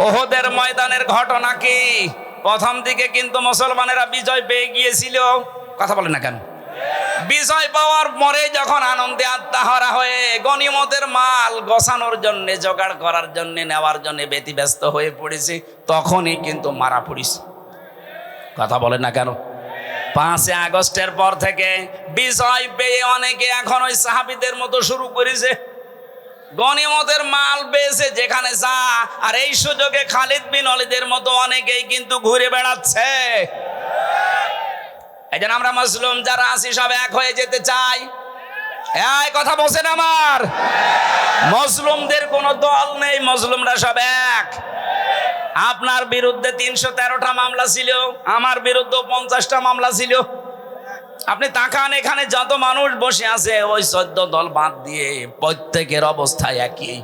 ওহদের ময়দানের ঘটনা কি? প্রথম দিকে কিন্তু মুসলমানেরা বিজয় পেয়ে গিয়েছিল, কথা বলে না কেন? বিজয় পাওয়ার পরে যখন আনন্দে আত্মাহারা হয়ে গনিমতের মাল গোছানোর জন্য, জোগাড় করার জন্য, নেওয়ার জন্য ব্যতিব্যস্ত হয়ে পড়েছে, তখনই কিন্তু মারা পড়েছে, কথা বলে না কেন? 5 আগস্টের পর থেকে বিজয় পেয়ে অনেকে এখন ওই সাহাবীদের মতো শুরু করেছে, গনিমতের মাল পেয়েছে যেখানে যা, আর এই সুযোগে খালিদ বিন ওয়ালিদের মতো অনেকেই কিন্তু ঘুরে বেড়াচ্ছে। এই জন্য আমরা মুসলিম যারা আছি সব এক হয়ে যেতে চাই। এই কথা বলছেন আমার? মুসলিমদের কোনো দল নেই, মুসলিমরা সব এক। আপনার বিরুদ্ধে 313টা মামলা ছিল, আমার বিরুদ্ধে 50টা মামলা ছিল। আপনি তাকান, এখানে যত মানুষ বসে আছে ওই 14 দল বাদ দিয়ে প্রত্যেকের অবস্থা একই।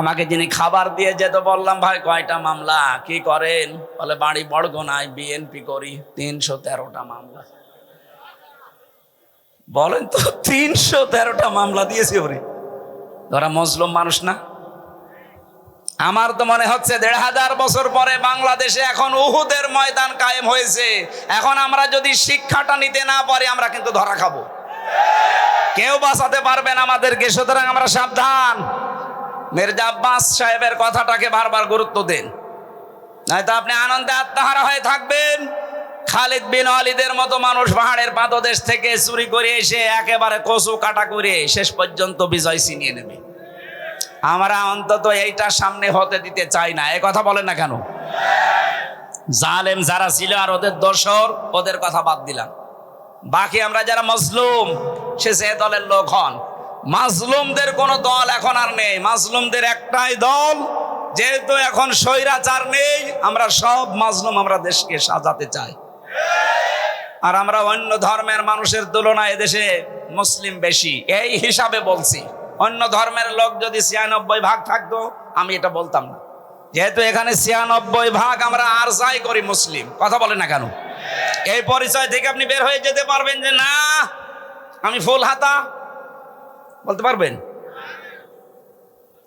আমাকে যিনি খাবার দিয়ে যেতে বললাম, ভাই কয়টা মামলা, কি করেন? বলে বাড়ি বড়গোনায় বিএনপি করি। 313টা মামলা। বলেন তো, 313টা মামলা দিয়েছে ওরে। ধরা মুসলিম মানুষ না? আমার তো মনে হচ্ছে 1500 বছর পরে বাংলাদেশে এখন উহুদের ময়দান কায়েম হয়েছে। এখন আমরা যদি শিক্ষাটা নিতে না পারি, আমরা কিন্তু ধরা খাবো, কেউ বাঁচাতে পারবেন আমাদেরকে। সুতরাং আমরা সাবধান। মির্জা আব্বাস সাহেবের কথাটাকে বারবার গুরুত্ব দেন, নয়তো আপনি আনন্দে আত্মহারা হয়ে থাকবেন। খালিদ বিন ওয়ালিদের মতো মানুষ পাহাড়ের পাদদেশ থেকে চুরি করে এসে একেবারে কচু কাটা করে শেষ পর্যন্ত বিজয় ছিনিয়ে নেবে। আমরা অন্তত এইটা সামনে হতে দিতে চাই না। এই কথা বলেন না কেন? জালেম যারা ছিল আর ওদের দোসর, ওদের কথা বাদ দিলাম, বাকি আমরা যারা মজলুম, সে দলের লোক হন, মাজলুমদের কোনো দল এখন আর নেই। মাজলুমদের একটাই দল, যেহেতু এখন স্বৈরাচার নেই, আমরা সব মাজলুম, আমরা দেশকে সাজাতে চাই। আর আমরা অন্য ধর্মের মানুষের তুলনায় এদেশে মুসলিম বেশি, এই হিসাবে বলছি। অন্য ধর্মের লোক যদি 96% থাকতো, আমি এটা বলতাম না। যেহেতু এখানে 96% আমরা আর যাই করি মুসলিম, কথা বলে না কেন? এই পরিচয় থেকে আপনি বের হয়ে যেতে পারবেন যে না আমি ফুল হাতা, বলতে পারবেন?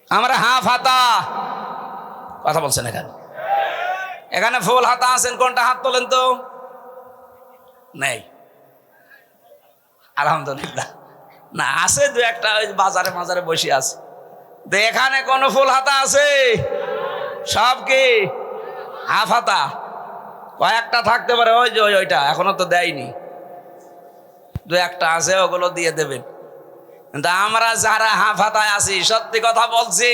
আমরা হাফ হাতা, কথা বলছেন এখানে? এখানে ফুল হাতা আছেন, কোনটা? হাত তোলেন তো। নেই, আলহামদুলিল্লাহ। না, আছে দু একটা, ওই বাজারে মাজারে বসে আছে। তো এখানে কোন ফুল হাতা আছে? সব কি হাফ হাতা? কয়েকটা থাকতে পারে, ওই যে ওইটা এখনো তো দেয়নি, দু একটা আছে, ওগুলো দিয়ে দেবেন। কিন্তু আমরা যারা হাফ হাতায় আছি, সত্যি কথা বলছি,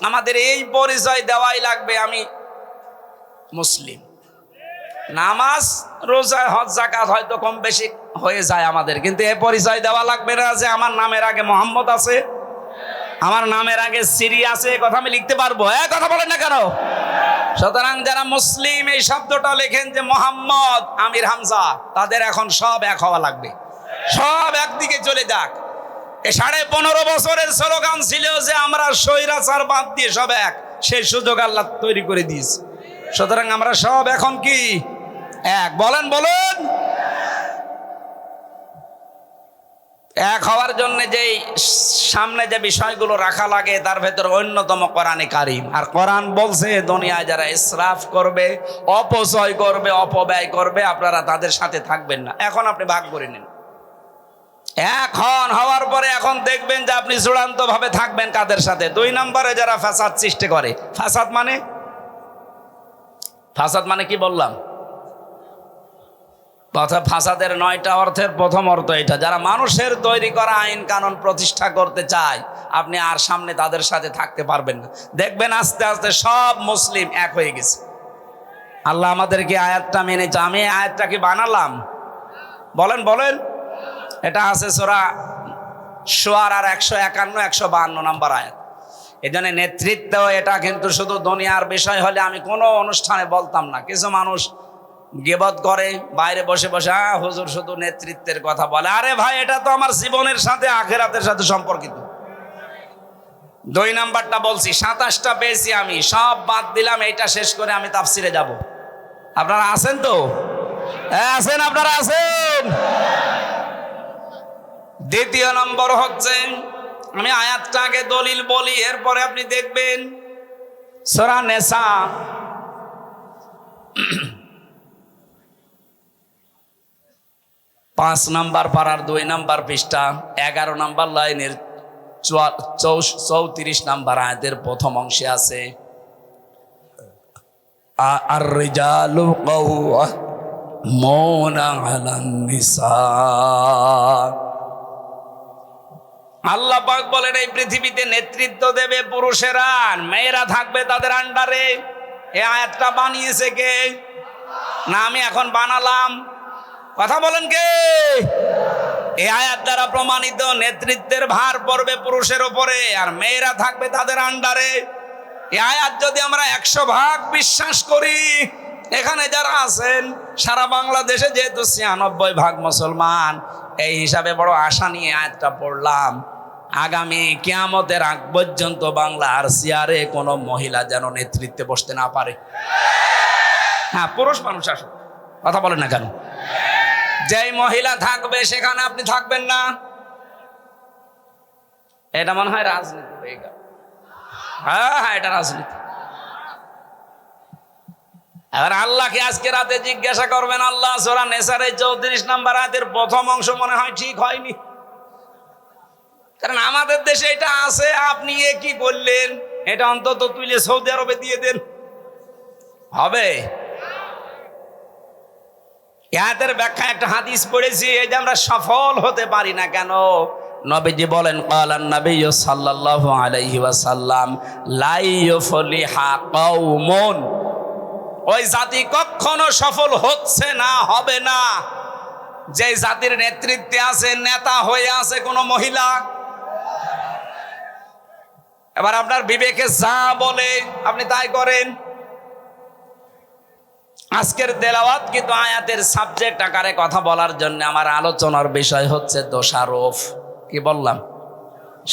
আমাদের এই পরিচয় দেওয়াই লাগবে, আমি মুসলিম। নামাজ রোজা হজ যাকাত হয়তো কম বেশি হয়ে যায় আমাদের, কিন্তু এই পরিচয় দেওয়া লাগবে না যে আমার নামের আগে মোহাম্মদ আছে, আমার নামের আগে সিরি আছে, কথা আমি লিখতে পারবো। কথা বলেন না কেন? সুতরাং যারা মুসলিম এই শব্দটা লেখেন যে মোহাম্মদ, আমির, হামজা, তাদের এখন সব এক হওয়া লাগবে, সব একদিকে চলে যাক। এই 15.5 বছরের স্লোগান ছিল যে আমরা স্বৈরাচার বাদ দিয়ে সব এক, সেই সুযোগ আল্লাহ তৈরি করে দিয়েছে। সুতরাং আমরা সব এখন কি এক? বলেন বলেন। এক হওয়ার জন্য যেই সামনে যে বিষয়গুলো রাখা লাগে, তার ভেতর অন্যতম কোরআনে কারিম। আর কোরআন বলছে দুনিয়ায় যারা ইসরাফ করবে, অপচয় করবে, অপব্যয় করবে, আপনারা তাদের সাথে থাকবেন না। এখন আপনি ভাগ করে নিন। এখন হওয়ার পরে এখন দেখবেন যে আপনি চূড়ান্ত ভাবে থাকবেন কাদের সাথে? 2 নম্বরে যারা ফাসাদ সৃষ্টি করে। ফাসাদ মানে কি বললাম? কথা, ফাসাদের 9টা অর্থের প্রথম অর্থ এটা, যারা মানুষের তৈরি করা আইন কানুন প্রতিষ্ঠা করতে চায়, আপনি আর সামনে তাদের সাথে থাকতে পারবেন না। দেখবেন আস্তে আস্তে সব মুসলিম এক হয়ে গেছে। আল্লাহ আমাদেরকে আয়াতটা মেনেছে। আমি আয়াতটা কি বানালাম? বলেন বলেন। এটা আছে সূরা শুআরার 151 152 নম্বর আয়াত। এই জন্য নেতৃত্ব এটা কিন্তু শুধু দুনিয়ার বিষয় হলে আমি কোনো অনুষ্ঠানে বলতাম না। কিছু মানুষ গীবত করে বাইরে বসে বসে, হুজুর শুধু নেতৃত্বের কথা বলে। আরে ভাই, এটা তো আমার জীবনের সাথে আখিরাতের সাথে সম্পর্কিত। 2 নাম্বারটা বলছি, 27টা পেয়েছি আমি, সব বাদ দিলাম, এইটা শেষ করে আমি তাফসিরে যাব। আপনারা আছেন তো? আছেন, আপনারা আছেন। 2 নম্বর হচ্ছে, আমি আয়াতটা আগে দলিল বলি, এরপরে আপনি দেখবেন সূরা নিসা 5 নম্বর পারার 2 নম্বর পৃষ্ঠা 11 নম্বর লাইনের 34 নম্বর আয়াতের প্রথম অংশে আছে আর রিজালু কাওয়ামুনা আলান নিসা। আল্লাহ পাক বলেন এই পৃথিবীতে নেতৃত্ব দেবে পুরুষেরা, মেয়েরা থাকবে তাদের আন্ডারে। এই আয়াতটা বানিয়েছে কে? না আমি এখন বানালাম? কথা বলেন কে? এই আয়াত দ্বারা প্রমাণিত নেতৃত্বের ভার পড়বে পুরুষের উপরে, আর মেয়েরা থাকবে তাদের আন্ডারে। এই আয়াত যদি আমরা 100% বিশ্বাস করি, এখানে যারা আছেন সারা বাংলাদেশে যেহেতু 96% মুসলমান, এই হিসাবে বড় আশা নিয়ে আয়াতটা পড়লাম, আগামী কিয়ামতের আগ পর্যন্ত বাংলার চেয়ারে কোনো মহিলা যেন নেতৃত্বে বসতে না পারে। হ্যাঁ, পুরুষ মানুষ আসুক, কথা বলেন না কেন? যেই মহিলা থাকবে সেখানে আপনি থাকবেন না, এটা মনে হয় রাজনীতি হয়ে গেল। হ্যাঁ, এটা রাজনীতি। এবার আল্লাহকে আজকে রাতে জিজ্ঞাসা করবেন, আল্লাহ সূরা নিসার 34 নম্বর আয়াতের প্রথম অংশ মনে হয় ঠিক হয়নি, কারণ আমাদের দেশে এটা আছে, আপনি এ কি বললেন? এটা অন্তত তুলে সৌদি আরবে দিয়ে দেন, হবে? আয়াতের ব্যাখ্যা একটা হাদিস পড়েছি, এই যে আমরা সফল হতে পারি না কেন? নবীজি বলেন, ক্বালান নাবিয়্যু সাল্লাল্লাহু আলাইহি ওয়াসাল্লাম লা ইউফলিহা কওমুন, ওই জাতি কখনো সফল হচ্ছে না, হবে না, যে জাতির নেতৃত্বে আছে, নেতা হয়ে আছে কোনো মহিলা। এবার আপনার বিবেকে যা বলে আপনি তাই করেন। আজকের তেলাওয়াত কিন্তু আয়াতের সাবজেক্ট আকারে কথা বলার জন্য আমার আলোচনার বিষয় হচ্ছে দোষারোপ। কি বললাম?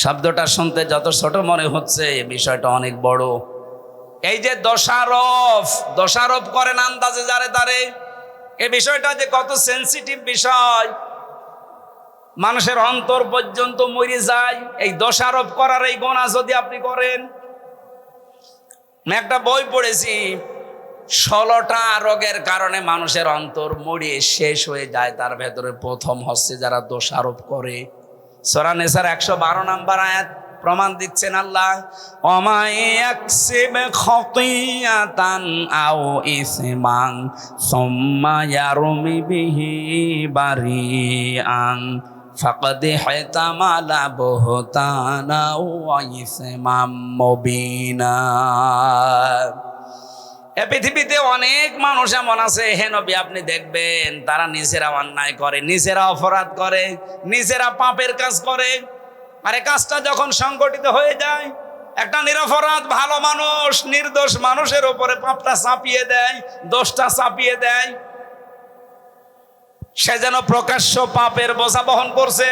শব্দটা শুনতে যত ছোট মনে হচ্ছে, এই বিষয়টা অনেক বড়। এই যে দোষারোপ করেন আন্দাজে যারে তারে, এই বিষয়টা যে কত সেনসিটিভ বিষয়, মানুষের অন্তর পর্যন্ত মরে যায় এই দোষারোপ করার এই গুনাহ যদি আপনি করেন। আমি একটা বই পড়েছি, 16টা রোগের কারণে মানুষের অন্তর মরিয়ে শেষ হয়ে যায়, তার ভেতরে প্রথম হচ্ছে যারা দোষারোপ করে। সূরা নিসার 112 নম্বর আয়াত প্রমাণ দিচ্ছেন আল্লাহ, অমায়াকসিব খতিয়াতান আও ইসমান সুম্মা ইয়ারমি বিহি বারিআন ফাকাদ ইহতামালা বুহতানা ওয়া ইসমান মুবিনা। এ পৃথিবীতে অনেক মানুষ এমন আছে, হে নবী আপনি দেখবেন, তারা নিজেরা অন্যায় করে, নিজেরা অপরাধ করে, নিজেরা পাপের কাজ করে, আরে কাজটা যখন সংগঠিত হয়ে যায়, একটা নিরপরাধ ভালো মানুষ নির্দোষ মানুষের উপরে পাপটা চাপিয়ে দেয়, দোষটা চাপিয়ে দেয়, সে যেন প্রকাশ্য পাপের বোঝা বহন করছে।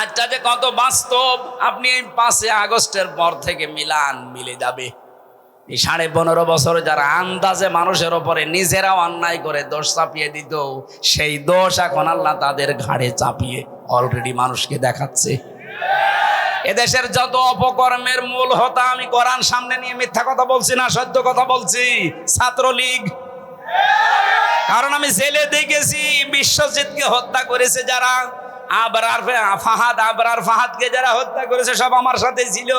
আজটা যে কত বাস্তব, আপনি এই 5 আগস্টের পর থেকে মিলে যাবে। এই 15.5 বছর যারা আন্দাজে মানুষের ওপরে নিজেরাও অন্যায় করে দোষ চাপিয়ে দিত, সেই দোষ এখন আল্লাহ তাদের ঘাড়ে চাপিয়ে অলরেডি মানুষকে দেখাচ্ছে। এদেশের যত অপকর্মের মূল হোতা, আমি কোরআন সামনে নিয়ে মিথ্যা কথা বলছি না, সত্য কথা বলছি, ছাত্রলীগ। কারণ আমি জেলে দেখেছি বিশ্বজিৎকে হত্যা করেছে যারা, আবরার ফাহাদকে যারা হত্যা করেছে সব আমার সাথে ছিল।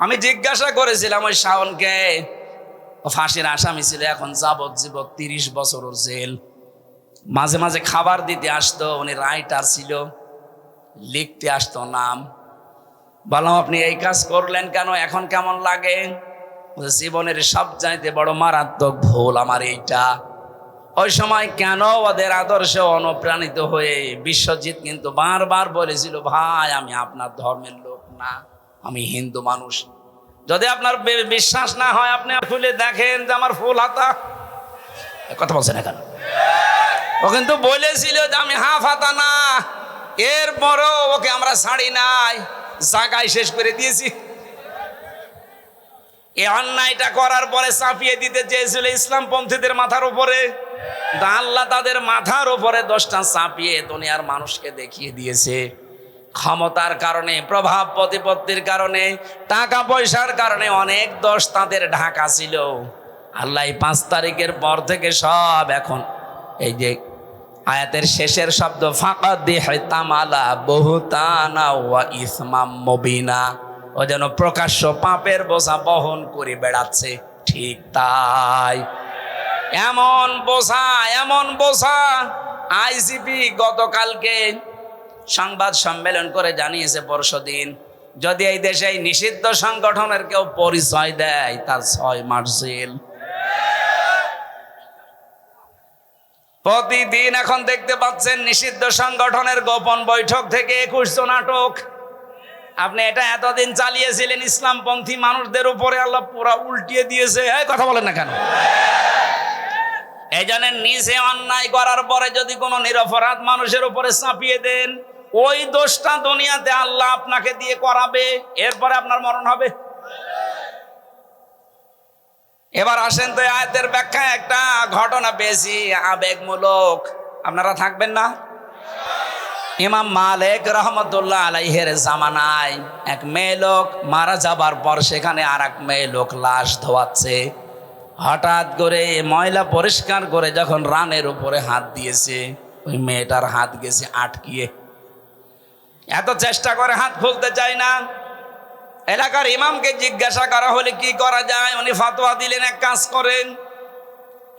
আমি জিজ্ঞাসা করেছিলাম ওই শাওনকে, ফাঁসির আসামি ছিল, এখন যাবজ্জীবন 30 বছর ওর জেল। মাঝে মাঝে খাবার দিতে আসতো, উনি রাইটার ছিল, লিখতে আসতো নাম। বললাম আপনি এই কাজ করলেন কেন, এখন কেমন লাগে? জীবনের সবচাইতে বড় মারাত্মক ভুল আমার এইটা। ওই সময় কেন ওদের আদর্শে অনুপ্রাণিত হয়ে বিশ্বজিৎ কিন্তু বারবার বলেছিল, ভাই আমি আপনার ধর্মের লোক না, আমি হিন্দু মানুষ। যদি আপনার বিশ্বাস না হয় আপনি খুলে দেখেন যে আমার ফুল হাতা। কথা বলছে না কেন? ও কিন্তু বলেছিল যে আমি হাফ হাতা না, এরপরও ওকে আমরা ছাড়ি নাই, জায়গায় শেষ করে দিয়েছি। এই অন্যায়টা করার পরে চাপিয়ে দিতে চেয়েছিল ইসলামপন্থীদের মাথার উপরে, আল্লাহ তাদের মাথার উপরে দোষটা চাপিয়ে দুনিয়ার মানুষকে দেখিয়ে দিয়েছে ক্ষমতার কারণে, প্রভাব প্রতিপত্তির কারণে, টাকা পয়সার কারণে অনেক দোষ তাদের ঢাকা ছিল। আল্লাহ 5 তারিখের পর থেকে সব এখন এই যে আয়াতের শেষের শব্দ ফাকাদিহতামালা বুহতানা ওয়া ইসমাম মুবিনা, ও যেন প্রকাশ্য পাপের বোঝা বহন করে বেড়াচ্ছে। ঠিক তাই, এমন বোঝা আইজিপি গতকালকে সংবাদ সম্মেলন করে জানিয়েছে পরশুদিন, যদি এই দেশে এই নিষিদ্ধ সংগঠনের কেউ পরিচয় দেয় তার 6 মাস জেল। প্রতিদিন এখন দেখতে পাচ্ছেন নিষিদ্ধ সংগঠনের গোপন বৈঠক থেকে 21 জন আটক। আপনি এটা এতদিন চালিয়েছিলেন ইসলামপন্থী মানুষদের উপরে, আল্লাহ পুরা উল্টিয়ে দিয়েছে। কথা বলেন না কেন? এই জন্য নিজে অন্যায় করার পরে যদি কোনো নিরপরাধ মানুষের উপরে চাপিয়ে দেন, ওই দোষটা দুনিয়াতে আল্লাহ আপনাকে দিয়ে করাবে, এরপরে আপনার মরণ হবে। এবার আসেন তো আয়াতের ব্যাখ্যায় একটা ঘটনা বেশি আবেগমূলক, আপনারা থাকবেন না? ইমাম মালিক রহমতুল্লাহ আলাইহির জামানায় এক মেয়ে লোক মারা যাবার পর সেখানে আর এক মেয়ে লোক লাশ ধোয়াচ্ছে। হঠাৎ করে ময়লা পরিষ্কার করে যখন রানের উপরে হাত দিয়েছে, ওই মেয়েটার হাত গেছে আটকিয়ে। এত চেষ্টা করে হাত খুলতে চায় না। এলাকার ইমামকে জিজ্ঞাসা করা হলে কি করা যায়, উনি ফতোয়া দিলেন, এক কাজ করেন,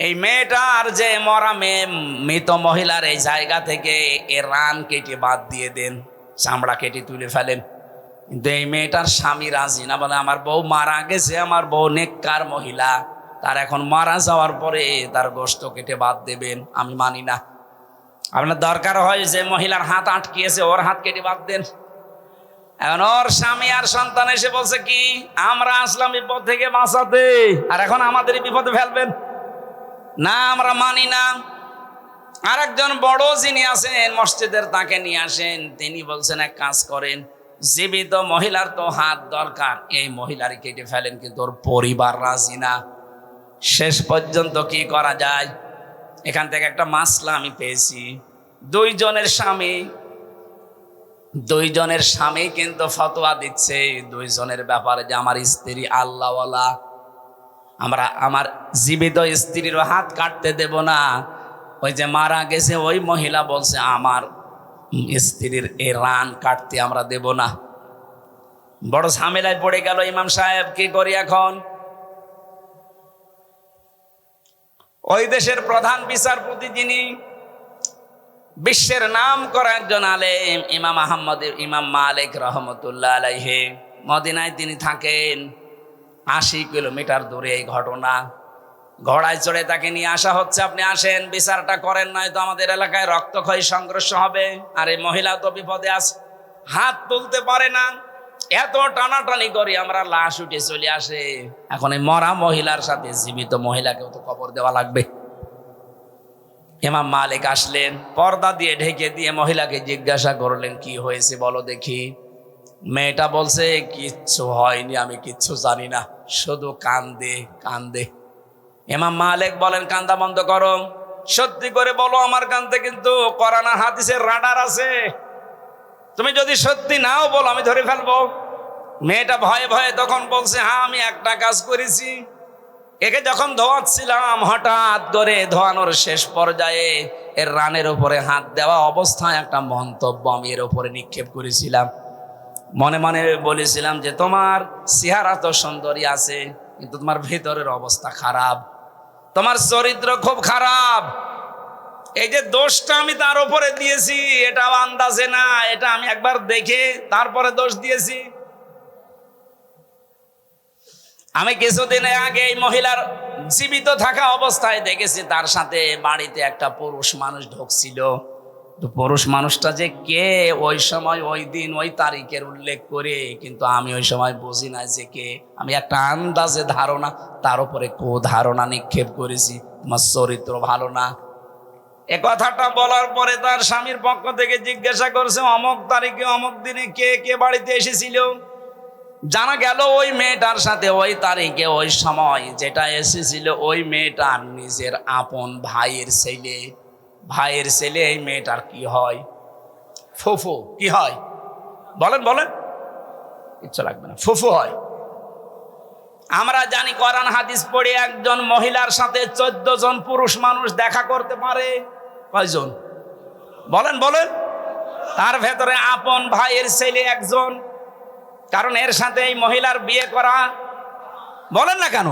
এই মেয়েটার যে মরা মেয়ে মৃত মহিলার এই জায়গা থেকে এর রান কেটে বাদ দিয়ে দেন, চামড়া কেটে তুলে ফেলেন। কিন্তু এই মেয়েটার স্বামী রাজি না, বলে আমার বউ মারা গেছে, আমার বউ নেককার মহিলা, তার এখন মারা যাওয়ার পরে তার গোশত কেটে বাদ দেবেন, আমি মানি না। আপনার দরকার হয় যে মহিলার হাত আটকিয়েছে ওর হাত কেটে বাদ দেন। এখন ওর স্বামী আর সন্তান এসে বলছে কি, আমরা আসলাম বিপদ থেকে বাঁচাতে, আর এখন আমাদের বিপদে ফেলবেন না, আমরা মানি না। আর একজন বড় যিনি আছেন মসজিদের, তাকে নিয়ে আসেন। তিনি বলছেন এক কাজ করেন, জীবিত মহিলার তো হাত দরকার, এই মহিলারই কেটে ফেলেন, কিন্তু ওর পরিবার রাজি না। শেষ পর্যন্ত কি করা যায়, এখান থেকে একটা মাসলা আমি পেয়েছি। দুইজনের স্বামী কিন্তু ফতোয়া দিচ্ছে দুইজনের ব্যাপারে যে আমার স্ত্রী আল্লাহওয়ালা, আমরা আমার জীবিত স্ত্রীর হাত কাটতে দেব না। ওই যে মারা গেছে ওই মহিলা বলছে আমার স্ত্রীর এই রান কাটতে আমরা দেব না। বড় ঝামেলায় পড়ে গেল ইমাম সাহেব, কি করি এখন? ওই দেশের প্রধান বিচারপতি, যিনি বিশ্বের নাম করা একজন আলেম, ইমাম মালিক রহমতুল্লাহ আলাইহি, মদিনায় তিনি থাকেন। 80 কিলোমিটার দূরে এই ঘটনা। ঘোড়ায় চড়ে তাকে নিয়ে আসা হচ্ছে, আপনি আসেন বিচারটা করেন, নয় তো আমাদের এলাকায় রক্তক্ষয়ী সংঘর্ষ হবে। আর এই মহিলা তো বিপদে আছে, হাত তুলতে পারে না। এত টানাটানি করি আমরা, লাশ উঠে চলে আসে। এখন এই মরা মহিলার সাথে জীবিত মহিলাকেও তো কবর দেওয়া লাগবে। ইমাম মালিক আসলেন, পর্দা দিয়ে ঢেকে দিয়ে মহিলাকে জিজ্ঞাসা করলেন, কি হয়েছে বলো দেখি। মেয়েটা বলছে, কিচ্ছু হয়নি, আমি কিচ্ছু জানি না, শুধু কান্দে কান্দে। ইমাম মালিক বলেন, কান্দা বন্ধ করো, সত্যি করে বলো, আমার কান্দে কিন্তু কোরআন আর হাদিসের রাডার আছে, তুমি যদি সত্যি নাও বলো আমি ধরে ফেলবো। মেয়েটা ভয়ে ভয়ে তখন বলছে, হ্যাঁ আমি একটা কাজ করেছি। একে যখন ধোয়াচ্ছিলাম, হঠাৎ করে ধোয়ানোর শেষ পর্যায়ে এর রানের উপরে হাত দেওয়া অবস্থায় একটা মন্তব্য আমি এর উপরে নিক্ষেপ করেছিলাম। মনে মনে বলেছিলাম যে তোমার চেহারা তো সুন্দরী আছে, কিন্তু তোমার ভেতরের অবস্থা খারাপ, তোমার চরিত্র খুব খারাপ। এই যে দোষটা আমি তার উপরে দিয়েছি, এটা আন্দাজে না, এটা আমি একবার দেখে তারপরে দোষ দিয়েছি। আমি কিছুদিন আগে এই মহিলার জীবিত থাকা অবস্থায় দেখেছি তার সাথে বাড়িতে একটা পুরুষ মানুষ ঢুকছিল। তো পুরুষ মানুষটা যে কে, ওই সময় ওই দিন ওই তারিখের উল্লেখ করে, কিন্তু আমি ওই সময় বুঝি না যে কে। আমি একটা আন্দাজে ধারণা, তার উপরে ধারণা নিক্ষেপ করেছি, তোমার চরিত্র ভালো না। এ কথাটা বলার পরে তার স্বামীর পক্ষ থেকে জিজ্ঞাসা করছে, অমুক তারিখে অমুক দিনে কে কে বাড়িতে এসেছিল। জানা গেল ওই মেয়েটার সাথে ওই তারিখে ওই সময় যেটা এসেছিল, ওই মেয়েটার নিজের আপন ভাইয়ের ছেলে। এই মেয়েটার কি হয়? ফুফু। কি হয়? বলেন বলেন, কিচ্ছু লাগবে না, ফুফু হয়। আমরা জানি কোরআন হাদিস পড়ে একজন মহিলার সাথে 14 জন পুরুষ মানুষ দেখা করতে পারে। কয়জন? বলেন বলেন। তার ভেতরে আপন ভাইয়ের ছেলে একজন, কারণ এর সাথে এই মহিলার বিয়ে করা, বলেন না কেন?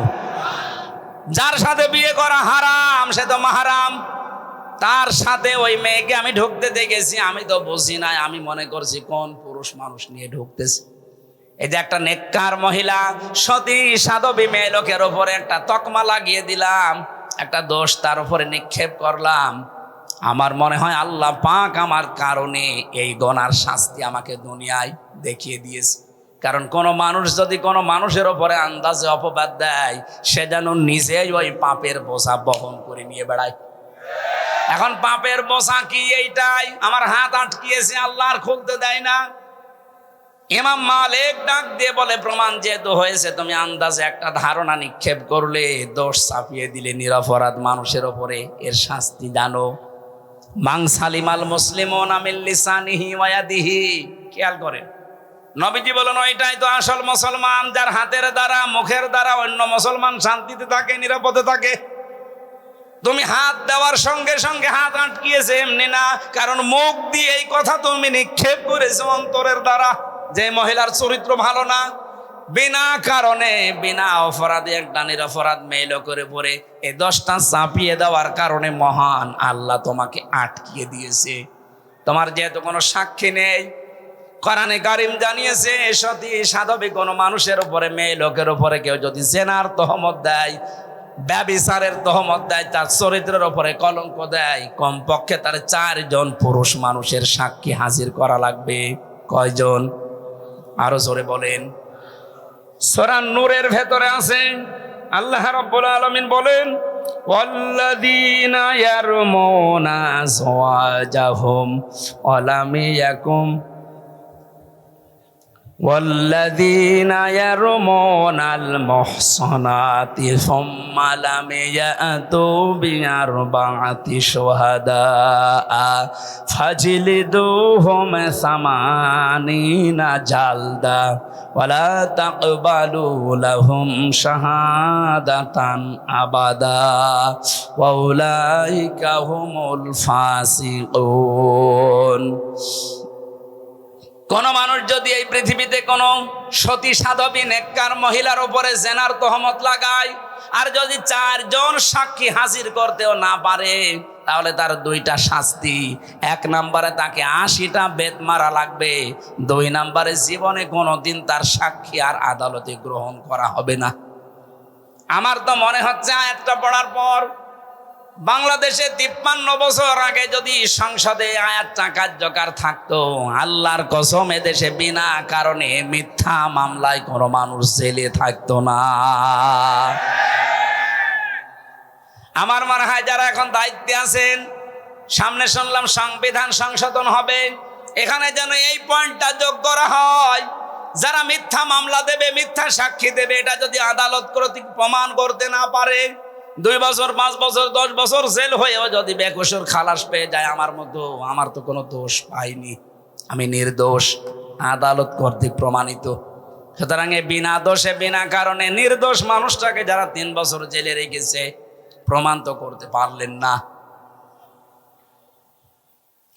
যার সাথে বিয়ে করা হারাম সে তো মাহারাম। তার সাথে ওই মেয়েকে আমি ঢুকতে দেখেছি, আমি তো বুঝি নাই, আমি মনে করছি কোন পুরুষ মানুষ নিয়ে ঢুকতেছে। এই যে একটা নেককার মহিলা সতী সাধবী মেয়ে লোকের ওপরে একটা তকমা লাগিয়ে দিলাম, একটা দোষ তার উপরে নিক্ষেপ করলাম। আমার মনে হয় আল্লাহ পাক আমার কারণে এই গুনার শাস্তি আমাকে দুনিয়ায় দেখিয়ে দিয়েছে। কারণ কোন মানুষ যদি কোনো মানুষের ওপরে আন্দাজে অপবাদ দেয়, সে যেন নিজেই ওই পাপের বোঝা বহন করে নিয়ে বেড়ায়। এখন পাপের বোঝা কি? এইটাই আমার হাত আটকিয়েছে, আল্লাহ আর খুলতে দেয় না। ইমাম মালিক ডাক দিয়ে বলে, প্রমাণ যেহেতু হয়েছে, তুমি আন্দাজে একটা ধারণা নিক্ষেপ করলে, দোষ চাপিয়ে দিলে নিরপরাধ মানুষের ওপরে, এর শাস্তি জানো। মান সালিমাল মুসলিমুনা মিন লিসানিহি ওয়া ইয়াদিহি। খেয়াল করেন, নবীজি বলেন ওইটাই তো আসল মুসলমান, যার হাতের দ্বারা মুখের দ্বারা অন্য মুসলমান শান্তিতে থাকে, নিরাপদে থাকে। তুমি হাত দেওয়ার সঙ্গে সঙ্গে হাত আটকিয়েছে এমনি না, কারণ মুখ দিয়ে এই কথা তুমি নিক্ষেপ করেছো অন্তরের দ্বারা যে মহিলার চরিত্র ভালো না। বিনা কারণে বিনা অপরাধে একটা নিরপরাধ মেয়ে লোকের উপরে এই দোষটা চাপিয়ে দেওয়ার কারণে মহান আল্লাহ তোমাকে আটকিয়ে দিয়েছে। তোমার যেহেতু কোনো সাক্ষী নেই, কোরআনে কারীম জানিয়েছে সতী সাধবী কোনো মানুষের উপরে, মেয়ে লোকের উপরে কেউ যদি জেনার তহমত দেয়, ব্যভিচারের তহমত দেয়, তার চরিত্রের উপরে কলঙ্ক দেয়, কমপক্ষে তার 4 জন পুরুষ মানুষের সাক্ষী হাজির করা লাগবে। কয়জন? আরো জোরে বলেন। সূরা নূরের ভেতরে আছে, আল্লাহ রাব্বুল আলামিন বলেন, ওয়াল্লাযীনা ইয়ারমুনা আযওয়াজাহুম ওয়া লাম ইয়াকুম والذين يرمون المحصنات ثم لم يأتوا بأربعة شهداء فاجلدوهم 80 جلدة ولا تقبلوا لهم شهادة أبدا وأولئك هم الفاسقون। কোন মানুষ যদি এই পৃথিবীতে কোন সতী সাধবী নেককার মহিলার উপরে জেনার তহমত লাগায়, আর যদি 4 জন সাক্ষী হাজির করতেও না পারে, তাহলে তার 2টা শাস্তি। 1 নম্বরে তাকে 80টা বেত মারা লাগবে। 2 নম্বরে জীবনে কোনোদিন তার সাক্ষী আর আদালতে গ্রহণ করা হবে না। আমার তো মনে হচ্ছে আয়াতটা পড়ার পর বাংলাদেশে 53 বছর আগে যদি সংসদে আয়াতটা কার্যকর থাকতো, আল্লাহর কসম এদেশে বিনা কারণে মিথ্যা মামলায় কোনো মানুষ জেলে থাকতো না। আমার মনে হয় যারা এখন দায়িত্বে আছেন, সামনে শুনলাম সংবিধান সংশোধন হবে, এখানে যেন এই পয়েন্টটা যোগ করা হয়, যারা মিথ্যা মামলা দেবে, মিথ্যা সাক্ষী দেবে, এটা যদি আদালত কর্তৃক প্রমাণ করতে না পারে, 2 বছর 5 বছর 10 বছর জেল হয়েও যদি বেকসুর খালাস পেয়ে যায়, আমার তো কোনো দোষ পাইনি, আমি নির্দোষ, আদালত কর্তৃক প্রমাণিত। সুতরাং বিনা দোষে বিনা কারণে নির্দোষ মানুষটাকে যারা 3 বছর জেলে রেখেছে, প্রমাণ তো করতে পারলেন না।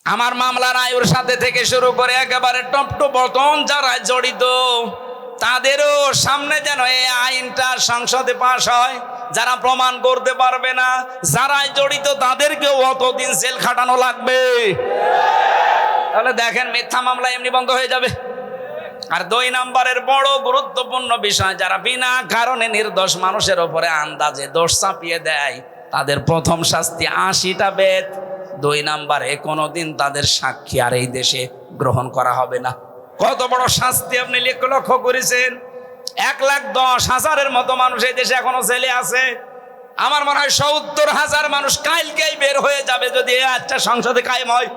আমার মামলার আয়ুর সাথে থেকে শুরু করে একেবারে টপ টু বটম যারা জড়িত, তাদেরও সামনে যেন এই আইনটা সংসদে পাশ হয়। যারা প্রমাণ করতে পারবে না, যারা জড়িত, তাদেরকেও অতদিন জেল খাটানো লাগবে। তাহলে দেখেন, মিথ্যা মামলা এমনি বন্ধ হয়ে যাবে। আর 2 নম্বরের বড় গুরুত্বপূর্ণ বিষয়, যারা বিনা কারণে নির্দোষ মানুষের উপরে আন্দাজে দোষ চাপিয়ে দেয়, তাদের প্রথম শাস্তি 80টা বেত। 2 নম্বরে কোনোদিন তাদের সাক্ষী আর এই দেশে গ্রহণ করা হবে না। কত বড় শাস্তি আপনি লক্ষ্য করেছেন? 1,10,000-এর মতো মানুষ এই দেশে এখনো জেলে আছে। আমার মনে হয় 70,000 মানুষ কালকেই বের হয়ে যাবে যদি এই আজটা সংসদে কায়েম হয়।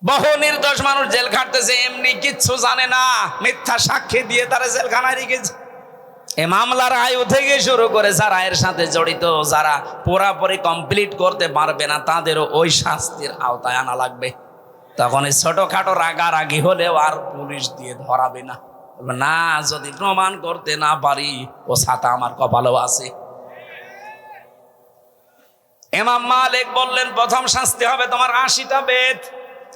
বহু নির্দোষ মানুষ জেল খাটতেছে, এমনি কিচ্ছু জানে না, মিথ্যা সাক্ষী দিয়ে তারা জেলখানায় রেখেছে। এই মামলার আয়ু থেকে শুরু করে যারা এর সাথে জড়িত, যারা পুরাপুরি কমপ্লিট করতে পারবে না, তাদেরও ওই শাস্তির আওতায় আনা লাগবে। তখন এই ছোটখাটো রাগারাগি হলেও আর পুলিশ দিয়ে ধরাবে না, বলবে না যদি প্রমাণ করতে না পারি ও ছাতা আমার কপালেও আছে। ইমাম মালিক বললেন প্রথম শাস্তি হবে তোমার 80টা বেত,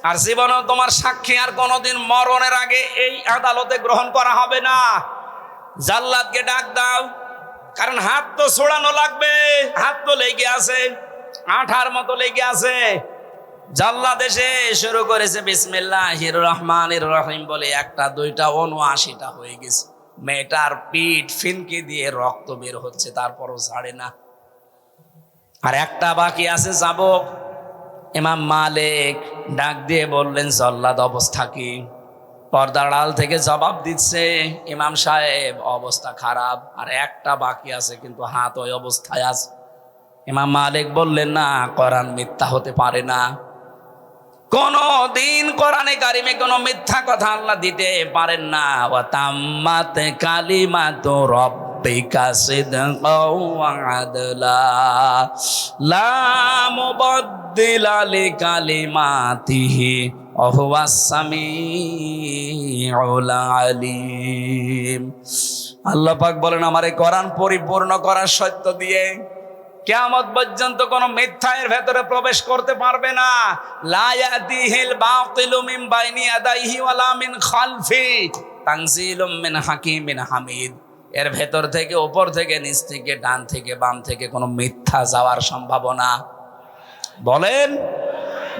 আর জীবনেও তোমার সাক্ষী আর কোনোদিন মরণের আগে এই আদালতে গ্রহণ করা হবে না। জাল্লাদকে ডাক দাও, কারণ হাত তো ছোড়ানো লাগবে, হাত তো লেগে আছে, আঠার মতো লেগে আছে। জাল্লাদ এসে শুরু করেছে বিসমিল্লাহির রহমানির রহিম বলে, একটা দুইটা 79টা হয়ে গেছে। মেয়েটার পিঠ ফিনকি দিয়ে রক্ত বের হচ্ছে, তারপরও ছাড়ে না। আর একটা বাকি আছে যাবক। ইমাম মালিক ডাক দিয়ে বললেন জল্লাদ অবস্থা কি? পর্দার আড়াল থেকে জবাব দিচ্ছে, ইমাম সাহেব অবস্থা খারাপ, আর একটা বাকি আছে কিন্তু হাত ওই অবস্থায় আছে। ইমাম মালিক বললেন না, কোরআন মিথ্যা হতে পারে না, কোন দিন কোরআনে কারিমে কোনো মিথ্যা কথা আল্লাহ দিতে পারেন না। ওয়া তাম্মাত কালিমাতু রাব্বিকা সিদকাও ওয়া আদলা লা মুবাদদিলা লিকালিমাতিহি ওয়া হুয়াস সামিউল আলিম। আল্লাহ পাক বলেন আমার এই কোরআন পরিপূর্ণ করার সত্য দিয়ে কিয়ামত পর্যন্ত কোনো মিথ্যা এর ভেতরে প্রবেশ করতে পারবে না। লা ইয়াতিহিল বাতিলু মিন বাইনি ইয়াদাইহি ওয়ালা মিন খালফি তানজিলুম মিন হাকিমিন হামিদ। এর ভেতর থেকে, উপর থেকে, নিচ থেকে, ডান থেকে, বাম থেকে কোনো মিথ্যা যাওয়ার সম্ভাবনা বলেন।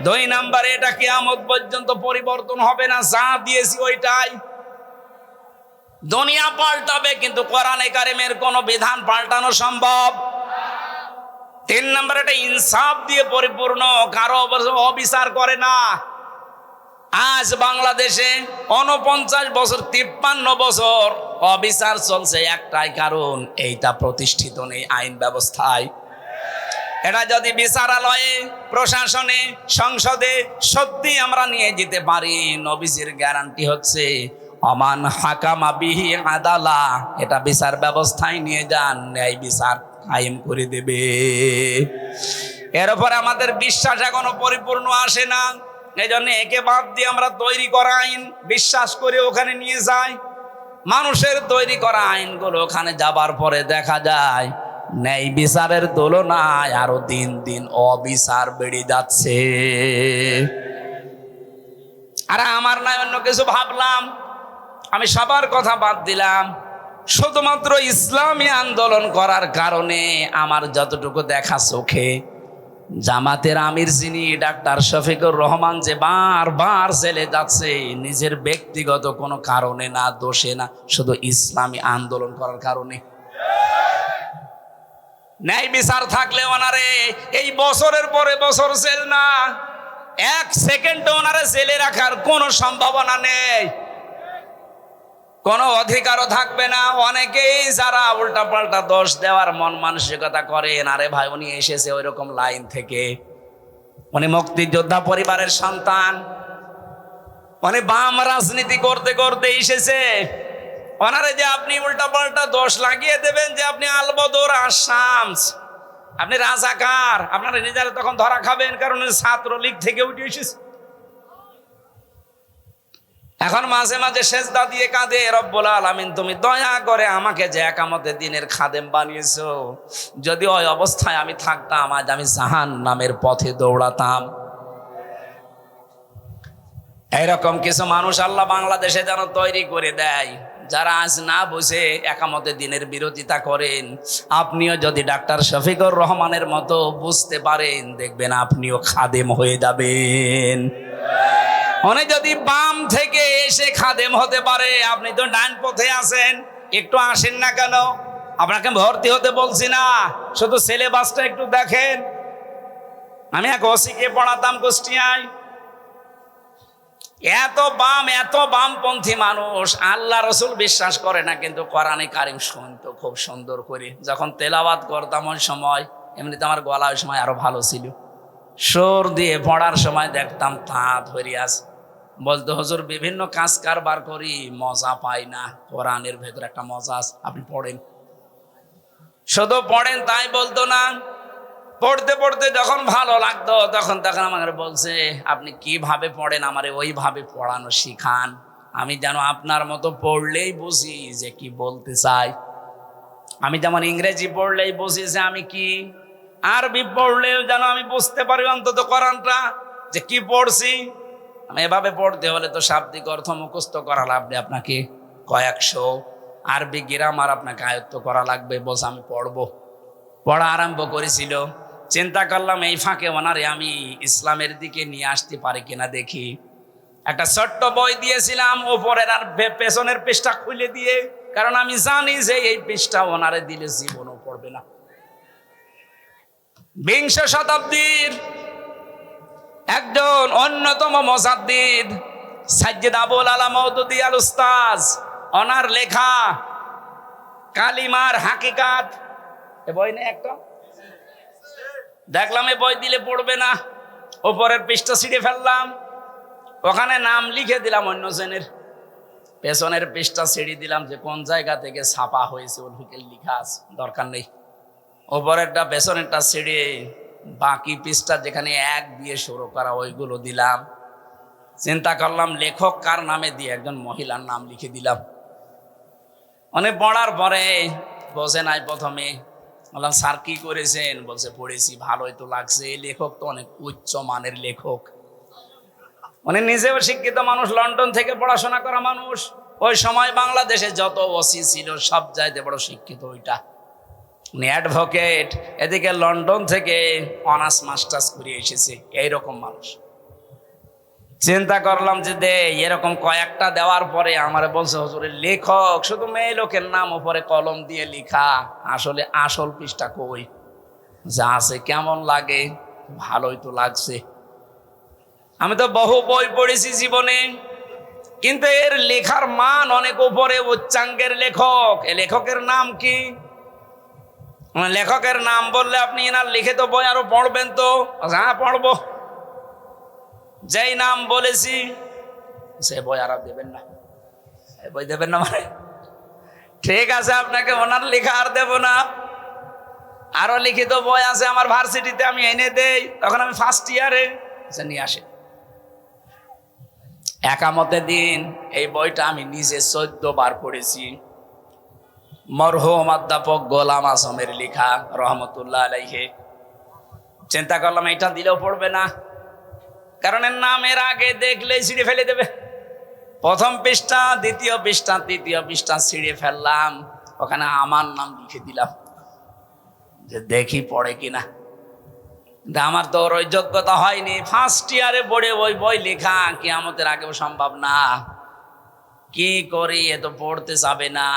2 নাম্বারে এটা কিয়ামত পর্যন্ত পরিবর্তন হবে না, যা দিয়েছি ওইটাই। দুনিয়া পাল্টাবে কিন্তু কোরআনে কারিমের কোনো বিধান পাল্টানো সম্ভব। 3 নম্বর এটা ইনসাফ দিয়ে পরিপূর্ণ, কারো অবিচার করে না। আজ বাংলাদেশে 49 বছর 53 বছর অবিচার চলছে, একটাই কারণ, এইটা প্রতিষ্ঠিত নেই আইন ব্যবস্থায়। এটা যদি বিচারালয়ে, প্রশাসনে, সংসদে সত্যি আমরা নিয়ে যেতে পারি, নবীজির গ্যারান্টি হচ্ছে আমান হাকামা বিহি আদালা, এটা বিচার ব্যবস্থায় নিয়ে যান, ন্যায় বিচার কায়েম করে দেবে। এর উপরে আমাদের বিশ্বাস এখনো পরিপূর্ণ আসে না, এই জন্য একে বাদ দিয়ে আমরা তৈরি করা আইন বিশ্বাস করে ওখানে নিয়ে যাই। মানুষের তৈরি করা আইনগুলো ওখানে যাবার পরে দেখা যায় ন্যায় বিচারের তুলনায় আরো দিন দিন অবিচার বেড়ে যাচ্ছে। আর আমার না অন্য কিছু ভাবলাম, আমি সবার কথা বাদ দিলাম, শুধুমাত্র ইসলামী আন্দোলন করার কারণে আমার যতটুকু দেখা চোখে, জামাতের আমির যিনি ডাক্তার শফিকুর রহমান যে বারবার জেলে যাচ্ছে, নিজের ব্যক্তিগত কোনো কারণে না, দোষে না, শুধু ইসলামী আন্দোলন করার কারণে। ন্যায় বিচার থাকলে ওনারে এই বছরের পরে বছর জেল না, 1 সেকেন্ড ওনারে জেলে রাখার কোনো সম্ভাবনা নেই, কোনো অধিকারও থাকবে না। অনেকেই যারা উল্টা পাল্টা দোষ দেওয়ার মন মানসিকতা করেন, আরে ভাই উনি এসেছে ওই রকম লাইন থেকে, উনি মুক্তিযোদ্ধা পরিবারের সন্তান, উনি বাম রাজনীতি করতে করতে এসেছে, ওনারে যে আপনি উল্টা পাল্টা দোষ লাগিয়ে দেবেন যে আপনি আলবদর আসামস, আপনি রাজাকার, আপনারা নিজেরা তখন ধরা খাবেন, কারণ ছাত্রলীগ থেকে উঠে এসেছে। এখন মাঝে মাঝে সেজদা দিয়ে কাঁদে, রব্বুল আলামিন তুমি দয়া করে আমাকে যে একামতের দিনের খাদেম বানিয়েছো, যদি ওই অবস্থায় আমি থাকতাম আজ আমি জাহান্নামের পথে দৌড়াতাম। এইরকম কিছু মানুষ আল্লাহ বাংলাদেশে যেন তৈরি করে দেয়, যারা আজ না বুঝে একামতের দিনের বিরোধিতা করেন। আপনিও যদি ডাক্তার শফিকুর রহমানের মতো বুঝতে পারেন, দেখবেন আপনিও খাদেম হয়ে যাবেন। উনি যদি বাম থেকে এসে খাদেম হতে পারে, আপনি তো ডান পথে আছেন, একটু আসেন না কেন? আপনাকে ভর্তি হতে বলছি না, শুধু সিলেবাসটা একটু দেখেন। আমি এক ওসিকে পড়াতাম কুষ্টিয়ায়, এত বামপন্থী মানুষ, আল্লাহ রসুল বিশ্বাস করে না, কিন্তু কোরআনে কারিম শুনতো খুব সুন্দর করে। যখন তেলাওয়াত করতাম ওই সময়, এমনিতে আমার গলা ওই সময় আরো ভালো ছিল, সুর দিয়ে পড়ার সময় দেখতাম তা ধরে আছে, বলতো হুজুর বিভিন্ন কাজ কারবার করি, মজা পাই না, কোরআনের ভেতর একটা মজা আছে, আপনি পড়েন। শুধু পড়েন তাই বলতো না, পড়তে পড়তে যখন ভালো লাগতো তখন তখন আমাকে বলছে, আপনি কিভাবে পড়েন, আমারে ওইভাবে পড়ানো শিখান, আমি যেন আপনার মতো পড়লেই বুঝি যে কি বলতে চাই। আমি যেমন ইংরেজি পড়লেই বুঝি যে আমি কি, আরবি পড়লেও যেন আমি বুঝতে পারি অন্তত কোরআনটা যে কি পড়ছি। আমি এভাবে পড়তে হলে তো শাব্দিক অর্থ মুখস্থ করা লাগবে আপনাকে, কয়েকশো আরবি গ্রামার আপনাকে আয়ত্ত করা লাগবে। বলছে আমি পড়বো। পড়া আরম্ভ করেছিল। চিন্তা করলাম এই ফাঁকে ওনারে আমি ইসলামের দিকে নিয়ে আসতে পারি কিনা দেখি। একটা ছোট্ট বই দিয়েছিলাম, ওপরের আর পেছনের পৃষ্ঠা খুলে দিয়ে, কারণ আমি জানি যে এই পৃষ্ঠা ওনারে দিলে জীবনও পড়বে না। বিংশ শতাব্দীর একজন অন্যতম মুজাদ্দিদ সাইয়্যিদ আবুল আলা মওদুদী আল উস্তাজ, ওনার লেখা কালিমার হাকিকাত, এ বই নেই একটা, দেখলাম এ বই দিলে পড়বে না, ওপরের পৃষ্ঠা ছিঁড়ে ফেললাম, ওখানে নাম লিখে দিলাম অন্য জনের, পেছনের পৃষ্ঠা ছিঁড়ে দিলাম যে কোন জায়গা থেকে ছাপা হয়েছে ওদিকে লেখা আছে, দরকার নেই। ওপরেরটা পেছনেরটা ছিঁড়ে বাকি পৃষ্ঠা যেখানে এক দিয়ে শুরু করা ওইগুলো দিলাম। চিন্তা করলাম লেখক কার নামে দিয়ে একজন মহিলার নাম লিখে দিলাম। অনেক পড়ার পরে বসে নাই, প্রথমে বললাম স্যার কি করেছেন, বলছে পড়েছি, ভালোই তো লাগছে, এই লেখক তো অনেক উচ্চ মানের লেখক। উনি নিজেও শিক্ষিত মানুষ, লন্ডন থেকে পড়াশোনা করা মানুষ। ওই সময় বাংলাদেশে যত ওসি ছিল সব চাইতে বড় শিক্ষিত ওইটা, উনি অ্যাডভোকেট, এদিকে লন্ডন থেকে অনার্স মাস্টার্স করে এসেছে, এইরকম মানুষ। চিন্তা করলাম যে দে, এরকম কয়েকটা দেওয়ার পরে আমার বলছে হুজুরের লেখক শুধু মেয়ে লোকের নাম উপরে কলম দিয়ে লেখা, আসলে আসল পৃষ্ঠা কই, যা আছে কেমন লাগে, ভালোই তো লাগছে। আমি তো বহু বই পড়েছি জীবনে, কিন্তু এর লেখার মান অনেক উপরে, উচ্চাঙ্গের লেখক। এ লেখকের নাম কি? লেখকের নাম বললে আপনি এনার লিখিত বই আরো পড়বেন তো? হ্যাঁ পড়বো। যেই নাম বলেছি সে বই আর দেবেন না, বই দেবেন না মানে ঠিক আছে, আপনাকে ওনার লেখা আর দেব না। আরো লিখিত বই আছে আমার ভার্সিটিতে, আমি এনে দেই, তখন আমি ফার্স্ট ইয়ারে, নিয়ে আসে। একামতের দিন এই বইটা আমি নিজে 14 বার পড়েছি। মরহুম অধ্যাপক গোলাম আজমের লেখা রহমতুল্লাহ আলাইহি। চিন্তা করলাম এটা দিলেও পড়বে না, কারণ এর নামের আগে দেখলেই ছিঁড়ে ফেলে দেবে। প্রথম পৃষ্ঠা, দ্বিতীয় পৃষ্ঠা, তৃতীয় পৃষ্ঠা ছিঁড়ে ফেললাম, ওখানে আমার নাম লিখে দিলাম যে দেখি পড়ে কিনা। আমার তো ওই যোগ্যতা হয়নি, ফার্স্ট ইয়ারে পড়ে ওই বই লেখা কিয়ামতের আগেও সম্ভব না। কি করি, এ তো পড়তে যাবে না।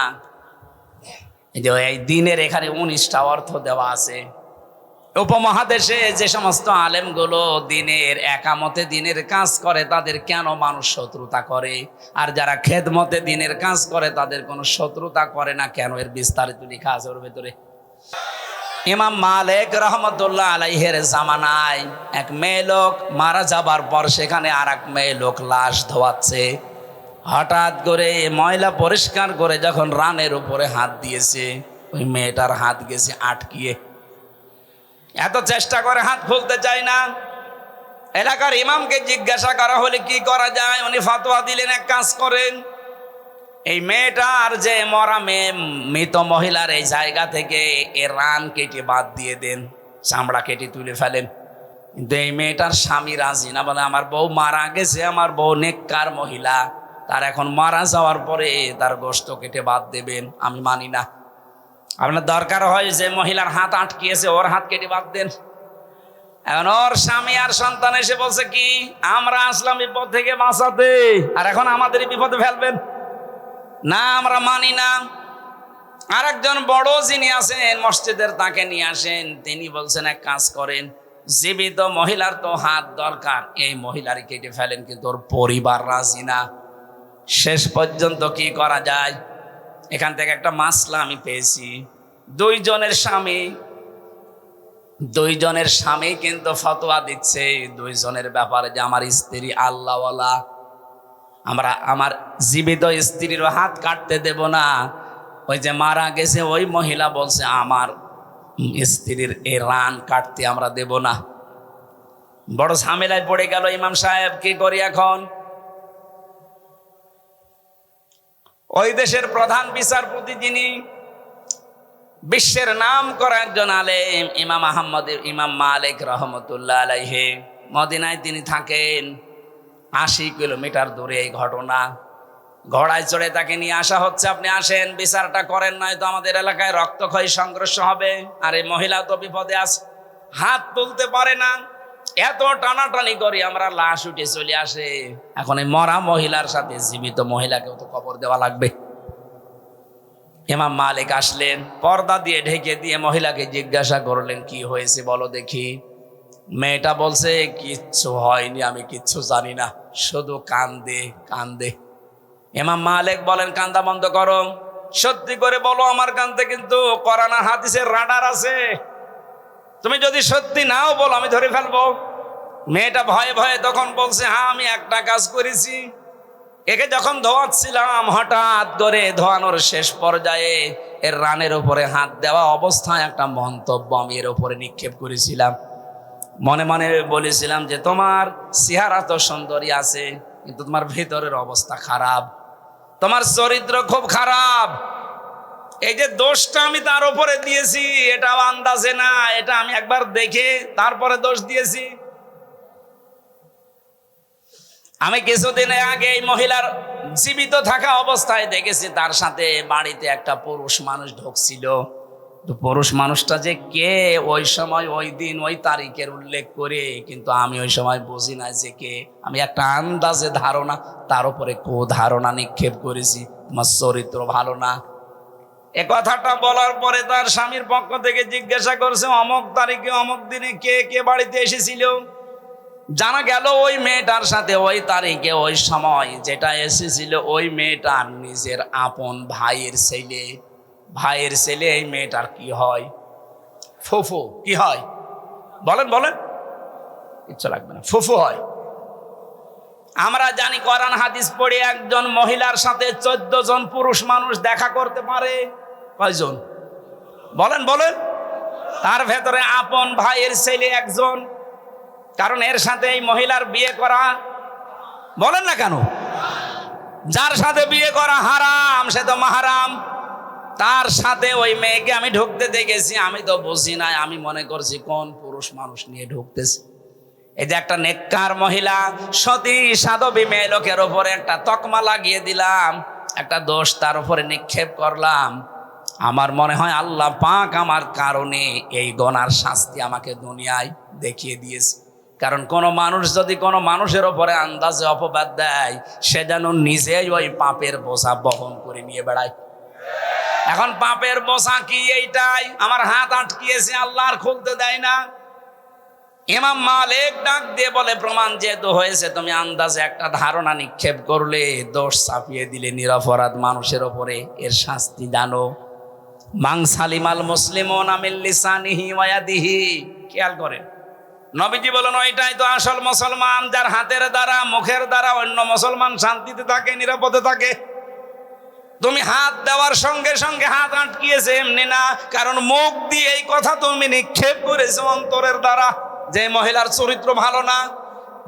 এই যে এই দিনের এখানে 19টা অর্থ দেওয়া আছে। উপমহাদেশে যে সমস্ত আলেমগুলো দিনের একামতে দিনের কাজ করে তাদের কেন মানুষ শত্রুতা করে, আর যারা খেদমতে দিনের কাজ করে তাদের কোনো শত্রুতা করে না কেন, এর বিস্তারিত লেখা আছে ওর ভেতরে। ইমাম মালিক রহমতুল্লাহ আলাইহির জামানায় এক মেয়ে লোক মারা যাবার পর সেখানে আর এক মেয়ে লোক লাশ ধোয়াচ্ছে। হঠাৎ করে ময়লা পরিষ্কার করে যখন রানের উপরে হাত দিয়েছে, ওই মেয়েটার হাত গেছে আটকিয়ে। এত চেষ্টা করে হাত খুলতে চায় না। এলাকার ইমামকে জিজ্ঞাসা করা হলে কি করা যায়, উনি ফতোয়া দিলেন এক কাজ করেন, এই মেয়েটার যে মরা মেয়ে মৃত মহিলার এই জায়গা থেকে এর রান কেটে বাদ দিয়ে দেন, চামড়া কেটে তুলে ফেলেন। কিন্তু এই মেয়েটার স্বামী রাজি না, বলে আমার বউ মারা গেছে, আমার বউ নেককার মহিলা, তার এখন মারা যাওয়ার পরে তার গোশত কেটে বাদ দেবেন, আমি মানি না। আপনার দরকার হয় যে মহিলার হাত আটকিয়েছে ওর হাত কেটে বাদ দেন। এখন ওর স্বামী আর সন্তান এসে বলছে কি, আমরা আসলাম বিপদ থেকে বাঁচাতে, আর এখন আমাদের বিপদে ফেলবেন না, আমরা মানি না। আর একজন বড় যিনি আছেন মসজিদের, তাকে নিয়ে আসেন। তিনি বলছেন এক কাজ করেন, জীবিত মহিলার তো হাত দরকার, এই মহিলারই কেটে ফেলেন, কিন্তু ওর পরিবার রাজি না। শেষ পর্যন্ত কি করা যায়, এখান থেকে একটা মাসলা আমি পেয়েছি। দুইজনের স্বামী কিন্তু ফতোয়া দিচ্ছে দুইজনের ব্যাপারে যে আমার স্ত্রী আল্লাহওয়ালা, আমরা আমার জীবিত স্ত্রীর হাত কাটতে দেব না। ওই যে মারা গেছে ওই মহিলা বলছে আমার স্ত্রীর এই রান কাটতে আমরা দেব না। বড় ঝামেলায় পড়ে গেল ইমাম সাহেব, কি করি এখন? ওই দেশের প্রধান বিচারপতি, যিনি বিশ্বের নাম করা একজন আলেম, ইমাম মালিক রহমতুল্লাহ আলাইহি, মদিনায় তিনি থাকেন। 80 কিলোমিটার দূরে এই ঘটনা। ঘোড়ায় চড়ে তাকে নিয়ে আসা হচ্ছে, আপনি আসেন বিচারটা করেন, নয়তো আমাদের এলাকায় রক্তক্ষয়ী সংঘর্ষ হবে। আর এই মহিলা তো বিপদে আছে, হাত তুলতে পারে না। এত টানাটানি করি আমরা, লাশ উঠে চলে আসে। এখন এই মরা মহিলার সাথে জীবিত মহিলাকেও তো কবর দেওয়া লাগবে। ইমাম মালিক আসলেন, পর্দা দিয়ে ঢেকে দিয়ে মহিলাকে জিজ্ঞাসা করলেন, কি হয়েছে বলো দেখি। মেয়েটা বলছে, কিচ্ছু হয়নি, আমি কিচ্ছু জানি না, শুধু কান্দে কান্দে। ইমাম মালিক বলেন, কান্দা বন্ধ করো, সত্যি করে বলো, আমার কান্দে কিন্তু কোরআন আর হাদিসের রাডার আছে, তুমি যদি সত্যি নাও বলো আমি ধরে ফেলবো। মেয়েটা ভয়ে ভয়ে তখন বলছে, হ্যাঁ আমি একটা কাজ করেছি। একে যখন ধোয়াচ্ছিলাম, হঠাৎ করে ধোয়ানোর শেষ পর্যায়ে এর রানের উপরে হাত দেওয়া অবস্থায় একটা মন্তব্য আমি এর উপরে নিক্ষেপ করেছিলাম। মনে মনে বলেছিলাম যে তোমার চেহারা তো সুন্দরী আছে, কিন্তু তোমার ভেতরের অবস্থা খারাপ, তোমার চরিত্র খুব খারাপ। এই যে দোষটা আমি তার উপরে দিয়েছি, এটা আন্দাজে না, এটা আমি একবার দেখে তারপরে দোষ দিয়েছি। আমি কিছুদিন আগে এই মহিলার জীবিত থাকা অবস্থায় দেখেছি, তার সাথে বাড়িতে একটা পুরুষ মানুষ ঢুকছিল। তো পুরুষ মানুষটা যে কে, ওই সময় ওই দিন ওই তারিখের উল্লেখ করে, কিন্তু আমি ওই সময় বুঝি না যে কে। আমি একটা আন্দাজে ধারণা, তার উপরে ধারণা নিক্ষেপ করেছি, তোমার চরিত্র ভালো না। এ কথাটা বলার পরে তার স্বামীর পক্ষ থেকে জিজ্ঞাসা করছে, অমুক তারিখে অমুক দিনে কে কে বাড়িতে এসেছিল। জানা গেল ওই মেয়েটার সাথে ওই তারিখে ওই সময় যেটা এসেছিল, ওই মেয়েটার নিজের আপন ভাইয়ের ছেলে। ভাইয়ের ছেলে এই মেয়েটার কি হয়? ফুফু। কি হয় বলেন বলেন? কিচ্ছু লাগবে না, ফুফু হয়। আমরা জানি কোরআন হাদিস পড়ে একজন মহিলার সাথে 14 জন পুরুষ মানুষ দেখা করতে পারে। কয়জন বলেন বলেন? তার ভেতরে আপন ভাইয়ের ছেলে একজন, কারণ এর সাথে এই মহিলার বিয়ে করা, বলেন না কেন? যার সাথে বিয়ে করা হারাম সে তো মাহারাম। তার সাথে ওই মেয়েকে আমি ঢুকতে দেখেছি, আমি তো বুঝি নাই, আমি মনে করছি কোন পুরুষ মানুষ নিয়ে ঢুকতেছে। এই যে একটা নেককার মহিলা, সতী সাধবী মেয়ে লোকের ওপরে একটা তকমা লাগিয়ে দিলাম, একটা দোষ তার উপরে নিক্ষেপ করলাম। আমার মনে হয় আল্লাহ পাক আমার কারণে এই গুনার শাস্তি আমাকে দুনিয়ায় দেখিয়ে দিয়েছে। কারণ কোনো মানুষ যদি কোনো মানুষের ওপরে আন্দাজে অপবাদ দেয়, সে যেন নিজেই ওই পাপের বোঝা বহন করে নিয়ে বেড়ায়। এখন পাপের বোঝা কি? এইটাই আমার হাত আটকিয়েছে, আল্লাহ আর খুলতে দেয় না। ইমাম মালিক ডাক দিয়ে বলে, প্রমাণ যেহেতু হয়েছে, তুমি আন্দাজে একটা ধারণা নিক্ষেপ করলে, দোষ চাপিয়ে দিলে নিরপরাধ মানুষের ওপরে, এর শাস্তি জানো। মান সালিমাল মুসলিমুনা মিন লিসানিহি ওয়া ইয়াদিহি। খেয়াল করেন, নবীজি বলেন ওইটাই তো আসল মুসলমান, যার হাতের দ্বারা মুখের দ্বারা অন্য মুসলমান শান্তিতে থাকে, নিরাপদে থাকে। তুমি হাত দেওয়ার সঙ্গে সঙ্গে হাত আটকিয়েছে এমনি না, কারণ মুখ দিয়ে এই কথা তুমি নিক্ষেপ করেছো অন্তরের দ্বারা, যে মহিলার চরিত্র ভালো না।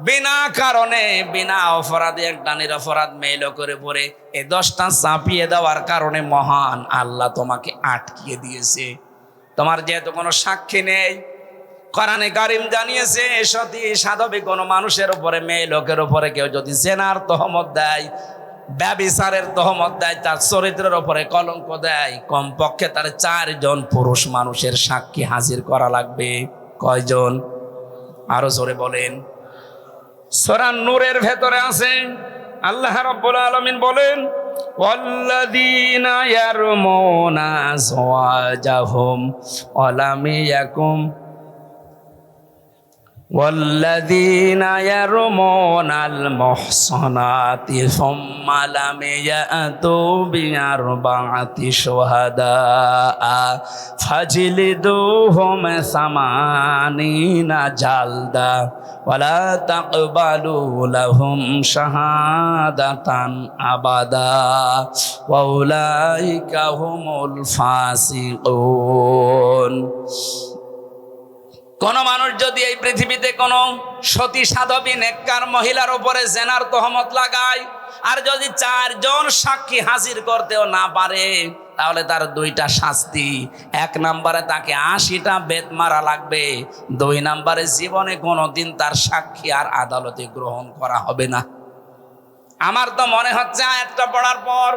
বিনা কারণে বিনা অপরাধে একটা নিরপরাধ মেয়ে লোকের উপরে এই দোষটা চাপিয়ে দেওয়ার কারণে মহান আল্লাহ তোমাকে আটকিয়ে দিয়েছে। তোমার যেহেতু কোনো সাক্ষী নেই, কোরআনে কারীম জানিয়েছে, সতী সাধবী কোনো মানুষের উপরে, মেয়ে লোকের উপরে কেউ যদি জেনার তহমত দেয়, ব্যভিচারের তহমত দেয়, তার চরিত্রের উপরে কলঙ্ক দেয়, কমপক্ষে তার 4 জন পুরুষ মানুষের সাক্ষী হাজির করা লাগবে। কয়জন? আরো জোরে বলেন। সূরা নূরের ভেতরে আছে, আল্লাহ রাব্বুল আলামিন বলেন, ওয়াল্লাযীনা ইয়ারমুনা আযওয়াজাহুম ওয়া লাম ইয়াকুম والذين يرمون المحصنات ثم لم يأتوا بأربعة شهداء فاجلدوهم 80 جلدة ولا تقبلوا لهم شهادة أبدا وأولئك هم الفاسقون। কোন মানুষ যদি এই পৃথিবীতে কোন সতী সাধবী নেককার মহিলার উপরে জেনার তহমত লাগায় আর যদি 4 জন সাক্ষী হাজির করতেও না পারে তাহলে তার 2টা শাস্তি। 1 নম্বরে তাকে 80টা বেত মারা লাগবে, 2 নম্বরে জীবনে কোনোদিন তার সাক্ষী আর আদালতে গ্রহণ করা হবে না। আমার তো মনে হচ্ছে আয়াতটা পড়ার পর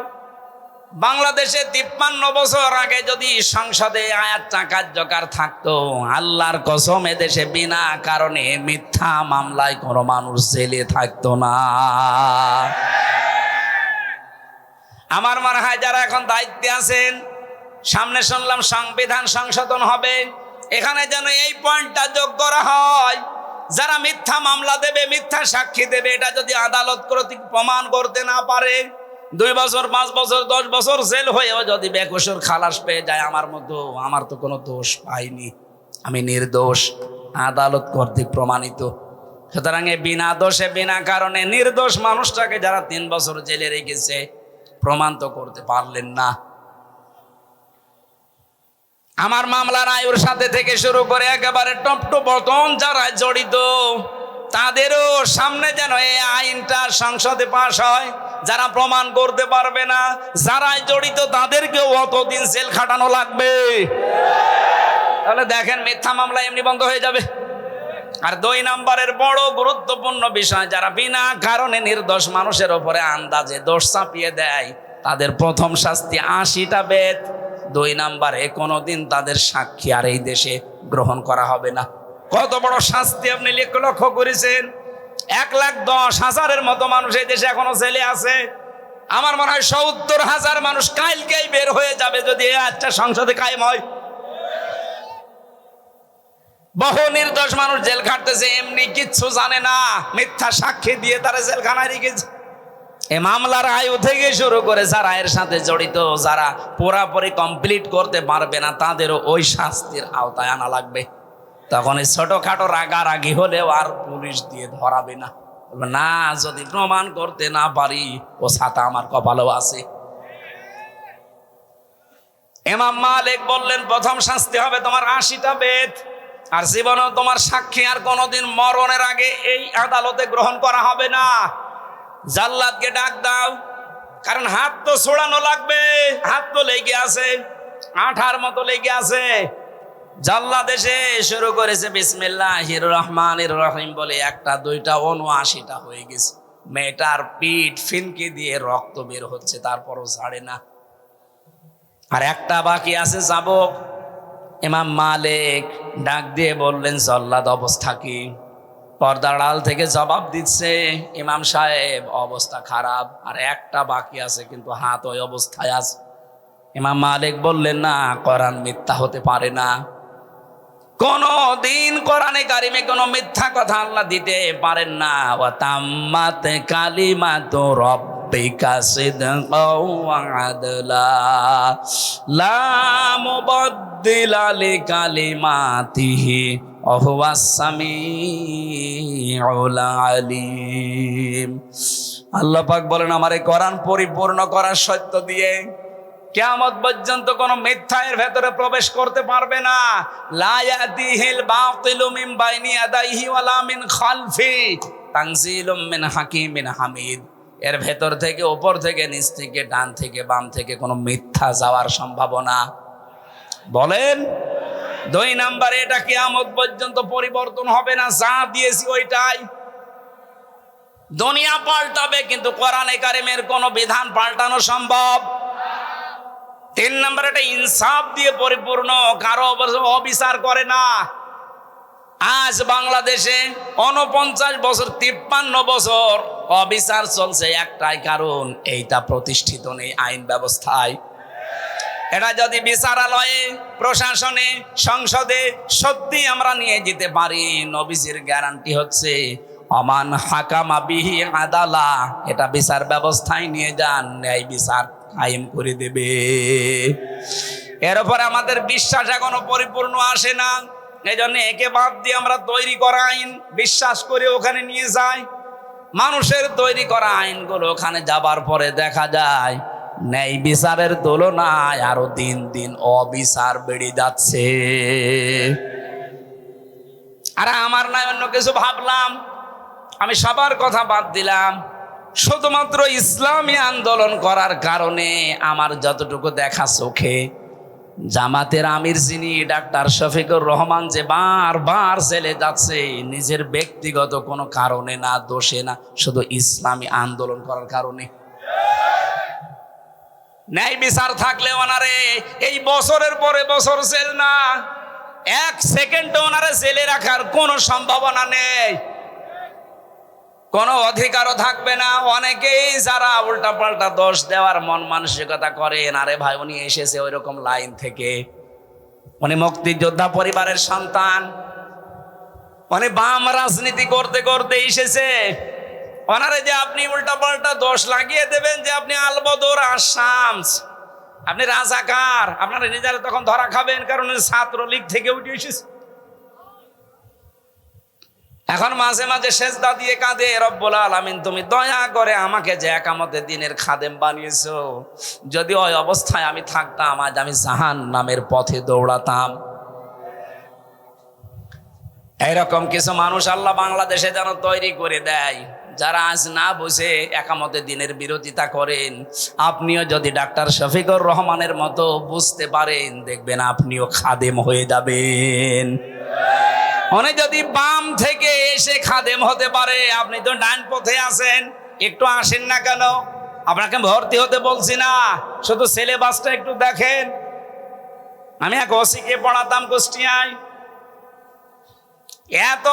বাংলাদেশে 53 বছর আগে যদি সংসদে আয়াতটা কার্যকর থাকতো, আল্লাহর কসম এদেশে বিনা কারণে মিথ্যা মামলায় কোনো মানুষ জেলে থাকতো না। আমার মনে হয় যারা এখন দায়িত্বে আছেন, সামনে শুনলাম সংবিধান সংশোধন হবে, এখানে যেন এই পয়েন্টটা যোগ করা হয়, যারা মিথ্যা মামলা দেবে, মিথ্যা সাক্ষী দেবে, এটা যদি আদালত কর্তৃক প্রমাণ করতে না পারে, 2 বছর 5 বছর 10 বছর জেল হয়েও যদি বেকসুর খালাস পেয়ে যায়, আমার তো কোনো দোষ পাইনি, আমি নির্দোষ, আদালত কর্তৃক প্রমাণিত। সুতরাং বিনা দোষে বিনা কারণে নির্দোষ মানুষটাকে যারা 3 বছর জেলে রেখেছে প্রমাণ তো করতে পারলেন না। আমার মামলার আয়ুর সাথে থেকে শুরু করে একেবারে টপ টু বটম যারা জড়িত তাদেরও সামনে যেন এই আইনটা সংসদে পাশ হয়। যারা প্রমাণ করতে পারবে না, যারা জড়িত তাদেরকেও অতদিন জেল খাটানো লাগবে। তাহলে দেখেন মিথ্যা মামলা এমনি বন্ধ হয়ে যাবে। আর 2 নম্বরের বড় গুরুত্বপূর্ণ বিষয়, যারা বিনা কারণে নির্দোষ মানুষের উপরে আন্দাজে দোষ চাপিয়ে দেয় তাদের প্রথম শাস্তি 80টা বেত। 2 নম্বরে কোনোদিন তাদের সাক্ষী আর এই দেশে গ্রহণ করা হবে না। কত বড় শাস্তি আপনি লক্ষ্য করেছেন? 1,10,000-এর মতো মানুষ এই দেশে এখনো জেলে আছে। আমার মনে হয় 70,000 মানুষ কালকেই বের হয়ে যাবে যদি এই আজটা সংসদে কায়েম হয়। বহু নির্দোষ মানুষ জেল খাটতেছে, এমনি কিচ্ছু জানে না, মিথ্যা সাক্ষী দিয়ে তারা জেলখানায় রেখেছে। এই মামলার আয়ু থেকে শুরু করে যারা এর সাথে জড়িত, যারা পুরাপুরি কমপ্লিট করতে পারবে না, তাদেরও ওই শাস্তির আওতায় আনা লাগবে। তখন এই ছোটখাটো রাগারাগি হলেও আর পুলিশ দিয়ে ধরাবে না, না যদি প্রমাণ করতে না পারি ও ছাতা আমার কপালেও আছে। ইমাম মালিক বললেন প্রথম শাস্তি হবে তোমার 80টা বেত, আর জীবনেও তোমার সাক্ষী আর কোনোদিন মরণের আগে এই আদালতে গ্রহণ করা হবে না। জাল্লাদকে ডাক দাও, কারণ হাত তো ছোড়ানো লাগবে, হাত তো লেগে আছে, আঠার মতো লেগে আছে। জাল্লাদ এসে শুরু করেছে বিসমিল্লাহির রহমানির রহিম বলে, 1টা 2টা 79টা হয়ে গেছে। মেয়েটার পিঠ ফিনকি দিয়ে রক্ত বের হচ্ছে, তারপরও ছাড়ে না। আর 1টা বাকি আছে যাব। ইমাম মালিক ডাক দিয়ে বললেন জাল্লাদ অবস্থা কি? পর্দার আড়াল থেকে জবাব দিচ্ছে, ইমাম সাহেব অবস্থা খারাপ, আর 1টা বাকি আছে কিন্তু হাত ওই অবস্থায় আছে। ইমাম মালিক বললেন না, কোরআন মিথ্যা হতে পারে না, কোন দিন কোরআনে কারিমে কোনো মিথ্যা কথা আল্লাহ দিতে পারেন না। ওয়া তাম্মাত কালিমাতু রাব্বিকা সিদকাও ওয়া আদলা লা মুবাদদিলা লিকালিমাতিহি ওয়া হুয়াস সামিউল আলিম। আল্লাহ পাক বলেন আমার এই কোরআন পরিপূর্ণ করার সত্য দিয়ে কিয়ামত পর্যন্ত কোনো মিথ্যা এর ভেতরে প্রবেশ করতে পারবে না। লা ইয়াতিহিল বাতিলু মিন বাইনি ইয়াদাইহি ওয়ালা মিন খালফি তানজিলুম মিন হাকিমিন হামিদ। এর ভেতর থেকে, উপর থেকে, নিচ থেকে, ডান থেকে, বাম থেকে কোনো মিথ্যা যাওয়ার সম্ভাবনা বলেন। 2 নম্বরে এটা কিয়ামত পর্যন্ত পরিবর্তন হবে না, যা দিয়েছি ওইটাই। দুনিয়া পাল্টাবে কিন্তু কোরআনে কারিমের কোনো বিধান পাল্টানো সম্ভব। 3 নম্বর এটা ইনসাফ দিয়ে পরিপূর্ণ, কারো অবিচার করে না। আজ বাংলাদেশে 49 বছর 53 বছর অবিচার চলছে, একটাই কারণ, এইটা প্রতিষ্ঠিত নেই আইন ব্যবস্থায়। এটা যদি বিচারালয়ে, প্রশাসনে, সংসদে সত্যি আমরা নিয়ে যেতে পারি, নবীজির গ্যারান্টি হচ্ছে অমান হাকামা বিহি আদালা, এটা বিচার ব্যবস্থায় নিয়ে যান, ন্যায় বিচার কায়েম করে দেবে। এর উপরে আমাদের বিশ্বাস এখনো পরিপূর্ণ আসে না, এই জন্য একে বাদ দিয়ে আমরা তৈরি করা আইন বিশ্বাস করে ওখানে নিয়ে যাই। মানুষের তৈরি করা আইনগুলো ওখানে যাবার পরে দেখা যায় ন্যায় বিচারের তুলনায় আরো দিন দিন অবিচার বেড়ে যাচ্ছে। আর আমার নয় অন্য কিছু ভাবলাম, আমি সবার কথা বাদ দিলাম, শুধুমাত্র ইসলামী আন্দোলন করার কারণে আমার যতটুকু দেখা চোখে, জামাতের আমির যিনি ডাক্তার শফিকুর রহমান যে বারবার জেলে যাচ্ছে নিজের ব্যক্তিগত কোনো কারণে না, দোষে না, শুধু ইসলামী আন্দোলন করার কারণে। ন্যায় বিচার থাকলে ওনারে এই বছরের পরে বছর জেল না, এক সেকেন্ড ওনারে জেলে রাখার কোনো সম্ভাবনা নেই, কোনো অধিকারও থাকবে না। অনেকেই যারা উল্টা পাল্টা দোষ দেওয়ার মন মানসিকতা করেন, আরে ভাই উনি এসেছে ওই রকম লাইন থেকে, উনি মুক্তিযোদ্ধা পরিবারের সন্তান, উনি বাম রাজনীতি করতে করতে এসেছে, ওনারে যে আপনি উল্টা পাল্টা দোষ লাগিয়ে দেবেন যে আপনি আলবদর আসামস, আপনি রাজাকার, আপনারা নিজেরা তখন ধরা খাবেন, কারণ ছাত্রলীগ থেকে উঠে এসেছে। এখন মাঝে মাঝে সেজদা দিয়ে কাঁদে, রব্বুল আলামিন তুমি দয়া করে আমাকে যে একামতের দিনের খাদেম বানিয়েছো, যদি ওই অবস্থায় আমি থাকতাম আজ আমি জাহান্নামের পথে দৌড়াতাম। এইরকম কিছু মানুষ আল্লাহ বাংলাদেশে যেন তৈরি করে দেয়, যারা আজ না বুঝে একামতের দিনের বিরোধিতা করেন। আপনিও যদি ডাক্তার শফিকুর রহমানের মতো বুঝতে পারেন, দেখবেন আপনিও খাদেম হয়ে যাবেন। উনি যদি বাম থেকে এসে খাদেম হতে পারে, আপনি তো ডান পথে আছেন, একটু আসেন না কেন? আপনাকে ভর্তি হতে বলছি না, শুধু সিলেবাসটা একটু দেখেন। আমি এক ওসিকে পড়াতাম কুষ্টিয়ায়, এত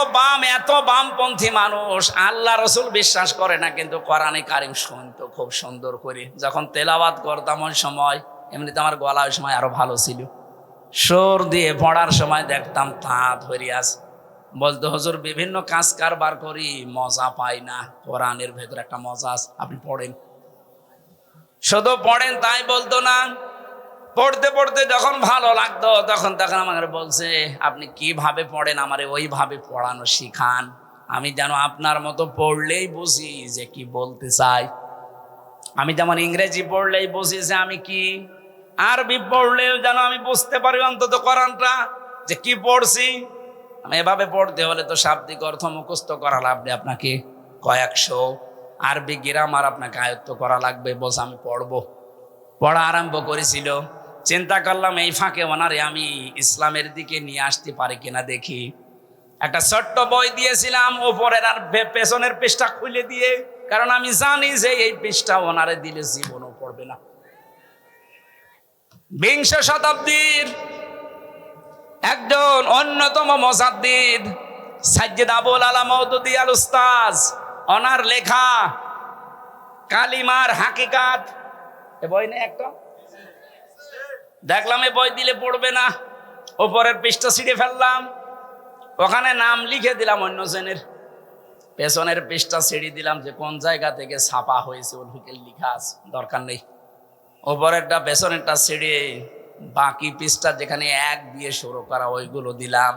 বামপন্থী মানুষ, আল্লাহ রসুল বিশ্বাস করে না, কিন্তু কোরআনে কারিম শুনতো খুব সুন্দর করে। যখন তেলাওয়াত করতাম ওই সময়, এমনিতে আমার গলা ওই সময় আরো ভালো ছিল, সুর দিয়ে পড়ার সময় দেখতাম তা ধরে আছে, বলতো হুজুর বিভিন্ন কাজ কারবার করি, মজা পাই না, কোরআনের ভেতর একটা মজা আছে, আপনি পড়েন, শুধু পড়েন তাই বলতো না। পড়তে পড়তে যখন ভালো লাগতো তখন আমাকে বলছে আপনি কিভাবে পড়েন, আমারে ওইভাবে পড়ানো শিখান, আমি যেন আপনার মতো পড়লেই বুঝি যে কি বলতে চাই। আমি যেমন ইংরেজি পড়লেই বুঝি যে আমি কি, আরবি পড়লেও যেন আমি বুঝতে পারি অন্তত কোরআনটা যে কি পড়ছি। আমি এভাবে পড়তে হলে তো শাব্দিক অর্থ মুখস্থ করা লাগবে, আপনাকে কয়েকশো আরবি গ্রামার আপনাকে আয়ত্ত করা লাগবে। বলছে আমি পড়া আরম্ভ করেছিল, চিন্তা করলাম এই ফাঁকে ওনারে আমি ইসলামের দিকে নিয়ে আসতে পারি কিনা দেখি। একটা ছোট্ট বই দিয়েছিলাম, ওপরের আর পেছনের পৃষ্ঠা খুলে দিয়ে, কারণ আমি জানি যে এই পৃষ্ঠা ওনারে দিলে জীবনও পড়বে না। বিংশ শতাব্দীর একজন অন্যতম মুজাদ্দিদ সাইয়্যিদ আবুল আলা মওদুদী আল উস্তাজ, ওনার লেখা কালিমার হাকিকাত, এ বই নেই একটা, দেখলাম এ বই দিলে পড়বে না, ওপরের পৃষ্ঠা ছিঁড়ে ফেললাম, ওখানে নাম লিখে দিলাম অন্য জনের, পেছনের পৃষ্ঠা ছিঁড়ে দিলাম যে কোন জায়গা থেকে ছাপা হয়েছে ওদিকে লেখা আছে, দরকার নেই। ওপরেরটা পেছনেরটা ছিঁড়ে বাকি পৃষ্ঠা যেখানে এক দিয়ে শুরু করা ওইগুলো দিলাম।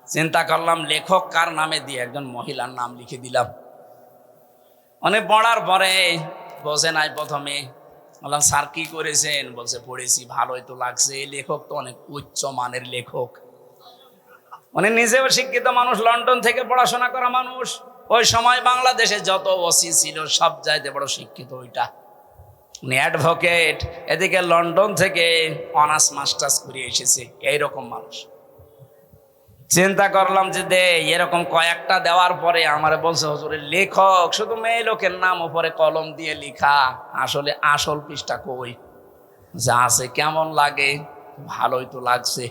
চিন্তা করলাম লেখক কার নামে দিয়ে একজন মহিলার নাম লিখে দিলাম। অনেক পড়ার পরে বসে নাই, প্রথমে বললাম স্যার কি করেছেন, বলছে পড়েছি, ভালোই তো লাগছে, এই লেখক তো অনেক উচ্চ মানের লেখক। মানে নিজেও শিক্ষিত মানুষ, লন্ডন থেকে পড়াশোনা করা মানুষ, ওই সময় বাংলাদেশে যত ওসি ছিল সব চাইতে বড় শিক্ষিত ওইটা, উনি অ্যাডভোকেট, এদিকে লন্ডন থেকে অনার্স মাস্টার্স করে এসেছে, এইরকম মানুষ। চিন্তা করলাম যে দে, এরকম কয়েকটা দেওয়ার পরে আমার বলছে হুজুরের লেখক শুধু মেয়ে লোকের নাম উপরে কলম দিয়ে লেখা, আসলে আসল পৃষ্ঠা কই, যা আছে কেমন লাগে, ভালোই তো লাগছে।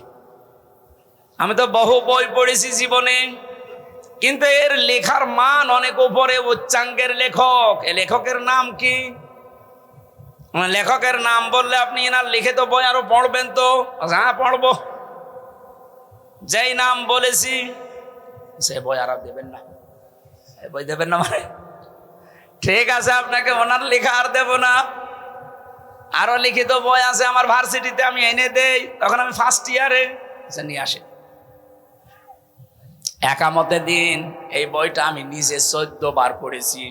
আমি তো বহু বই পড়েছি জীবনে, কিন্তু এর লেখার মান অনেক উপরে, উচ্চাঙ্গের লেখক। এ লেখকের নাম কি? লেখকের নাম বললে আপনি এনার লিখিত বই আরো পড়বেন তো? হ্যাঁ পড়বো। যেই নাম বলেছি সে বই আর দেবেন না, বই দেবেন না মানে ঠিক আছে, আপনাকে ওনার লেখা আর দেব না। আরো লিখিত বই আছে আমার ভার্সিটিতে, আমি এনে দেই, তখন আমি ফার্স্ট ইয়ারে নিয়ে আসে। একামতে দিন এই বইটা আমি নিজে 14 বার পড়েছি।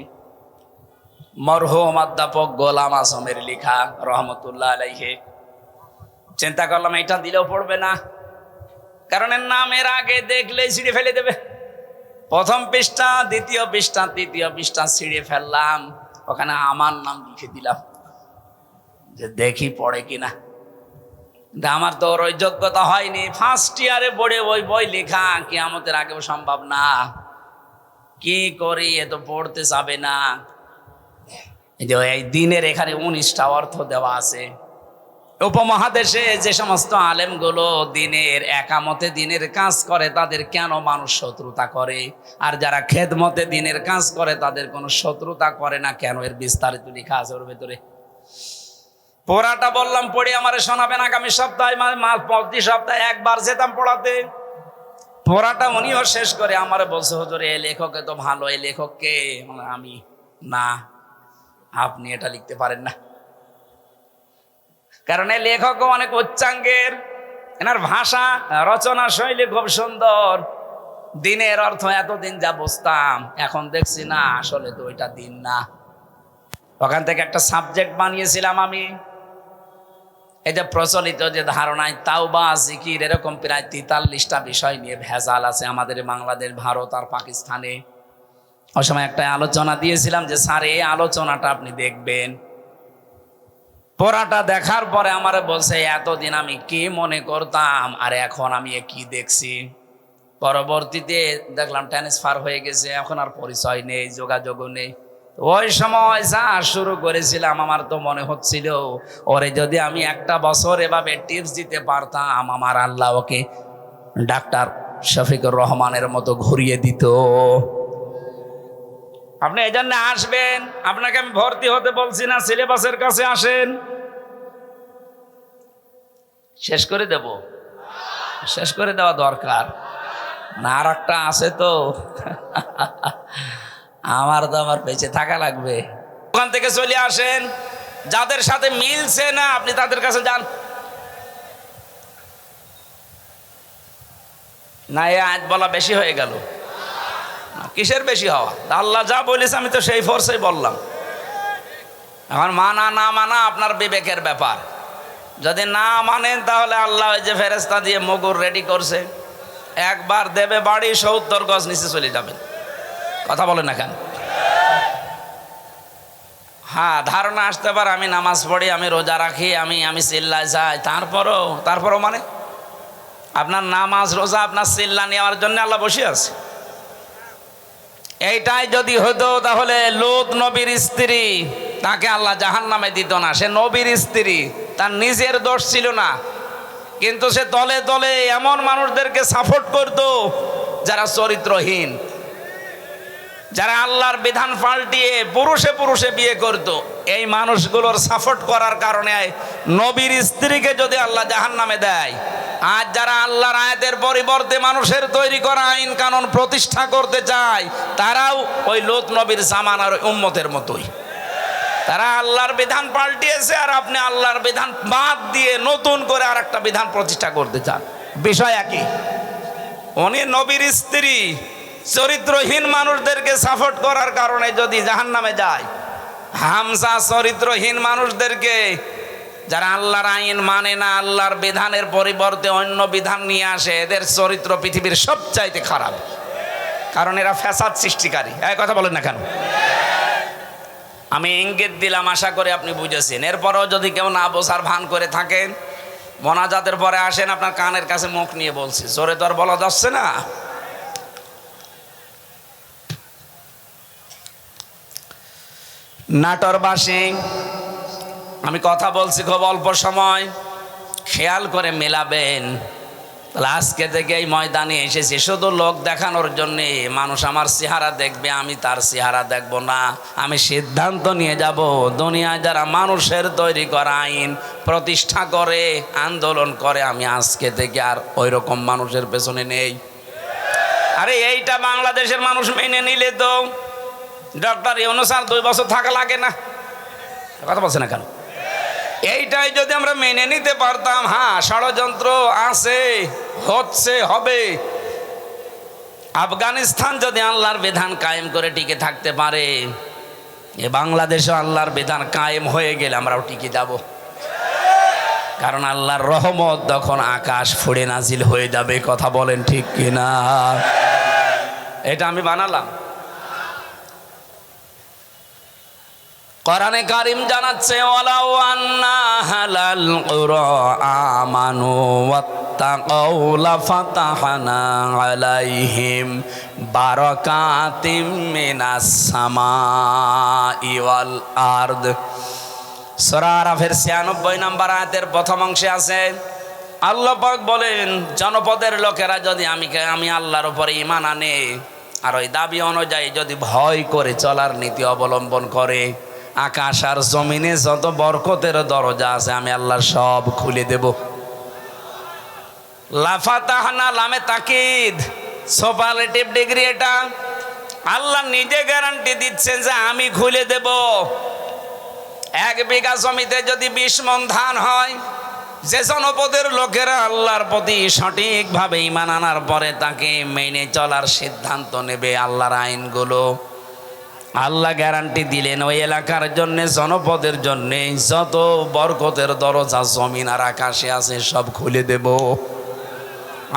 মরহুম অধ্যাপক গোলাম আজমের লেখা রহমতুল্লাহ আলাইহি। চিন্তা করলাম এটা দিলেও পড়বে না, কারণ এর নামের আগে দেখলেই ছিঁড়ে ফেলে দেবে। প্রথম পৃষ্ঠা, দ্বিতীয় পৃষ্ঠা, তৃতীয় পৃষ্ঠা ছিঁড়ে ফেললাম, ওখানে আমার নাম লিখে দিলাম যে দেখি পড়ে কিনা। আমার তো ওই যোগ্যতা হয়নি। ফার্স্ট ইয়ারে পড়ে ওই বই লেখা কিয়ামতের আগেও সম্ভব না। কি করি, এ তো পড়তে যাবে না। এই যে এই দিনের এখানে 19টা অর্থ দেওয়া আছে। উপমহাদেশে যে সমস্ত আলেমগুলো দিনের একামতে দিনের কাজ করে তাদের কেন মানুষ শত্রুতা করে, আর যারা খেদমতে দিনের কাজ করে তাদের কোনো শত্রুতা করে না কেন, এর বিস্তারিত লেখা আছে ওর ভেতরে। পড়াটা বললাম পড়ে আমারে শোনাবেন আগামী সপ্তাহে, প্রতি সপ্তাহে একবার যেতাম পড়াতে। পড়াটা উনিও শেষ করে আমারে বলছে, হুজুর এই লেখকে তো ভালো, এই লেখককে? আমি না, আপনি এটা লিখতে পারেন না, কারণ এই লেখকও অনেক উচ্চাঙ্গের, এনার ভাষা রচনা শৈলী খুব সুন্দর। দিনের অর্থ এতদিন যা বুঝতাম এখন দেখছি না, আসলে তো ওইটা দিন না। ওখান থেকে একটা সাবজেক্ট বানিয়েছিলাম আমি। এই যে প্রচলিত যে ধারণায় তাওবা, জিকির, এরকম প্রায় 43টা বিষয় নিয়ে ভেজাল আছে আমাদের বাংলাদেশ, ভারত আর পাকিস্তানে। ওই সময় একটা আলোচনা দিয়েছিলাম যে স্যার এই আলোচনাটা আপনি দেখবেন। পড়াটা দেখার পরে আমারে বলছে এতদিন আমি কি মনে করতাম আর এখন আমি কি দেখছি। পরবর্তীতে দেখলাম ট্রান্সফার হয়ে গেছে, এখন আর পরিচয় নেই, যোগাযোগও নেই। ওই সময় যা শুরু করেছিলাম আমার তো মনে হচ্ছিল ওরে যদি আমি একটা বছর এভাবে টিপস দিতে পারতাম, আমার আল্লাহ ওকে ডাক্তার শফিকুর রহমানের মতো ঘুরিয়ে দিত। আপনি এই জন্য আসবেন, আপনাকে আমি ভর্তি হতে বলছি না, সিলেবাসের কাছে আসেন, শেষ করে দেব। শেষ করে দেওয়া দরকার না, আর একটা আছে তো আমার তো আমার বেঁচে থাকা লাগবে। ওখান থেকে চলে আসেন, যাদের সাথে মিলছে না আপনি তাদের কাছে যান। না এ আজ বলা বেশি হয়ে গেল? কিসের বেশি হওয়া? আল্লাহ যা বলেছে আমি তো সেই ফোর্সেই বললাম। এখন মানা না মানা আপনার বিবেকের ব্যাপার। যদি না মানেন তাহলে আল্লাহ ওই যে ফেরেস্তা দিয়ে মগুর রেডি করছে, একবার দেবে বাড়ি 70 গজ নিচে চলে যাবেন। কথা বলেন না কেন? হ্যাঁ, ধারণা আসতে পারে আমি নামাজ পড়ি, আমি রোজা রাখি, আমি চিল্লায় যাই, তারপরও মানে আপনার নামাজ রোজা আপনার চিল্লা নেওয়ার জন্য আল্লাহ বসে আছে। এইটাই যদি হতো তাহলে লূত নবীর স্ত্রী, তাকে আল্লাহ জাহান্নামে দিত না। সে নবীর স্ত্রী, তার নিজের দোষ ছিল না, কিন্তু সে দলে দলে এমন মানুষদেরকে সাপোর্ট করত যারা চরিত্রহীন, যারা আল্লাহর বিধান পাল্টিয়ে পুরুষে পুরুষে বিয়ে করত। এই মানুষগুলোর সাপোর্ট করার কারণে নবীর স্ত্রীকে যদি আল্লাহ জাহান্নামে দেয়, আজ যারা আল্লাহর আয়াতের পরিবর্তে মানুষের তৈরি করা আইন কানুন প্রতিষ্ঠা করতে চায়, তারাও ওই লূত নবীর জামানার উম্মতের মতোই। তারা আল্লাহর বিধান পাল্টিয়েছে, আর আপনি আল্লাহর বিধান বাদ দিয়ে নতুন করে আর একটা বিধান প্রতিষ্ঠা করতে চান। বিষয় একই। উনি নবীর স্ত্রী, চরিত্রহীন মানুষদেরকে সাপোর্ট করার কারণে যদি জাহান্নামে যায়, হামজা চরিত্রহীন মানুষদেরকে, যারা আল্লাহর আইন মানে না, আল্লাহর বিধানের পরিবর্তে অন্য বিধান নিয়ে আসে, এদের চরিত্র পৃথিবীর সবচাইতে খারাপ, কারণ এরা ফ্যাসাদ সৃষ্টিকারী। এই কথা বলেন না কেন? আমি ইঙ্গিত দিলাম, আশা করি আপনি বুঝেছেন। এরপরেও যদি কেউ না বোঝার ভান করে থাকেন, মোনাজাতের পরে আসেন, আপনার কানের কাছে মুখ নিয়ে বলছি, জোরে তো আর বলা যাচ্ছে না। নাটোরবাসী, আমি কথা বলছি খুব অল্প সময়, খেয়াল করে মেলাবেন। তাহলে আজকে থেকে এই ময়দানে এসেছি শুধু লোক দেখানোর জন্যে। মানুষ আমার চেহারা দেখবে, আমি তার চেহারা দেখব না। আমি সিদ্ধান্ত নিয়ে যাব, দুনিয়ায় যারা মানুষের তৈরি করা আইন প্রতিষ্ঠা করে, আন্দোলন করে, আমি আজকে থেকে আর ওই রকম মানুষের পেছনে নেই। আরে এইটা বাংলাদেশের মানুষ মেনে নিলে তো ডক্টর ইউনূস আর 2 বছর থাকা লাগে না। কথা বলছে না কেন? এইটাই যদি আমরা মেনে নিতে পারতাম, হ্যাঁ ষড়যন্ত্র আছে, হচ্ছে, হবে। আফগানিস্তান যদি আল্লাহর বিধান কায়েম করে টিকে থাকতে পারে, এ বাংলাদেশও আল্লাহর বিধান কায়েম হয়ে গেলে আমরাও টিকে যাব। কারণ আল্লাহর রহমত তখন আকাশ ফুঁড়ে নাজিল হয়ে যাবে। কথা বলেন ঠিক কিনা? এটা আমি বানালাম। কোরআনে কারীম জানাচ্ছে, ওয়ালাউ আন্না হালাল কুরা আমানু ওয়াত্তাকাউ লাফাতাহনা আলাইহিম বারাকাতিম মিনাস সামাই ওয়াল আরদ। সূরা আরাফের 96 নম্বর আয়াতের প্রথম অংশে আছে, আল্লাহ পাক বলেন, জনপদের লোকেরা যদি আমি আল্লাহর উপরে ঈমান আনে আর ওই দাবি অনুযায়ী যদি ভয় করে চলার নীতি অবলম্বন করে, আকাশ আর জমিনে যত বরকতের দরজা আছে আমি আল্লাহ সব খুলে দেব। লাফাতাহনা, লামে তাকিদ, সুপারলেটিভ ডিগ্রি। এটা আল্লাহ নিজে গ্যারান্টি দিচ্ছেন যে আমি খুলে দেব। 1 বিঘা জমিতে যদি 20 মণ ধান হয়, যে জনপদের লোকেরা আল্লাহর প্রতি সঠিকভাবে ঈমান আনার পরে তাকে মেনে চলার সিদ্ধান্ত নেবে আল্লাহর আইনগুলো, আল্লাহ গ্যারান্টি দিলেন ওই এলাকার জন্য, জনপদের জন্য যত বরকতের দরজা জমিন আর আকাশে আছে সব খুলে দেব।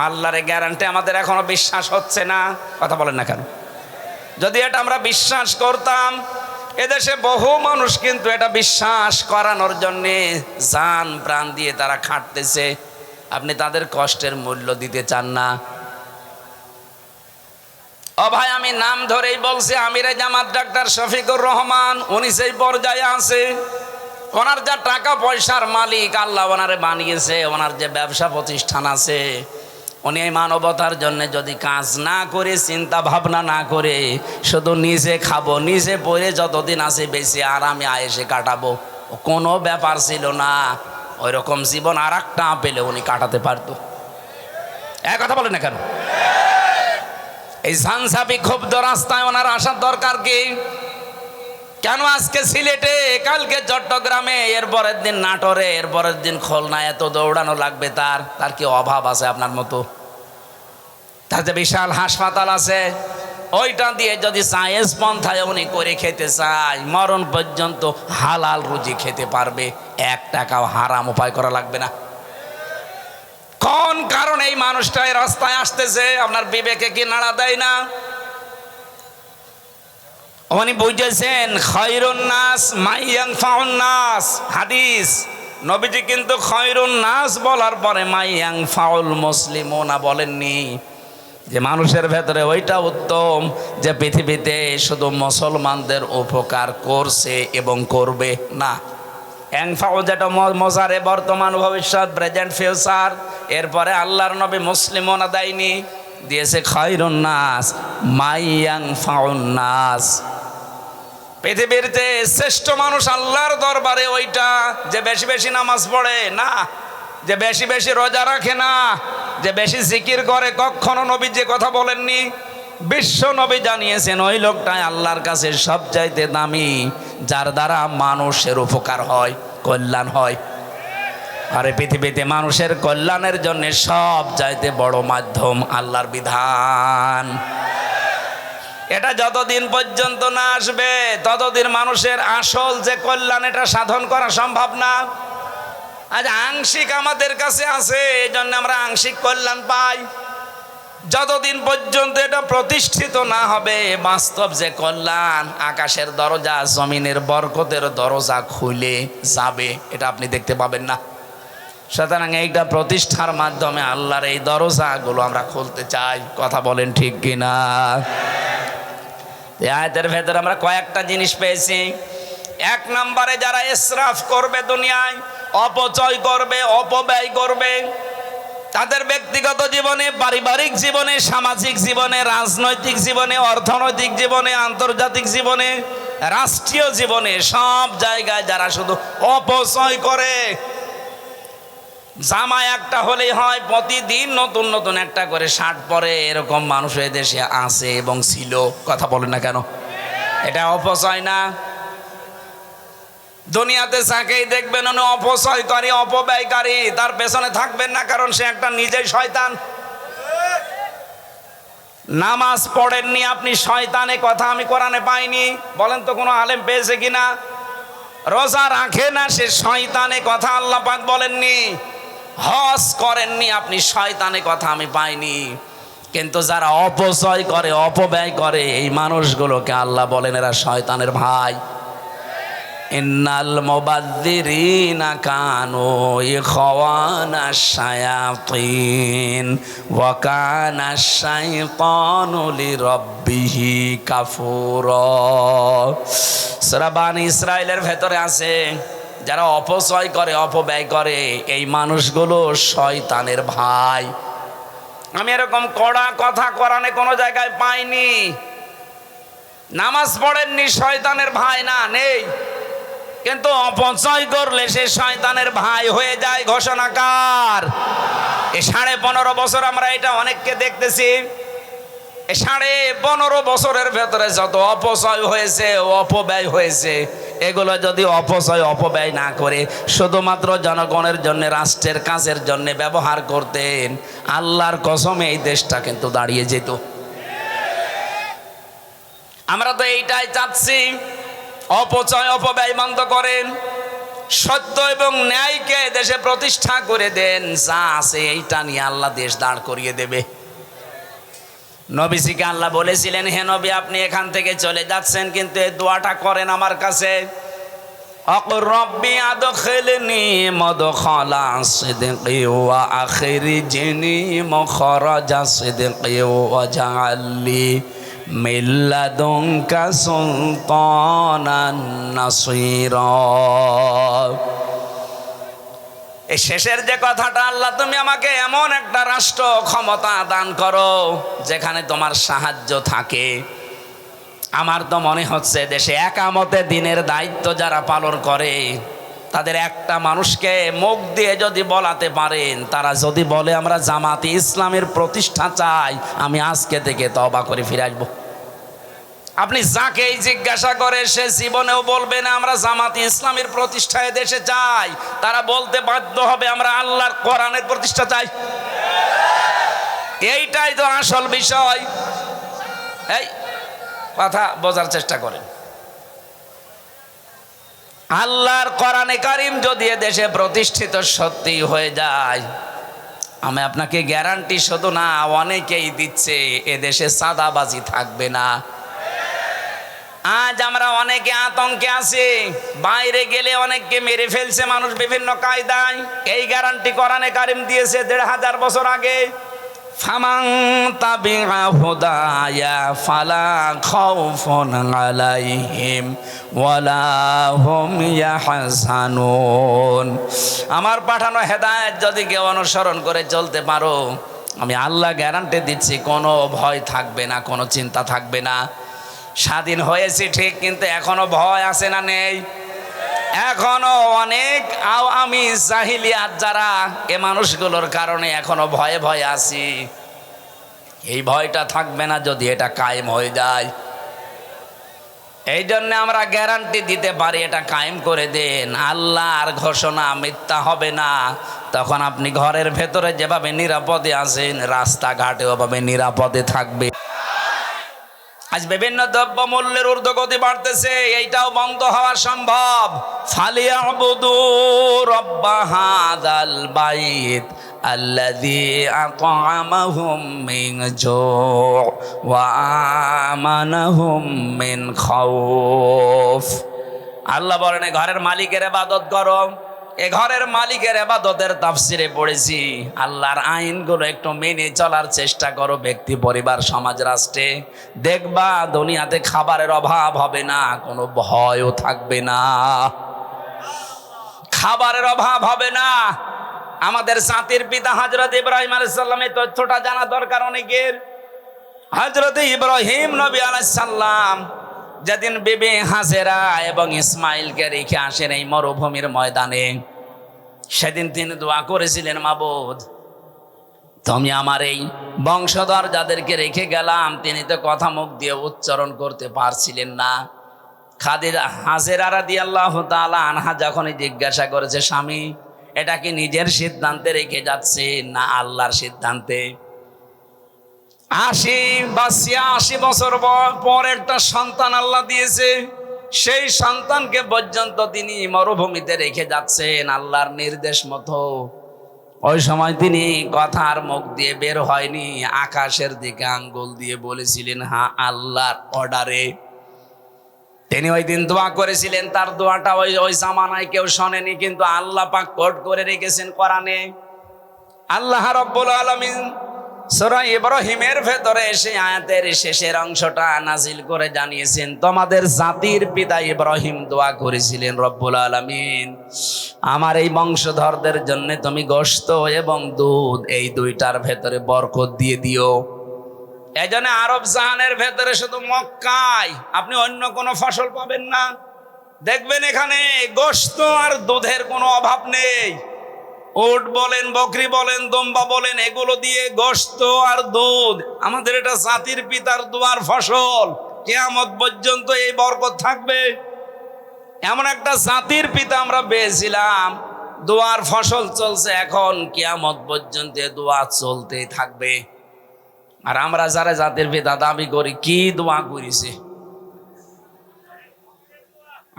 আল্লাহর গ্যারান্টি আমাদের এখনো বিশ্বাস হচ্ছে না। কথা বলেন না কেন? যদি এটা আমরা বিশ্বাস করতাম, এদেশে বহু মানুষ কিন্তু এটা বিশ্বাস করানোর জন্যে জান প্রাণ দিয়ে তারা খাটতেছে। আপনি তাদের কষ্টের মূল্য দিতে চান না। ও ভাই, আমি নাম ধরেই বলছি, আমিরে জামাত ডাক্তার শফিকুর রহমান, উনি সেই পর্যায়ে আছে। ওনার যা টাকা পয়সার মালিক আল্লাহ ওনারে বানিয়েছে, ওনার যে ব্যবসা প্রতিষ্ঠান আছে, উনি এই মানবতার জন্য যদি কাজ না করে, চিন্তা ভাবনা না করে, শুধু নিজে খাবো, নিজে পরে যতদিন আছে বেশি আরামে আয়েসে কাটাবো, কোনো ব্যাপার ছিল না। ওই রকম জীবন আর একটা পেলে উনি কাটাতে পারতো। এক কথা বলেন না কেন? এই ঝানসাপি ক্ষুব্ধ রাস্তায় ওনার আসার দরকার কি? কেন আজকে সিলেটে, কালকে চট্টগ্রামে, এর পরের দিন নাটোরে, এর পরের দিন খুলনায় এত দৌড়ানো লাগবে? তার কি অভাব আছে আপনার মতো? তার যে বিশাল হাসপাতাল আছে, ওইটা দিয়ে যদি সায়েন্স পন্থায় উনি করে খেতে চায়, মরণ পর্যন্ত হালাল রুজি খেতে পারবে, 1 টাকাও হারাম উপায় করা লাগবে না। কোন কারণে এই মানুষটা এই রাস্তায় আসতেছে? আপনার বিবেকে কি নাড়া দেয় না? উনি বুঝেছেন খায়রুন নাস মাইয়ানফাউন নাস। হাদিস, নবীজি কিন্তু খায়রুন নাস বলার পরে মাইয়ানফাউল মুসলিমুনা বলেননি, যে মানুষের ভেতরে ওইটা উত্তম যে পৃথিবীতে শুধু মুসলমানদের উপকার করছে এবং করবে না। এনফাউ যেটা মজারে বর্তমান ভবিষ্যৎ, প্রেজেন্ট ফিউচার, এরপরে আল্লাহর নবী মুসলিমুনা দেয়নি, দিয়েছে খায়রুন নাস মাইয়ানফাউন নাস। পৃথিবীতে শ্রেষ্ঠ মানুষ আল্লাহর দরবারে ওইটা যে বেশি বেশি নামাজ পড়ে না, যে বেশি বেশি রোজা রাখে না, যে বেশি জিকির করে। কখনো নবী যে কথা বলেননি, বিশ্ব নবী জানিয়েছেন ওই লোকটাই আল্লাহর কাছে সবচাইতে দামি, যার দ্বারা মানুষের উপকার হয়, কল্যাণ হয়। আরে পৃথিবীতে মানুষের কল্যাণের জন্য সব চাইতে বড় মাধ্যম আল্লাহর বিধান। এটা যতদিন পর্যন্ত না আসবে ততদিন মানুষের আসল যে কল্যাণ এটা সাধন করা সম্ভব না। আজ আংশিক আমাদের কাছে আছে, এই জন্য আমরা আংশিক কল্যাণ পাই। যতদিন পর্যন্ত এটা প্রতিষ্ঠিত না হবে বাস্তব যে কল্যাণ, আকাশের দরজা, জমিনের বরকতের দরজা খুলে যাবে, এটা আপনি দেখতে পাবেন না। সুতরাং এইটা প্রতিষ্ঠার মাধ্যমে আল্লাহর এই দরজাগুলো আমরা খুলতে চাই। কথা বলেন ঠিক কিনা? এই আয়াতের ভেতরে আমরা কয়েকটা জিনিস পেয়েছি। 1 নম্বরে যারা ইসরাফ করবে, দুনিয়ায় অপচয় করবে, অপব্যয় করবে, তাদের ব্যক্তিগত জীবনে, পারিবারিক জীবনে, সামাজিক জীবনে, রাজনৈতিক জীবনে, অর্থনৈতিক জীবনে, আন্তর্জাতিক জীবনে, রাষ্ট্রীয় জীবনে, সব জায়গায় যারা শুধু অপচয় করে। জামা একটা হলেই হয়, প্রতিদিন নতুন নতুন একটা করে শার্ট পরে, এরকম মানুষ এই দেশে আছে এবং ছিল। কথা বলেন না কেন? এটা অপচয় না? দুনিয়াতে যাকেই দেখবেন উনি অপচয়কারী, অপব্যয়কারী, তার পেছনে থাকবেন না, কারণ সে একটা নিজেই শয়তান। নামাজ পড়েননি আপনি, শয়তানে কথা আমি কোরআনে পাইনি, বলেন তো কোনো আলেম পেয়েছে কিনা? রোজা রাখে না, সে শয়তানে কথা আল্লাহ পাক বলেননি। হজ করেননি আপনি, শয়তানে কথা আমি পাইনি। কিন্তু যারা অপচয় করে, অপব্যয় করে, এই মানুষগুলোকে আল্লাহ বলেন এরা শয়তানের ভাই। ইন্নাল মুবাযযিরিনা কানু ইখওয়ানাশ শায়াতিন ওয়া কানাশ শাইতানু লিরাব্বিহি কাফুরা। সূরা বানী ইসরাইলের ভেতরে আছে যারা অপচয় করে, অপব্যয় করে, এই মানুষগুলো শয়তানের ভাই। আমি এরকম কড়া কথা কোরআনে কোনো জায়গায় পাইনি। নামাজ পড়েননি, শয়তানের ভাই না, নেই। কিন্তু অপচয় করলে সে শয়তানের ভাই হয়ে যায়। ঘোষণাকার এই 15.5 বছর আমরা এটা অনেককে দেখতেছি। এই 15.5 বছরের ভেতরে যত অপচয় হয়েছে, অপব্যয় হয়েছে, এগুলো যদি অপচয় অপব্যয় না করে শুধুমাত্র জনগণের জন্য, রাষ্ট্রের কাজের জন্য ব্যবহার করতেন, আল্লাহর কসমে এই দেশটা কিন্তু দাঁড়িয়ে যেত। আমরা তো এইটাই চাচ্ছি, অপচয় অপব্যয় বন্ধ করেন, সত্য এবং ন্যায়কে দেশে প্রতিষ্ঠা করে দেন। যা আছে এইটা নিয়ে আল্লাহ দেশ দাঁড় করিয়ে দেবে। নবীজিকে আল্লাহ বলেছিলেন, হে নবী, আপনি এখান থেকে চলে যাচ্ছেন, কিন্তু এই দোয়াটা করেন আমার কাছে, আকুর রব্বি আদখিলনি মুদখালা সিদকি ওয়া আখরিজনি মুখরাজা সিদকি ওয়া জাআলনি মিন লাদুনকা সুলতানান নাসীরা। এই শেষের যে কথাটা, আল্লাহ তুমি আমাকে এমন একটা রাষ্ট্র ক্ষমতা দান করো যেখানে তোমার সাহায্য থাকে। আমার তো মনে হচ্ছে দেশে একামতে দিনের দায়িত্ব যারা পালন করে, তাদের একটা মানুষকে মুখ দিয়ে যদি বলাতে পারেন, তারা যদি বলে আমরা জামাতে ইসলামের প্রতিষ্ঠা চাই, আমি আজকে থেকে তওবা করে ফিরে আসবো। আপনি যাকেই জিজ্ঞাসা করে সে জীবনেও বলবে না আমরা জামাতে ইসলামের প্রতিষ্ঠায় দেশে চাই। তারা বলতে বাধ্য হবে আমরা আল্লাহর কোরআনের প্রতিষ্ঠা চাই। এইটাই তো আসল বিষয়। এই কথা বোঝার চেষ্টা করেন। আল্লাহর কোরআনে কারিম যদি দেশে প্রতিষ্ঠিত সত্যি হয়ে যায়, আমি আপনাকে গ্যারান্টি শুধু না, অনেকেই দিচ্ছে, এদেশে চাঁদাবাজি থাকবে না। আজ আমরা অনেকে আতঙ্কে আছি, বাইরে গেলে অনেককে মেরে ফেলছে মানুষ বিভিন্ন কায়দায়। এই গ্যারান্টি কোরআনে কারিম দিয়েছে 1500 বছর আগে। ফামান তাবিআ হুদায়া ফালা খাউফুন আলাইহিম ওয়ালা হুম ইয়াহজানুন। আমার পাঠানো হেদায়েত যদি কেউ অনুসরণ করে চলতে পারো, আমি আল্লাহ গ্যারান্টি দিচ্ছি কোনো ভয় থাকবে না, কোনো চিন্তা থাকবে না। স্বাধীন হয়েছি ঠিক, কিন্তু এখনো ভয় আছে না নেই? এখনো অনেক আওয়ামী জাহিলিয়াত যারা, এ মানুষগুলোর কারণে এখনো ভয়ে ভয়ে আছি। এই ভয়টা থাকবে না যদি এটা কায়েম হয়ে যায়। এই জন্য আমরা গ্যারান্টি দিতে পারি, এটা কায়েম করে দেন। আল্লাহর ঘোষণা মিথ্যা হবে না। তখন আপনি ঘরের ভেতরে যেভাবে নিরাপদে আছেন, রাস্তাঘাটে ওভাবে নিরাপদে থাকবে। আজ বিভিন্ন দ্রব্য মূল্যের ঊর্ধ্বগতি বাড়তেছে, এইটাও বন্ধ হওয়া সম্ভব। ফালিয়াবুদু রব্ব হাযাল বাইত আল্লাযী আত'আমাহুম মিন জু' ওয়া আমানাহুম মিন খাউফ। আল্লাহ বলেন, ঘরের মালিকের ইবাদত করো। এ ঘরের মালিকের ইবাদতের তাফসিরে পড়েছি, আল্লাহর আইনগুলো একটু মেনে চলার চেষ্টা করো ব্যক্তি, পরিবার, সমাজ, রাষ্ট্রে। দেখবা দুনিয়াতে খাবারের অভাব হবে না, কোনো ভয়ও থাকবে না। খাবারের অভাব হবে না। আমাদের জাতির পিতা হযরত ইব্রাহিম আলাইহিস সালামের তথ্যটা জানা দরকার অনেকের। হযরত ইব্রাহিম নবী আলাইহিস সালাম যেদিন বিবি হাজেরা এবং ইসমাইলকে রেখে আসেন এই মরুভূমির ময়দানে, সেদিন তিনি দোয়া করেছিলেন, মাবুদ তুমি আমার এই বংশধর যাদেরকে রেখে গেলাম, তিনি তো কথা মুখ দিয়ে উচ্চারণ করতে পারছিলেন না। খাদিজা হাজেরা রাদিয়াল্লাহু তাআলা আনহা যখনই জিজ্ঞাসা করেছে, স্বামী এটা কি নিজের সিদ্ধান্তে রেখে যাচ্ছে না আল্লাহর সিদ্ধান্তে? ৮০ বছর পর একটা সন্তান আল্লাহ দিয়েছে, সেই সন্তানকে পর্যন্ত তিনি মরুভূমিতে রেখে যাচ্ছেন আল্লাহর নির্দেশ মতো। ওই সময় তিনি কথার মুখ দিয়ে বের হয়নি, আকাশের দিকে আঙ্গুল দিয়ে বলেছিলেন হ্যাঁ আল্লাহর অর্ডারে। তিনি ওই দিন দোয়া করেছিলেন, তার দোয়াটা ওই জামানায় কেউ শোনেনি, কিন্তু আল্লাহ পাক কোট করে রেখেছেন কোরআনে। আল্লাহ রাব্বুল আলামিন সূরা ইব্রাহিমের ভেতরে সেই আয়াতের শেষের অংশটা নাজিল করে জানিয়েছেন, তোমাদের জাতির পিতা ইব্রাহিম দোয়া করেছিলেন, রব্বুল আলামিন আমার এই বংশধরদের জন্য তুমি গোশত এবং দুধ এই দুইটার ভেতরে বরকত দিয়ে দিও। এই জন্য আরব জাহানের ভেতরে শুধু মক্কায় আপনি অন্য কোনো ফসল পাবেন না, দেখবেন এখানে গোশত আর দুধের কোনো অভাব নেই। উট বলেন, বকরি বলেন, দম্বা বলেন, এগুলো দিয়ে গোশত আর দুধ, আমাদের এটা জাতির পিতার দোয়ার ফসল, কিয়ামত পর্যন্ত এই বরকত থাকবে। এমন একটা জাতির পিতা আমরা পেয়েছিলাম, দোয়ার ফসল চলছে এখন, কিয়ামত পর্যন্ত দোয়া চলতেই থাকবে। আর আমরা যারা জাতির পিতা দাবি করি, কি দোয়া করেছে?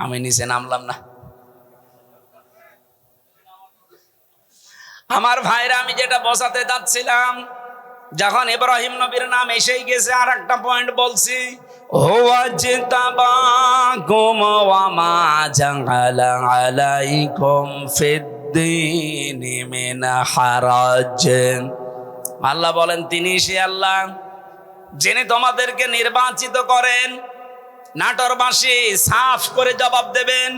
আমি নিচে নামলাম না। আমার ভাইরা, আমি যেটা বোঝাতে যাচ্ছিলাম, যখন ইব্রাহিম নবীর নাম এসেই গেছে, আর একটা পয়েন্ট বলছি, ওয়াজতাবাকুম ওয়া মা জাআলা আলাইকুম ফিদ্দীনি মিন হারাজ। আল্লাহ বলেন তিনি সে আল্লাহ যিনি তোমাদেরকে নির্বাচিত করেন। নাটোরবাসী সাফ করে জবাব দেবেন,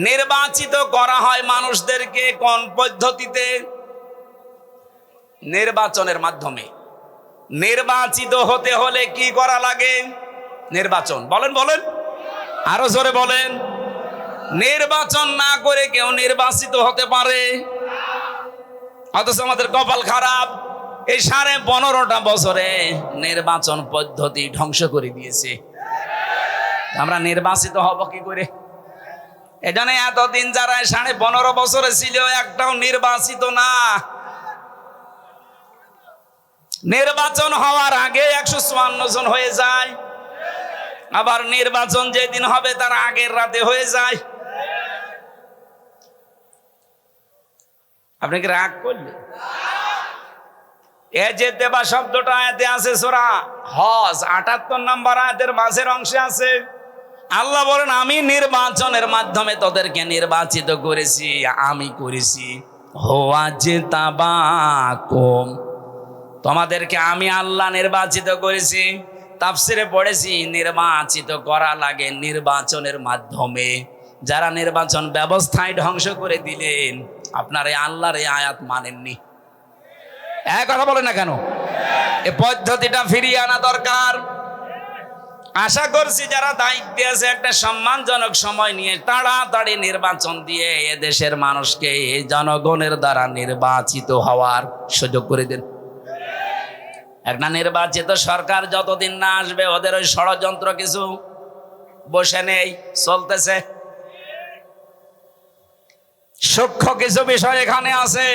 নির্বাচিত করা হয় মানুষদেরকে কোন পদ্ধতিতে? নির্বাচনের মাধ্যমে। নির্বাচিত হতে হলে কি করা লাগে? নির্বাচন। বলেন বলেন, আরো জোরে বলেন। নির্বাচন না করে কেউ নির্বাচিত হতে পারে? অথচ আমাদের কপাল খারাপ, এই 15.5টা বছরে নির্বাচন পদ্ধতি ধ্বংস করে দিয়েছে। আমরা নির্বাচিত হব কি করে? এজন্য এতদিন যারা 15.5 বছরে ছিল, একটাও নির্বাচিত না। নির্বাচন হওয়ার আগে 154 জন হয়ে যায়, আবার নির্বাচন যেদিন হবে তার আগের রাতে হয়ে যায়। আপনি কি রাগ করলেন? এ যে দেবা শব্দটা আয়াতে আছে সূরা হজ 78 নম্বর আয়াতের মাঝের অংশে আছে। আল্লাহ বলেন আমি নির্বাচনের মাধ্যমে তোদেরকে নির্বাচিত করেছি, আমি করেছি। ওয়াজতাবাকুম, তোমাদেরকে আমি আল্লাহ নির্বাচিত করেছি। তাফসিরে পড়েছি নির্বাচিত করা লাগে নির্বাচনের মাধ্যমে। যারা নির্বাচন ব্যবস্থায় ধ্বংস করে দিলেন, আপনার এই আল্লাহর এই আয়াত মানেননি। এক কথা বলে না কেন? এই পদ্ধতিটা ফিরিয়ে আনা দরকার। আশা করছি যারা দায়িত্বে আছে একটা সম্মানজনক সময় নিয়ে তাড়াতাড়ি নির্বাচন দিয়ে এদেশের মানুষকে জনগণের দ্বারা নির্বাচিত হওয়ার সুযোগ করে দেন। একটা নির্বাচিত সরকার যতদিন না আসবে, ওদের ওই ষড়যন্ত্র কিছু বসে নেই, চলতেছে। সূক্ষ্ম কিছু বিষয় এখানে আছে।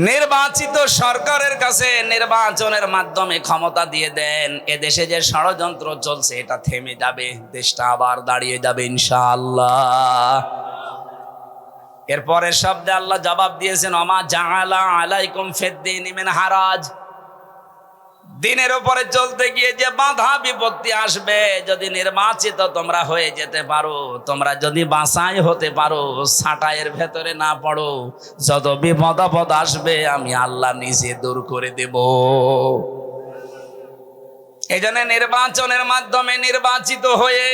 নির্বাচিত সরকারের কাছে নির্বাচনের মাধ্যমে ক্ষমতা দিয়ে দেন, এদেশে যে ষড়যন্ত্র চলছে এটা থেমে যাবে, দেশটা আবার দাঁড়িয়ে যাবে ইনশাআল্লাহ। এরপরের শব্দে আল্লাহ জবাব দিয়েছেন, ওমা জাআলা আলাইকুম ফিদ্দীনি মিন হারাজ। দিনের উপরে চলতে গিয়ে যে বাধা বিপত্তি আসবে, যদি নির্বাচিত তোমরা হয়ে যেতে পারো, তোমরা যদি বাছাই হতে পারো, ছাঁটাইয়ের ভেতরে না পড়ো, যত বিপদ আপদ আসবে আমি আল্লাহ নিজে দূর করে দেব। এই জন্য নির্বাচনের মাধ্যমে নির্বাচিত হয়ে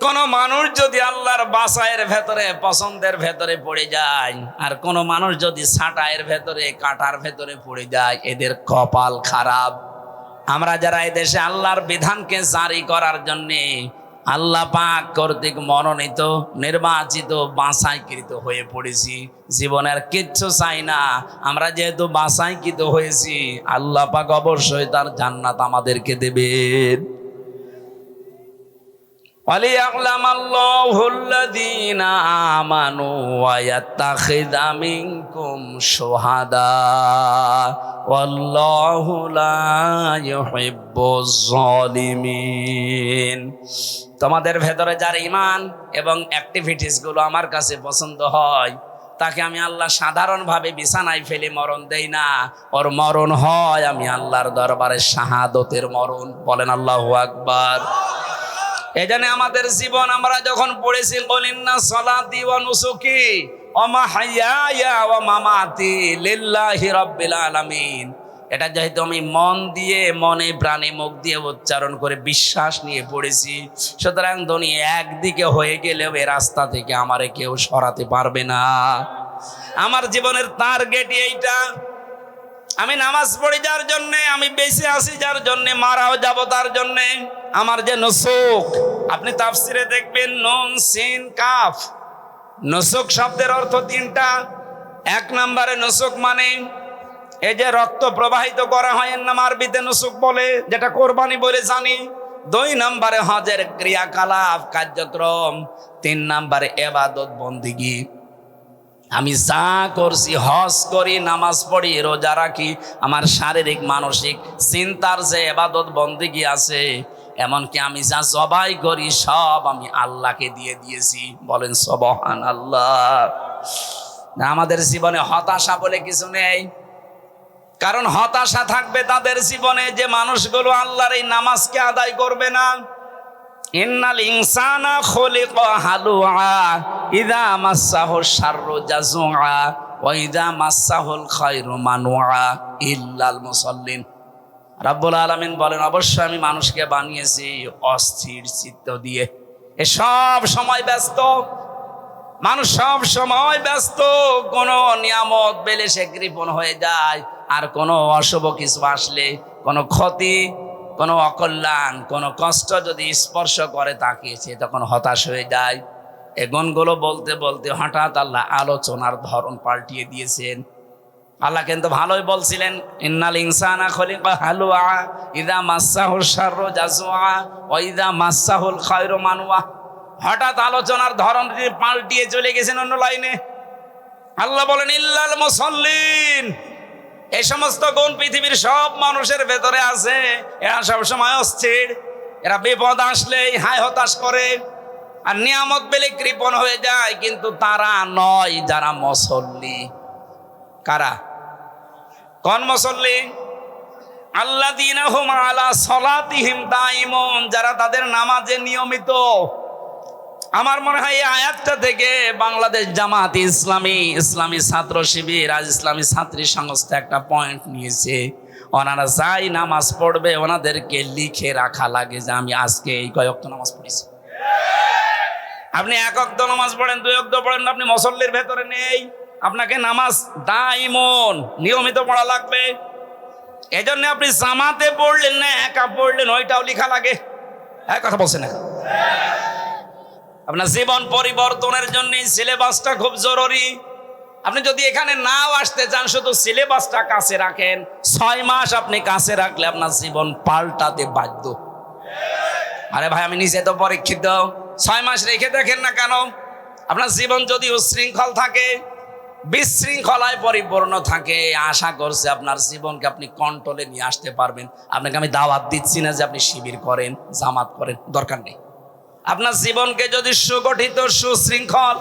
কোন মানুষ যদি আল্লাহর বাসায়ের ভেতরে পছন্দের ভেতরে পড়ে যায়, আর কোন মানুষ যদি ছাঁটাইয়ের ভেতরে কাঁটার ভেতরে পড়ে যায়, এদের কপাল খারাপ। আমরা যারা এই দেশে আল্লাহর বিধানকে জারি করার জন্যে আল্লাহ পাক কর্তৃক মনোনীত নির্বাচিত বাছাইকৃত হয়ে পড়েছি, জীবনের কিচ্ছু চাই না। আমরা যেহেতু বাছাইকৃত হয়েছি, আল্লাহ পাক অবশ্যই তার জান্নাত আমাদেরকে দেবেন। وَلِيَعْلَمَ اللَّهُ الَّذِينَ آمَنُوا وَيَتَّخِذَ مِنكُمْ شُهَدَاءَ وَاللَّهُ لَا يُحِبُّ الظَّالِمِينَ। তোমাদের ভেতরে যার ঈমান এবং অ্যাক্টিভিটিস গুলো আমার কাছে পছন্দ হয়, তাকে আমি আল্লাহ সাধারণভাবে বিছানায় ফেলে মরণ দেই না। ওর মরণ হয় আমি আল্লাহর দরবারে শাহাদতের মরণ। বলেন আল্লাহু আকবার। এজন্য আমাদের জীবন আমরা যখন পড়েছি কুলিন্না সলাতি ওয়া নুসুকি ওয়া মাহইয়ায়া ওয়া মামাতি লিল্লাহি রাব্বিল আলামিন, এটা যেহেতু আমি মন দিয়ে মনে প্রাণে মুখ দিয়ে উচ্চারণ করে বিশ্বাস নিয়ে পড়েছি, সুতরাং দুনিয়া একদিকে হয়ে গেলেও এই রাস্তা থেকে আমারে কেউ সরাতে পারবে না। আমার জীবনের টার্গেট এইটা। আমি নামাজ পড়ি যার জন্যে, আমি বেঁচে আছি যার জন্যে, মারাও যাব তার জন্যে। আমার যে নুসুক, আপনি তাফসিরে দেখবেন নুন সিন কাফ, নুসুক শব্দের অর্থ তিনটা। এক নম্বরে নুসুক মানে এই যে রক্ত প্রবাহিত করা হয়, এর নাম আরবিতে নুসুক বলে, যেটা কোরবানি বলে জানি। দুই নম্বরে হজের ক্রিয়াকলাপ কার্যক্রম। তিন নম্বরে ইবাদত বন্দেগী। আমি যা করছি, হজ করি, নামাজ পড়ি, রোজা রাখি, আমার শারীরিক মানসিক চিন্তার যে ইবাদত বন্দেগী আছে, এমনকি আমি যা জবাই করি সব আমি আল্লাহকে দিয়ে দিয়েছি। বলেন সুবহানাল্লাহ। আমাদের জীবনে হতাশা বলে কিছু নেই, কারণ হতাশা থাকবে তাদের জীবনে যে মানুষগুলো আল্লাহর এই নামাজকে আদায় করবে না। ইন্নাল ইনসানা খুলিকা হালুআ ইযা মাসসাহু শাররু জাযুআ ওয়া ইযা মাসসাহুল খায়রু মানুআ ইল্লাল মুসাল্লিন। রাব্বুল আলামিন বলেন, অবশ্যই আমি মানুষকে বানিয়েছি অস্থির চিত্ত দিয়ে। এ সব সময় ব্যস্ত মানুষ, সব সময় ব্যস্ত। কোনো নিয়ামত পেলে সে কৃপণ হয়ে যায়, আর কোনো অশুভ কিছু আসলে, কোনো ক্ষতি, কোনো অকল্যাণ, কোনো কষ্ট যদি স্পর্শ করে তাকে, সে তখন হতাশ হয়ে যায়। এই গুণগুলো বলতে বলতে হঠাৎ আল্লাহ আলোচনার ধরন পাল্টিয়ে দিয়েছেন। আল্লাহ কিন্তু ভালোই বলছিলেন, ইন্নাল ইনসানা খুলিকা হালুআ ইযা মাসসাহুশ শাররু জাযুআ ওয়া ইযা মাসসাহুল খায়রু মানুআ। হঠাৎ আলোচনার ধরন পাল্টিয়ে চলে গেছেন অন্য লাইনে। আল্লাহ বলেন ইল্লাল মুসাল্লিন। এই সমস্ত গুণ পৃথিবীর সব মানুষের ভেতরে আছে। এরা সবসময় অস্থির, এরা বিপদ আসলেই হায় হতাশ করে, আর নিয়ামত পেলে কৃপণ হয়ে যায়। কিন্তু তারা নয় যারা মুসল্লি। কারা? কোন মুসল্লি? আল্লাযীনা হুম আলা সলাতিহিম দাইমুন, যারা তাদের নামাজে নিয়মিত। আমার মনে হয় এই আয়াতটা থেকে বাংলাদেশ জামাত ইসলামী, ইসলামী ছাত্র শিবির, আজ ইসলামী ছাত্রী সংস্থা একটা পয়েন্ট নিয়েছে। ওনারা যাই নামাজ পড়বে ওনাদেরকে লিখে রাখা লাগে যে আমি আজকে এই কয় ওয়াক্ত নামাজ পড়েছি। আপনি এক ওয়াক্ত নামাজ পড়েন, দুই ওয়াক্ত পড়েন, আপনি মুসল্লির ভেতরে নেই। আপনাকে নামাজ দাইমন নিয়মিত পড়া লাগবে। এই জন্য আপনি জামাতে পড়লেন না একা পড়লেন, ওইটাও লেখা লাগে। এক কথা বলছেন না? আপনার জীবন পরিবর্তনের জন্য সিলেবাসটা খুব জরুরি। আপনি যদি এখানে নাও আসতে চান, শুধু সিলেবাসটা কাছে রাখেন, 6 মাস আপনি কাছে রাখলে আপনার জীবন পাল্টাতে বাধ্য। আরে ভাই, আমি নিজে তো পরীক্ষিত। 6 মাস রেখে দেখেন না কেন? আপনার জীবন যদি উচ্ছৃঙ্খল থাকে, বিশৃঙ্খলায় পরিপূর্ণ থাকে, আশা করছে আপনার জীবনকে আপনি কন্ট্রোলে নিয়ে আসতে পারবেন। আপনাকে আমি দাওয়াত দিচ্ছি না যে আপনি শিবির করেন, জামাত করেন, দরকার নেই। আপনার জীবনকে যদি সুগঠিত, সুশৃঙ্খল,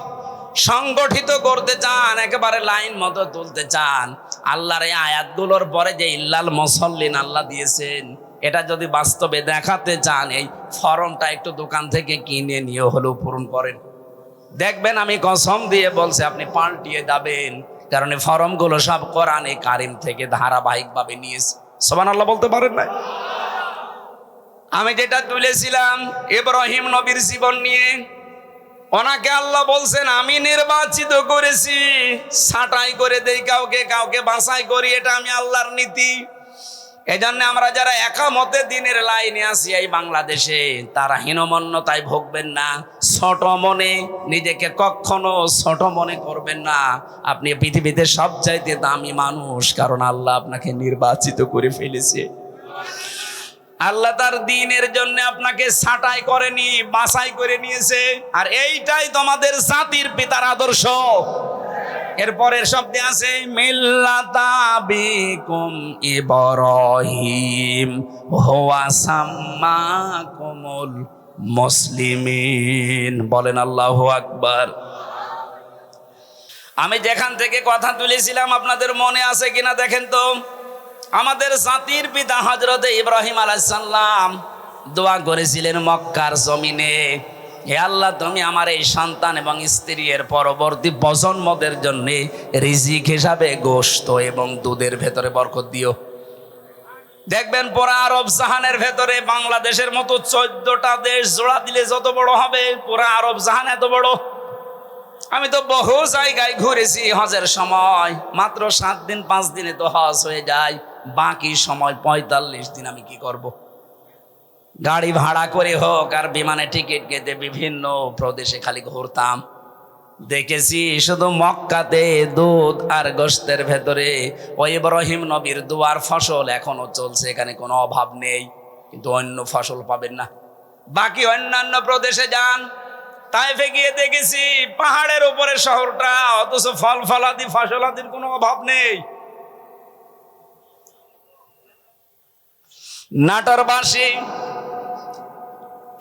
সংগঠিত করতে চান, একেবারে লাইন মতো তুলতে চান, আল্লাহর এই আয়াতগুলোর পরে যে ইল্লাল মুসাল্লিন আল্লাহ দিয়েছেন, এটা যদি বাস্তবে দেখাতে চান, এই ফর্মটা একটু দোকান থেকে কিনে নিয়ে হলেও পূরণ করেন। দেখবেন আমি কসম দিয়ে বলছি, আপনি পাল্টিয়ে যাবেন। কারণ এই ফর্মগুলো সব কোরআনে কারিম থেকে ধারাবাহিকভাবে নিয়েছে। সুবহানাল্লাহ বলতে পারেন না? আমি যেটা তুলেছিলাম ইব্রাহিম নবীর জীবন নিয়ে, ওনাকে আল্লাহ বলছেন আমি নির্বাচিত করেছি, ছাঁটাই করে দেই কাউকে, কাউকে বাছাই করি, এটা আমি আল্লাহর নীতি। এজন্য আমরা যারা একামতে দিনের লাইনে আছি এই বাংলাদেশে, তারা হীনমন্যতায় ভুগবেন না, ছোট মনে নিজেকে কখনো ছোট মনে করবেন না। আপনি পৃথিবীতে সবচাইতে দামি মানুষ, কারণ আল্লাহ আপনাকে নির্বাচিত করে ফেলেছে। আল্লাহ তার দ্বীনের জন্য আপনাকে ছাঁটাই করেনি, বাছাই করে নিয়েছে। আর এইটাই তোমাদের জাতির পিতার আদর্শ। এরপরের শব্দে আছে মিল্লাতা বিকুম ইব্রাহিম হুয়া সাম্মাকুমুল মুসলিমিন। বলেন আল্লাহু আকবার। আমি যেখান থেকে কথা তুলেছিলাম আপনাদের মনে আছে কিনা দেখেন তো। আমাদের জাতির পিতা হযরত ইব্রাহিম আলাইহিস সালাম দোয়া করেছিলেন মক্কার জমিনে, হে আল্লাহ তুমি আমার এই সন্তান এবং স্ত্রী এর পরবর্তী প্রজন্মদের জন্য রিজিক হিসাবে গোশত এবং দুধের ভেতরে বরকত দিও। দেখবেন পুরা আরব জাহানের ভেতরে বাংলাদেশের মতো 14টা দেশ জোড়া দিলে যত বড় হবে, পুরা আরব জাহান এত বড়। আমি তো বহু জায়গায় ঘুরেছি হজের সময়, মাত্র 7 দিন 5 দিনে তো হজ হয়ে যায়, বাকি সময় 45 দিন আমি কি করব? গাড়ি ভাড়া করে হোক আর বিমানে টিকিট কেটে বিভিন্ন প্রদেশে খালি ঘুরতাম। দেখেছি শুধু মক্কাতে দুধ আর গোশতের ভেতরে ওই ইব্রাহিম নবীর দুয়ার ফসল এখনো চলছে, এখানে কোনো অভাব নেই, কিন্তু অন্য ফসল পাবেন না। বাকি অন্যান্য প্রদেশে যান, তাইফে গিয়ে দেখেছি পাহাড়ের উপরে শহরটা, অথচ ফল ফলাদি ফসলাদির কোনো অভাব নেই। নাটোরবাসী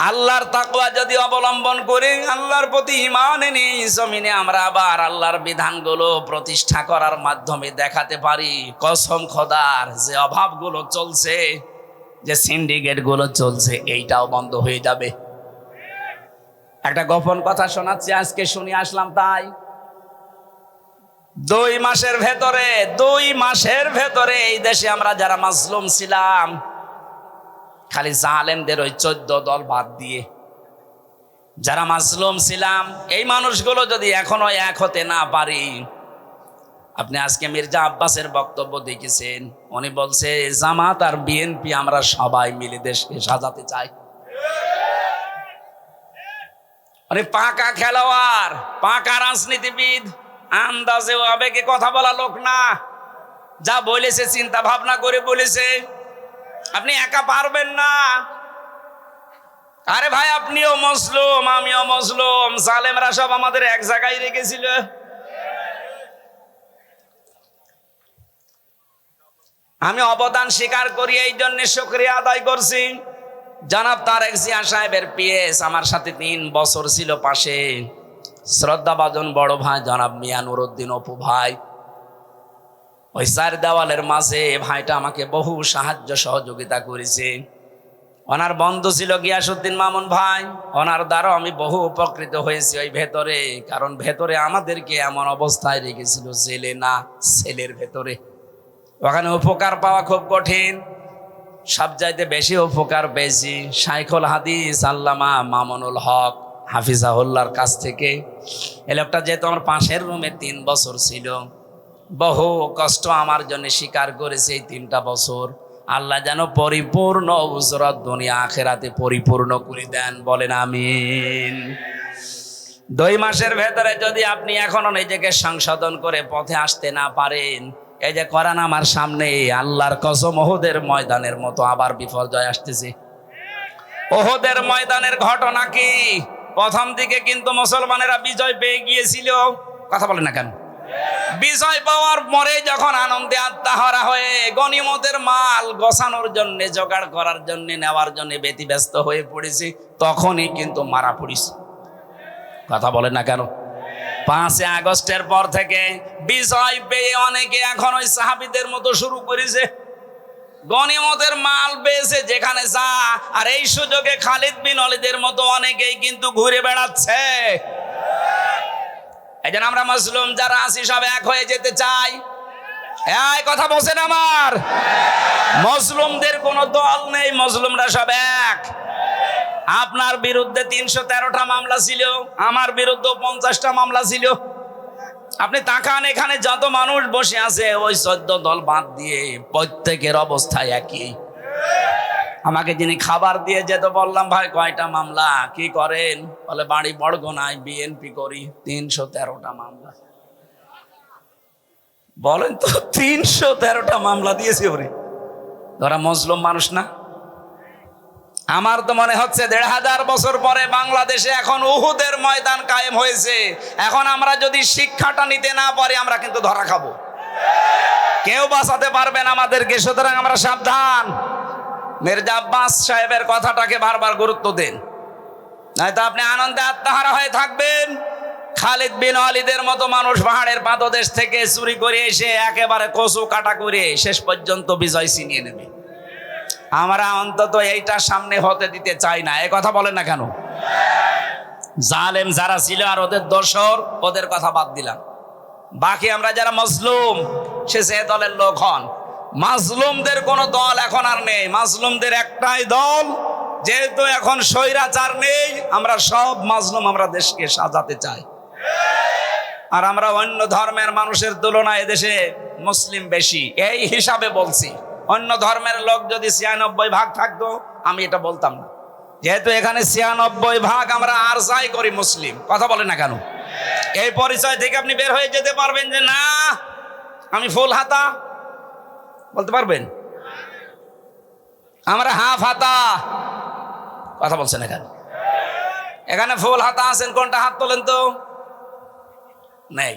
আল্লাহর তাকওয়া যদি অবলম্বন করে, আল্লাহর প্রতি ঈমান এনে জমিনে আমরা আবার আল্লাহর বিধানগুলো প্রতিষ্ঠা করার মাধ্যমে দেখাতে পারি, কসম খোদার যে অভাবগুলো চলছে, যে সিন্ডিকেটগুলো চলছে, এইটাও বন্ধ হয়ে যাবে। একটা গোপন কথা শোনাচ্ছি, আজকে শুনে আসলাম। তাই 2 মাসের ভেতরে এই দেশে আমরা যারা মাজলুম ছিলাম, খালি জালেমদের ওই 14 দল বাদ দিয়ে যারা মাজলুম ছিলাম, এই মানুষগুলো যদি এখনো এক হতে না পারি। আপনি আজকে মির্জা আব্বাসের বক্তব্য দেখেছেন, উনি বলছে জামাত আর বিএনপি আমরা সবাই মিলে দেশকে সাজাতে চাই। আরে পাকা খেলোয়াড়, পাকা রাজনীতিবিদ, আন্দাজে আবেগে কথা বলা লোক না। যা বলেছে চিন্তা ভাবনা করে বলেছে, আপনি একা পারবেন না। আরে ভাই আপনিও মুসলিম, আমিও মুসলিম, জালেমরা সব আমাদের এক জায়গায় রেখেছিল। আমি অবদান স্বীকার করি, এই জন্য শুকরিয়া আদায় করছি। জনাব তারেক জিয়া সাহেবের পিএস আমার সাথে 3 বছর ছিল পাশে, শ্রদ্ধাভাজন বড় ভাই জনাব মিয়া নুরউদ্দিন অপু ভাই। ওই 4 দেওয়ালের মাঝে ভাইটা আমাকে বহু সাহায্য সহযোগিতা করেছে। ওনার বন্ধু ছিল গিয়াসউদ্দিন মামুন ভাই, ওনার দ্বারা আমি বহু উপকৃত হয়েছি ওই ভেতরে। কারণ ভেতরে আমাদেরকে এমন অবস্থায় রেখেছিল, জেলে না সেলের ভেতরে। ওখানে উপকার পাওয়া খুব কঠিন। সবচাইতে বেশি উপকার পেয়েছি শাইখুল হাদিস আল্লামা মামুনুল হক হাফিজাহুল্লাহর কাছ থেকে। এই লোকটা যেহেতু আমার পাশের রুমে 3 বছর ছিল, বহু কষ্ট আমার জন্য স্বীকার করেছে। এই 3টা বছর আল্লাহ যেন পরিপূর্ণ উজরত দুনিয়া আখিরাতে পরিপূর্ণ করে দেন, বলেন আমিন। 2 মাসের ভেতরে যদি আপনি এখনো নিজেকে সংশোধন করে পথে আসতে না পারেন, এই যে কোরআন আমার সামনে, আল্লাহর কসম ওহদের ময়দানের মতো আবার বিপর্যয় আসতেছে। ওহদের ময়দানের ঘটনা কি? প্রথম দিকে কিন্তু মুসলমানেরা বিজয় পেয়ে গিয়েছিল, কথা বলেন না কেন? বিজয় পাওয়ার পরে যখন আনন্দে আত্মাহারা হয়ে গনিমতের মাল গোছানোর জন্য, জোগাড় করার জন্য, নেওয়ার জন্য ব্যতিব্যস্ত হয়ে পড়েছে, তখনই কিন্তু মারা পড়েছে। কথা বলেন না কেন? 5 আগস্টের পর থেকে বিজয় পেয়ে অনেকে এখন ওই সাহাবীদের মতো শুরু করেছে, গনিমতের মাল পেয়েছে যেখানে যা। আর এই সুযোগে খালিদ বিন ওয়ালিদের মতো অনেকেই কিন্তু ঘুরে বেড়াচ্ছে। এই জন্য আমরা মুসলিম যারা আছি সব এক হয়ে যেতে চাই। এই কথা বলছেন আমার। মজলুমদের কোনো দল নেই, মজলুমরা সব এক। আপনার বিরুদ্ধে 313টা মামলা ছিল, আমার বিরুদ্ধে 50টা মামলা ছিল। আপনি তাকান, এখানে যত মানুষ বসে আছে ওই 14 দল বাদ দিয়ে প্রত্যেকের অবস্থা একই। আমাকে যিনি খাবার দিয়ে যেতে বললাম, ভাই কয়টা মামলা, কি করেন? বলে বাড়ি বড়গোনায় বিএনপি করি। 313টা মামলা। বলেন তো, 313টা মামলা দিয়েছে ওরে। ধরা মজলুম মানুষ না? আমার তো মনে হচ্ছে 1500 বছর পরে বাংলাদেশে এখন উহুদের ময়দান কায়েম হয়েছে। এখন আমরা যদি শিক্ষাটা নিতে না পারি, আমরা কিন্তু ধরা খাবো। কেউ বাঁচাতে পারবেন আমাদেরকে। সুতরাং আমরা সাবধান। মির্জা আব্বাস সাহেবের কথাটাকে বারবার গুরুত্ব দেন, নয়তো আপনি আনন্দে আত্মহারা হয়ে থাকবেন। খালিদ বিন ওয়ালিদের মতো মানুষ পাহাড়ের পাদদেশ থেকে চুরি করে এসে একেবারে কচু কাটা করে শেষ পর্যন্ত বিজয় ছিনিয়ে নেবে। আমরা অন্তত এইটা সামনে হতে দিতে চাই না। এই কথা বলেন না কেন? জালেম যারা ছিল আর ওদের দোসর, ওদের কথা বাদ দিলাম। বাকি আমরা যারা মজলুম, সে দলের লোক হন। মাজলুমদের কোনো দল এখন আর নেই। মাজলুমদের একটাই দল, যেহেতু এখন স্বৈরাচার নেই, আমরা সব মাজলুম আমরা দেশকে সাজাতে চাই। আর আমরা অন্য ধর্মের মানুষের তুলনায় এদেশে মুসলিম বেশি, এই হিসাবে বলছি। অন্য ধর্মের লোক যদি 96% থাকতো, আমি এটা বলতাম না। যেহেতু এখানে 96% আমরা আর যাই করি মুসলিম। কথা বলে না কেন? এই পরিচয় থেকে আপনি বের হয়ে যেতে পারবেন যে না আমি ফুল হাতা, বলতে পারবেন? আমরা হাফ হাতা। কথা বলছেন এখানে? এখানে ফুল হাতা আছেন কোনটা? হাত তোলেন তো। নেই,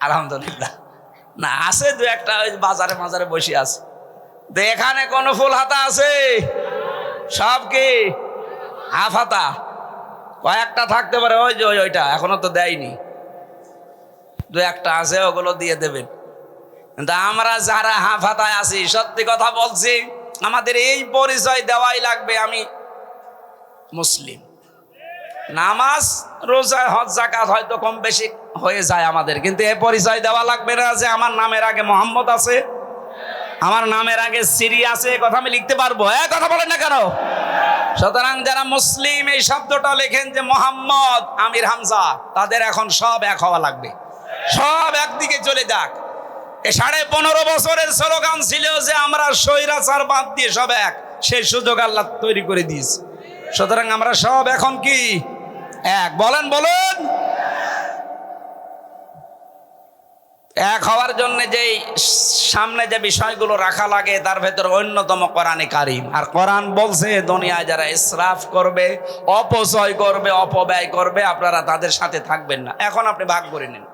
আলহামদুলিল্লাহ। না, আছে দু একটা, ওই বাজারে মাজারে বসে আছে। তো এখানে কোন ফুল হাতা আছে? সব কি হাফ হাতা? কয়েকটা থাকতে পারে, ওই যে ওইটা এখনো তো দেয়নি। দু একটা আছে, ওগুলো দিয়ে দেবেন। কিন্তু আমরা যারা হাফ হাতায় আছি, সত্যি কথা বলছি, আমাদের এই পরিচয় দেওয়াই লাগবে আমি মুসলিম। নামাজ রোজা হজ যাকাত হয়তো কম বেশি হয়ে যায় আমাদের, কিন্তু এই পরিচয় দেওয়া লাগবে না যে আমার নামের আগে মোহাম্মদ আছে, আমার নামের আগে সিরি আছে। কথা আমি লিখতে পারবো? কথা বলেন না কেন? সুতরাং যারা মুসলিম এই শব্দটা লেখেন যে মোহাম্মদ, আমির, হামজা, তাদের এখন সব এক হওয়া লাগবে। সব একদিকে চলে যাক। এই 15.5 বছরের স্লোগান ছিল যে আমরা স্বৈরাচার বাদ দিয়ে সব এক, সেই সুযোগ আল্লাহ তৈরি করে দিয়েছে। সুতরাং আমরা সব এখন কি এক? বলেন বলেন। এক হওয়ার জন্য যেই সামনে যে বিষয়গুলো রাখা লাগে, তার ভেতর অন্যতম কোরআনে কারিম। আর কোরআন বলছে দুনিয়ায় যারা ইসরাফ করবে, অপচয় করবে, অপব্যয় করবে, আপনারা তাদের সাথে থাকবেন না। এখন আপনি ভাগ করে নিন।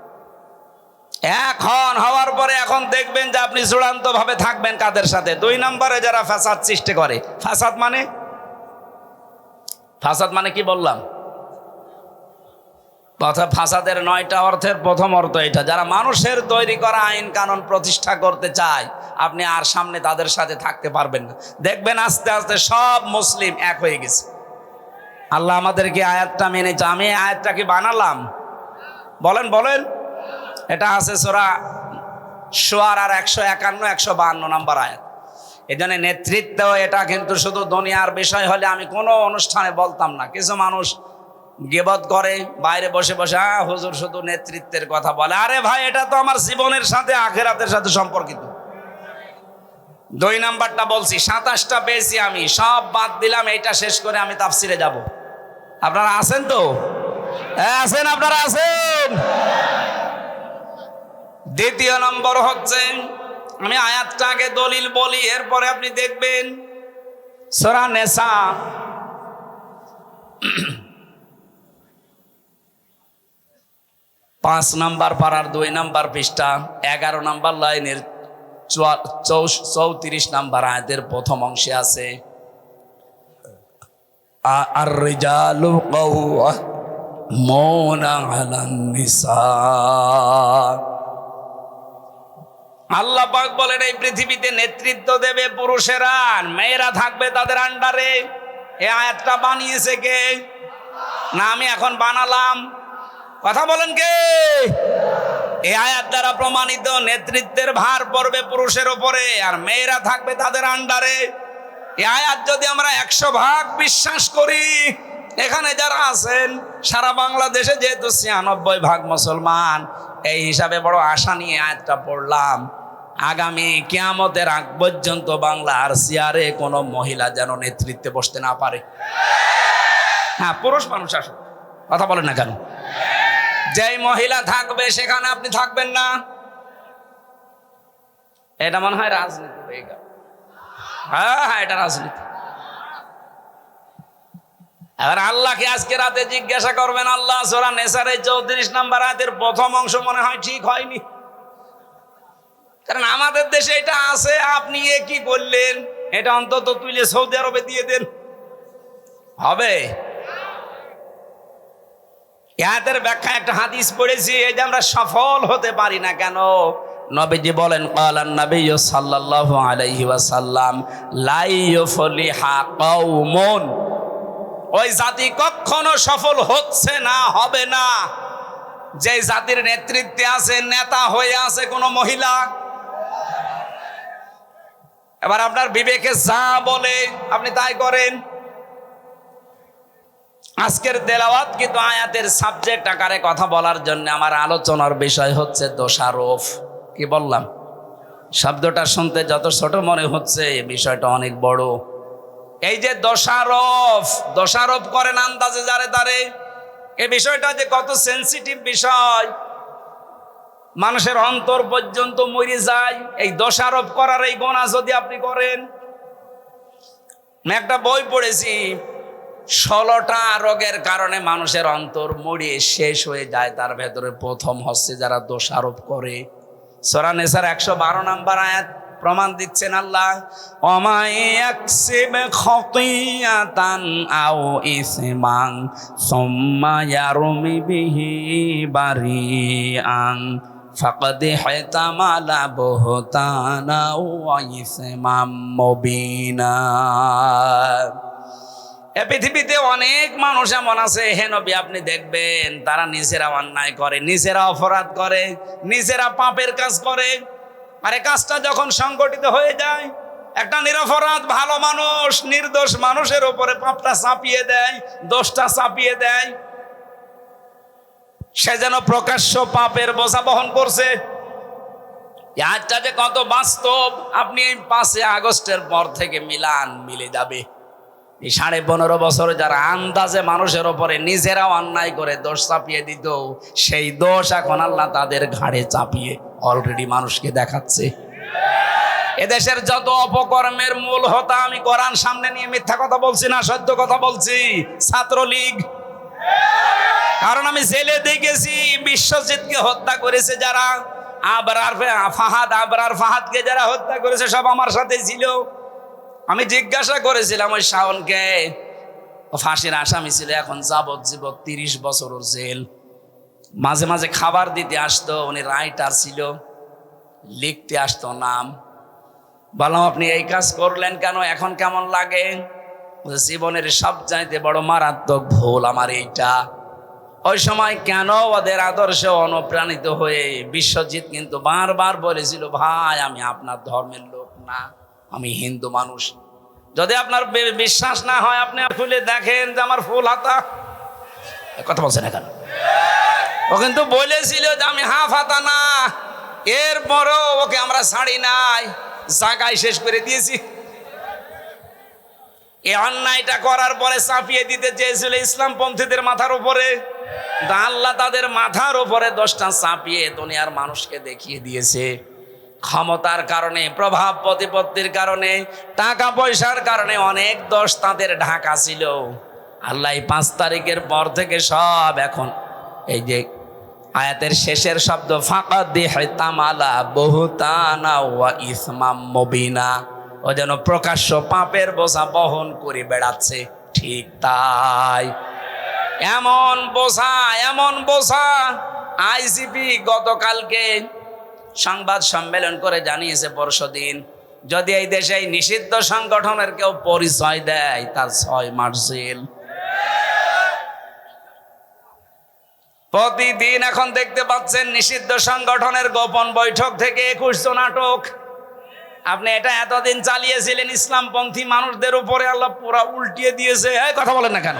এখন হওয়ার পরে এখন দেখবেন যে আপনি চূড়ান্ত ভাবে থাকবেন কাদের সাথে? 2 নম্বরে যারা ফাসাদ সৃষ্টি করে। ফাসাদ মানে কি বললাম? কথা ফাসাদের 9টা অর্থের প্রথম অর্থ এটা, যারা মানুষের তৈরি করা আইন কানুন প্রতিষ্ঠা করতে চায়, আপনি আর সামনে তাদের সাথে থাকতে পারবেন না। দেখবেন আস্তে আস্তে সব মুসলিম এক হয়ে গেছে। আল্লাহ আমাদেরকে আয়াতটা মেনেছে। আমি আয়াতটা কি বানালাম? বলেন বলেন। এটা আছে সূরা শুআরার 151 152 নম্বর আয়াত। এই জন্য নেতৃত্ব এটা কিন্তু শুধু দুনিয়ার বিষয় হলে আমি কোনো অনুষ্ঠানে বলতাম না। কিছু মানুষ গীবত করে বাইরে বসে বসে, হুজুর শুধু নেতৃত্বের কথা বলে। আরে ভাই, এটা তো আমার জীবনের সাথে আখিরাতের সাথে সম্পর্কিত। 2 নাম্বারটা বলছি, 27টা পেয়েছি আমি, সব বাদ দিলাম। এইটা শেষ করে আমি তাফসিরে যাব। আপনারা আছেন তো? আছেন? আপনারা আছেন? 2 নম্বর হচ্ছে, আমি আয়াতটা আগে দলিল বলি, এরপরে আপনি দেখবেন সূরা নিসা 5 নম্বর পারার 2 নম্বর পৃষ্ঠা 11 নম্বর লাইনের 34 নম্বর আয়াতের প্রথম অংশে আছে, আর রিজালু কাওয়ামুনা আলান নিসা। আল্লাহ পাক বলেন এই পৃথিবীতে নেতৃত্ব দেবে পুরুষেরা, মেয়েরা থাকবে তাদের আন্ডারে। এই আয়াতটা বানিয়েছে কে? না আমি এখন বানালাম? কথা বলেন কে? এই আয়াত দ্বারা প্রমাণিত নেতৃত্বের ভার পড়বে পুরুষের উপরে, আর মেয়েরা থাকবে তাদের আন্ডারে। এই আয়াত যদি আমরা 100% বিশ্বাস করি, এখানে যারা আছেন সারা বাংলাদেশে যেহেতু 96% মুসলমান, এই হিসাবে বড় আশা নিয়ে আয়াতটা পড়লাম। আগামী কিয়ামতের আগ পর্যন্ত বাংলার চেয়ারে কোনো মহিলা যেন নেতৃত্বে বসতে না পারে। হ্যাঁ, পুরুষ মানুষ আসুক, কথা বলেন না কেন? যেই মহিলা থাকবে সেখানে আপনি থাকবেন না, এটা মনে হয় রাজনীতি হয়ে গেল। হ্যাঁ, এটা রাজনীতি। এবার আল্লাহকে আজকে রাতে জিজ্ঞাসা করবেন, আল্লাহ সূরা নেসারের 34 নম্বর আয়াতের প্রথম অংশ মনে হয় ঠিক হয়নি, কারণ আমাদের দেশে এটা আছে, আপনি এ কি বললেন, এটা অন্তত তুলে সৌদি আরবে দিয়ে দেন, হবে? আয়াতের ব্যাখ্যা একটা হাদিস পড়েছি, এই যে আমরা সফল হতে পারি না কেন, নবীজি বলেন ক্বালান নবী সাল্লাল্লাহু আলাইহি ওয়াসাল্লাম লা ইউফলিহা কওমুন, ওই জাতি কখনো সফল হচ্ছে না, হবে না, যে জাতির নেতৃত্বে আছে, নেতা হয়ে আছে কোনো মহিলা। এবার আপনার বিবেকে যা বলে আপনি তাই করেন। আজকের তেলাওয়াত কিন্তু আয়াতের সাবজেক্ট আকারে কথা বলার জন্য আমার আলোচনার বিষয় হচ্ছে দোষারোপ। কি বললাম? শব্দটা শুনতে যত ছোট মনে হচ্ছে, বিষয়টা অনেক বড়। এই যে দোষারোপ করেন আন্দাজে যারে তারে, এই বিষয়টা যে কত সেনসিটিভ বিষয়, মানুষের অন্তর পর্যন্ত মরে যায় এই দোষারোপ করার এই গুনাহ যদি আপনি করেন। আমি একটা বই পড়েছি, 16টা রোগের কারণে মানুষের অন্তর মরিয়ে শেষ হয়ে যায়, তার ভেতরে প্রথম হচ্ছে যারা দোষারোপ করে। সূরা নিসার 112 নম্বর আয়াত প্রমাণ দিচ্ছেন আল্লাহ, অমায়াকসিব খতিয়াতান আও ইসমান সুম্মা ইয়ারমি বিহি বারিআন ফাকাদ ইহতামালা বুহতানা ওয়া ইসমান মুবিনা। এ পৃথিবীতে অনেক মানুষ এমন আছে, হে নবী আপনি দেখবেন তারা নিজেরা অন্যায় করে, নিজেরা অপরাধ করে, নিজেরা পাপের কাজ করে, আরে কাজটা যখন সংগঠিত হয়ে যায়, একটা নিরপরাধ ভালো মানুষ নির্দোষ মানুষের উপরে পাপটা চাপিয়ে দেয়, দোষটা চাপিয়ে দেয়, সে যেন প্রকাশ্য পাপের বোঝা বহন করছে। আজটা যে কত বাস্তব, আপনি এই 5 আগস্টের পর থেকে মিলে যাবে। এই 15.5 বছর যারা আন্দাজে মানুষের ওপরে নিজেরা অন্যায় করে দোষ চাপিয়ে দিত, সেই দোষ এখন আল্লাহ তাদের ঘাড়ে চাপিয়ে অলরেডি মানুষকে দেখাচ্ছে। এদেশের যত অপকর্মের মূল হোতা, আমি কোরআন সামনে নিয়ে মিথ্যা কথা বলছি না, সত্য কথা বলছি, ছাত্রলীগ। কারণ আমি জেলে দেখেছি বিশ্বজিৎকে হত্যা করেছে যারা, আবরার ফাহাদকে যারা হত্যা করেছে সব আমার সাথে ছিল। আমি জিজ্ঞাসা করেছিলাম ওই শাওনকে, ফাঁসির আসামি ছিল, এখন যাবজ্জীবন 30 বছর ওর জেল। মাঝে মাঝে খাবার দিতে আসতো, উনি রাইটার ছিল, লিখতে আসতো নাম। বললাম আপনি এই কাজ করলেন কেন, এখন কেমন লাগে? জীবনের সবচাইতে বড় মারাত্মক ভুল আমার এইটা। ওই সময় কেন ওদের আদর্শে অনুপ্রাণিত হয়ে বিশ্বজিৎ কিন্তু বারবার বলেছিল, ভাই আমি আপনার ধর্মের লোক না, আমি হিন্দু মানুষ। যদি আপনার বিশ্বাস না হয় আপনি খুলে দেখেন যে আমার ফুল হাতা, কথা বলছেন না কেন? ও কিন্তু বলেছিল যে আমি হাফ হাতা না, এরপরও ওকে আমরা ছাড়ি নাই, জায়গায় শেষ করে দিয়েছি। এই অন্যায়টা করার পরে চাপিয়ে দিতে চেয়েছিল ইসলামপন্থীদের মাথার উপরে, আল্লাহ তাদের মাথার উপরে দোষটা চাপিয়ে দুনিয়ার মানুষকে দেখিয়ে দিয়েছে। ক্ষমতার কারণে, প্রভাব প্রতিপত্তির কারণে, টাকা পয়সার কারণে অনেক দোষ তাদের ঢাকা ছিল। আল্লাহ 5 তারিখের পর থেকে সব এখন এই যে আয়াতের শেষের শব্দ ফাকাদ ইহতামালা বুহতানা ওয়া ইসমাম মুবিনা, ও যেন প্রকাশ্য পাপের বোঝা বহন করে বেড়াচ্ছে। ঠিক তাই, এমন বোঝা আইজিপি গতকালকে সংবাদ সম্মেলন করে জানিয়েছে পরশুদিন, যদি এই দেশে এই নিষিদ্ধ সংগঠনের কেউ পরিচয় দেয় তার 6 মাস জেল। প্রতিদিন এখন দেখতে পাচ্ছেন নিষিদ্ধ সংগঠনের গোপন বৈঠক থেকে 21 নাটক। আপনি এটা এতদিন চালিয়েছিলেন ইসলামপন্থী মানুষদের উপরে, আল্লাহ পুরা উল্টিয়ে দিয়েছে। কথা বলেন না কেন?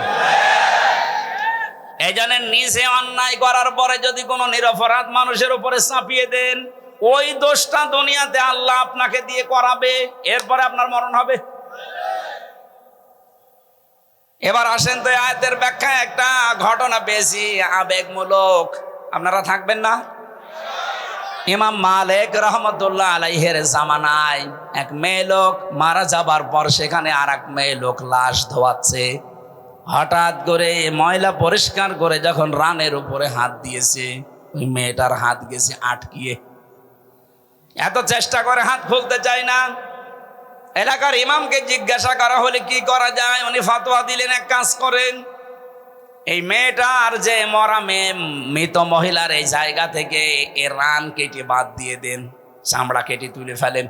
এই জন্য নিজে অন্যায় করার পরে যদি কোনো নিরপরাধ মানুষের উপরে চাপিয়ে দেন, ওই দোষটা দুনিয়াতে আল্লাহ আপনাকে দিয়ে করাবে, এরপরে আপনার মরণ হবে। এবার আসেন তো আয়াতের ব্যাখ্যায় একটা ঘটনা বেশি আবেগমূলক, আপনারা থাকবেন না? ইমাম মালিক রহমতুল্লাহ আলাইহির জামানায় এক মেয়ে লোক মারা যাবার পর সেখানে আর এক মেয়ে লোক লাশ ধোয়াচ্ছে। হঠাৎ করে ময়লা পরিষ্কার করে যখন রানের উপরে হাত দিয়েছে, ওই মেয়েটার হাত গেছে আটকিয়ে। এত চেষ্টা করে হাত খুলতে চায় না। এলাকার ইমামকে জিজ্ঞাসা করা হলে কি করা যায়, উনি ফতোয়া দিলেন, এক কাজ করেন, এই মেয়েটার যে মরা মেয়ে মৃত মহিলার এই জায়গা থেকে এর রান কেটে বাদ দিয়ে দেন, চামড়া কেটে তুলে ফেলেন।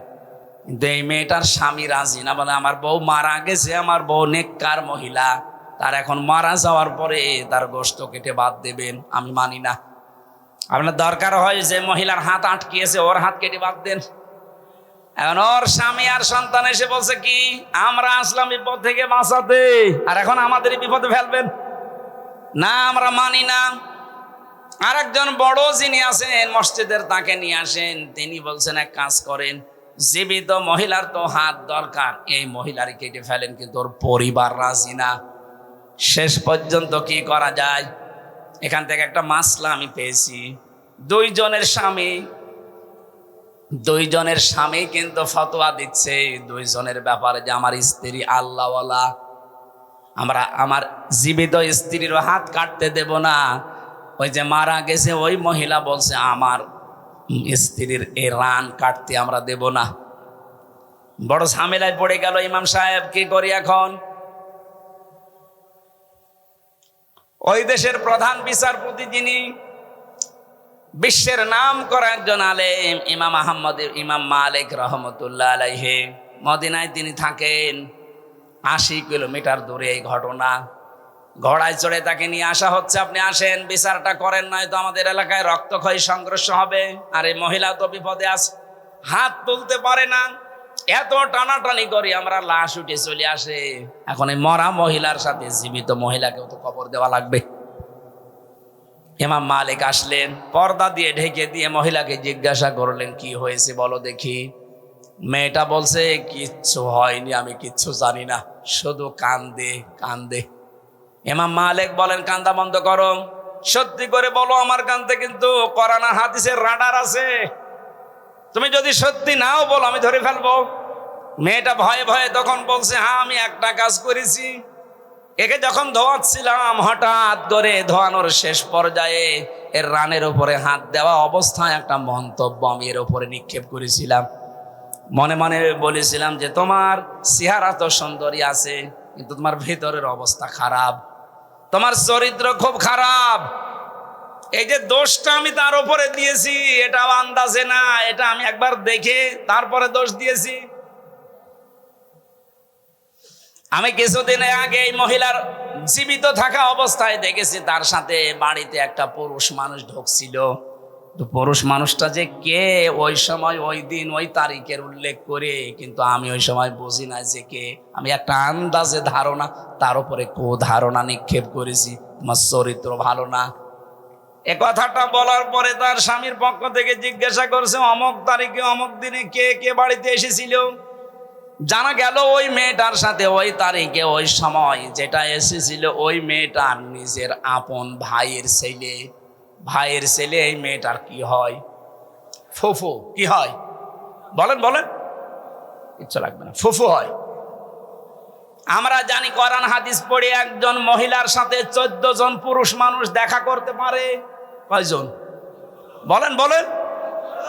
কিন্তু এই মেয়েটার স্বামী রাজি না, বলে আমার বউ মারা গেছে, আমার বউ নেককার মহিলা, তার এখন মারা যাওয়ার পরে তার গোশত কেটে বাদ দেবেন, আমি মানি না। আপনার দরকার হয় যে মহিলার হাত আটকিয়েছে ওর হাত কেটে বাদ দেন। এখন ওর স্বামী আর সন্তান এসে বলছে কি, আমরা আসলাম বিপদ থেকে বাঁচাতে, আর এখন আমাদের বিপদে ফেলবেন না, আমরা মানি না। আর একজন বড় যিনি আছেন মসজিদের, তাকে নিয়ে আসেন। তিনি বলছেন এক কাজ করেন, জীবিত মহিলার তো হাত দরকার, এই মহিলার কেটে ফেলেন, কিন্তু ওর পরিবার রাজি না। শেষ পর্যন্ত কি করা যায়, এখান থেকে একটা মাসলা আমি পেয়েছি। দুইজনের স্বামী কিন্তু ফতোয়া দিচ্ছে দুইজনের ব্যাপারে যে আমার স্ত্রী আল্লাহওয়ালা, আমরা আমার জীবিত স্ত্রীর হাত কাটতে দেব না। ওই যে মারা গেছে ওই মহিলা বলছে আমার স্ত্রীর এই রান কাটতে আমরা দেব না। বড় ঝামেলায় পড়ে গেল ইমাম সাহেব, কি করি এখন? ওই দেশের প্রধান বিচারপতি, যিনি বিশ্বের নাম করা একজন আলেম, ইমাম মালিক রহমতুল্লাহ আলাইহি, মদিনায় তিনি থাকেন। 80 কিলোমিটার দূরে এই ঘটনা। ঘোড়ায় চড়ে তাকে নিয়ে আসা হচ্ছে, আপনি আসেন বিচারটা করেন, নয় তো আমাদের এলাকায় রক্তক্ষয়ী সংঘর্ষ হবে। আর এই মহিলা তো বিপদে আছে, হাত তুলতে পারে না। এত টানাটানি করি আমরা, লাশ উঠে চলে আসে। এখন এই মরা মহিলার সাথে জীবিত মহিলাকেও তো কবর দেওয়া লাগবে। ইমাম মালিক আসলেন, পর্দা দিয়ে ঢেকে দিয়ে মহিলাকে জিজ্ঞাসা করলেন, কি হয়েছে বলো দেখি। মেয়েটা বলছে, কিচ্ছু হয়নি, আমি কিচ্ছু জানি না, শুধু কান্দে কান্দে। ইমাম মালিক বলেন, কান্দা বন্ধ করো, সত্যি করে বলো আমার কান্দে কিন্তু কোরআন আর হাদিসের রাডার আছে, তুমি যদি সত্যি নাও বলো আমি ধরে ফেলবো। মেয়েটা ভয়ে ভয়ে তখন বলছে, হ্যাঁ আমি একটা কাজ করেছি। একে যখন ধোয়াচ্ছিলাম, হঠাৎ করে ধোয়ানোর শেষ পর্যায়ে এর রানের উপরে হাত দেওয়া অবস্থায় একটা মন্তব্য আমি এর উপরে নিক্ষেপ করেছিলাম। মনে মনে বলেছিলাম যে তোমার চেহারা তো সুন্দরী আছে, কিন্তু তোমার ভেতরের অবস্থা খারাপ, তোমার চরিত্র খুব খারাপ। এই যে দোষটা আমি তার উপরে দিয়েছি, এটা আন্দাজে না, এটা আমি একবার দেখে তারপরে দোষ দিয়েছি। আমি কিছুদিন আগে এই মহিলার জীবিত থাকা অবস্থায় দেখেছি তার সাথে বাড়িতে একটা পুরুষ মানুষ ঢুকছিল। তো পুরুষ মানুষটা যে কে, ওই সময় ওই দিন ওই তারিখের উল্লেখ করে, কিন্তু আমি ওই সময় বুঝি না যে কে। আমি একটা আন্দাজে ধারণা, তার উপরে ধারণা নিক্ষেপ করেছি, তোমার চরিত্র ভালো না। এ কথাটা বলার পরে তার স্বামীর পক্ষ থেকে জিজ্ঞাসা করছে, অমুক তারিখে অমুক দিনে কে কে বাড়িতে এসেছিল। জানা গেল ওই মেয়েটার সাথে ওই তারিখে ওই সময় যেটা এসেছিল, ওই মেয়েটার নিজের আপন ভাইয়ের ছেলে। ভাইয়ের ছেলে এই মেয়েটার কি হয়? ফুফু। কি হয় বলেন বলেন? ইচ্ছা লাগবে না, ফুফু হয়। আমরা জানি কোরআন হাদিস পড়ে একজন মহিলার সাথে 14 জন পুরুষ মানুষ দেখা করতে পারে। কয়জন বলেন বলেন?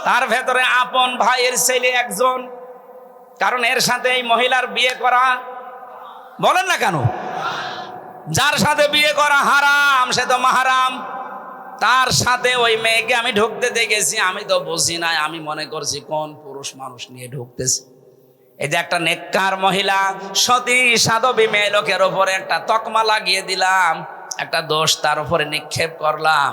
তার ভেতরে আপন ভাইয়ের ছেলে একজন, কারণ এর সাথে এই মহিলার বিয়ে করা, বলেন না কেন? যার সাথে বিয়ে করা হারাম সে তো মাহারাম। তার সাথে ওই মেয়েকে আমি ঢুকতে দেখেছি, আমি তো বুঝি নাই, আমি মনে করছি কোন পুরুষ মানুষ নিয়ে ঢুকতেছে। এই যে একটা নেককার মহিলা, সতী সাধবী মেয়ে লোকের ওপরে একটা তকমা লাগিয়ে দিলাম, একটা দোষ তার উপরে নিক্ষেপ করলাম।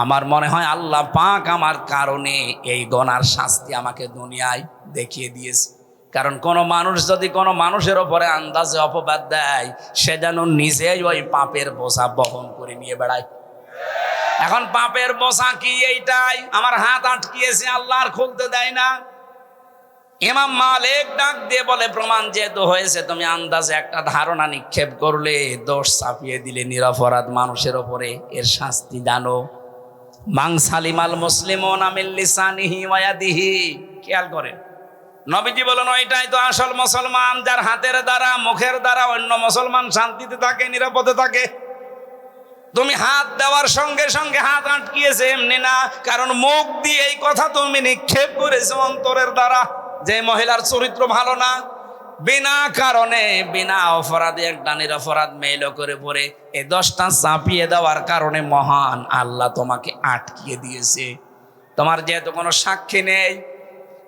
আমার মনে হয় আল্লাহ পাক আমার কারণে এই গনার শাস্তি আমাকে দুনিয়ায় দেখিয়ে দিয়েছে। কারণ কোনো মানুষ যদি কোনো মানুষের ওপরে আন্দাজে অপবাদ দেয়, সে যেন নিজেই ওই পাপের বোঝা বহন করে নিয়ে বেড়ায়। এখন পাপের বোঝা কি? এইটাই আমার হাত আটকিয়েছে, আল্লাহ আর খুলতে দেয় না। ইমাম মালিক ডাক দিয়ে বলে, প্রমাণ যেহেতু হয়েছে, তুমি আন্দাজে একটা ধারণা নিক্ষেপ করলে, দোষ চাপিয়ে দিলে নিরপরাধ মানুষের ওপরে, এর শাস্তি জানো? মান সালিমাল মুসলিমুনা মিন লিসানিহি ওয়া ইয়াদিহি। খেয়াল করেন, নবীজি বলেন ওইটাই তো আসল মুসলমান, যার হাতের দ্বারা মুখের দ্বারা অন্য মুসলমান শান্তিতে থাকে, নিরাপদে থাকে। তুমি হাত দেওয়ার সঙ্গে সঙ্গে হাত আটকিয়েছে এমনি না, কারণ মুখ দিয়ে এই কথা তুমি নিক্ষেপ করেছো অন্তরের দ্বারা যে মহিলার চরিত্র ভালো না, বিনা কারণে বিনা অপরাধে একটা নিরপরাধ মেয়ে করে পড়ে এই দোষটা চাপিয়ে দেওয়ার কারণে মহান আল্লাহ তোমাকে আটকিয়ে দিয়েছে। তোমার যেহেতু কোনো সাক্ষী নেই,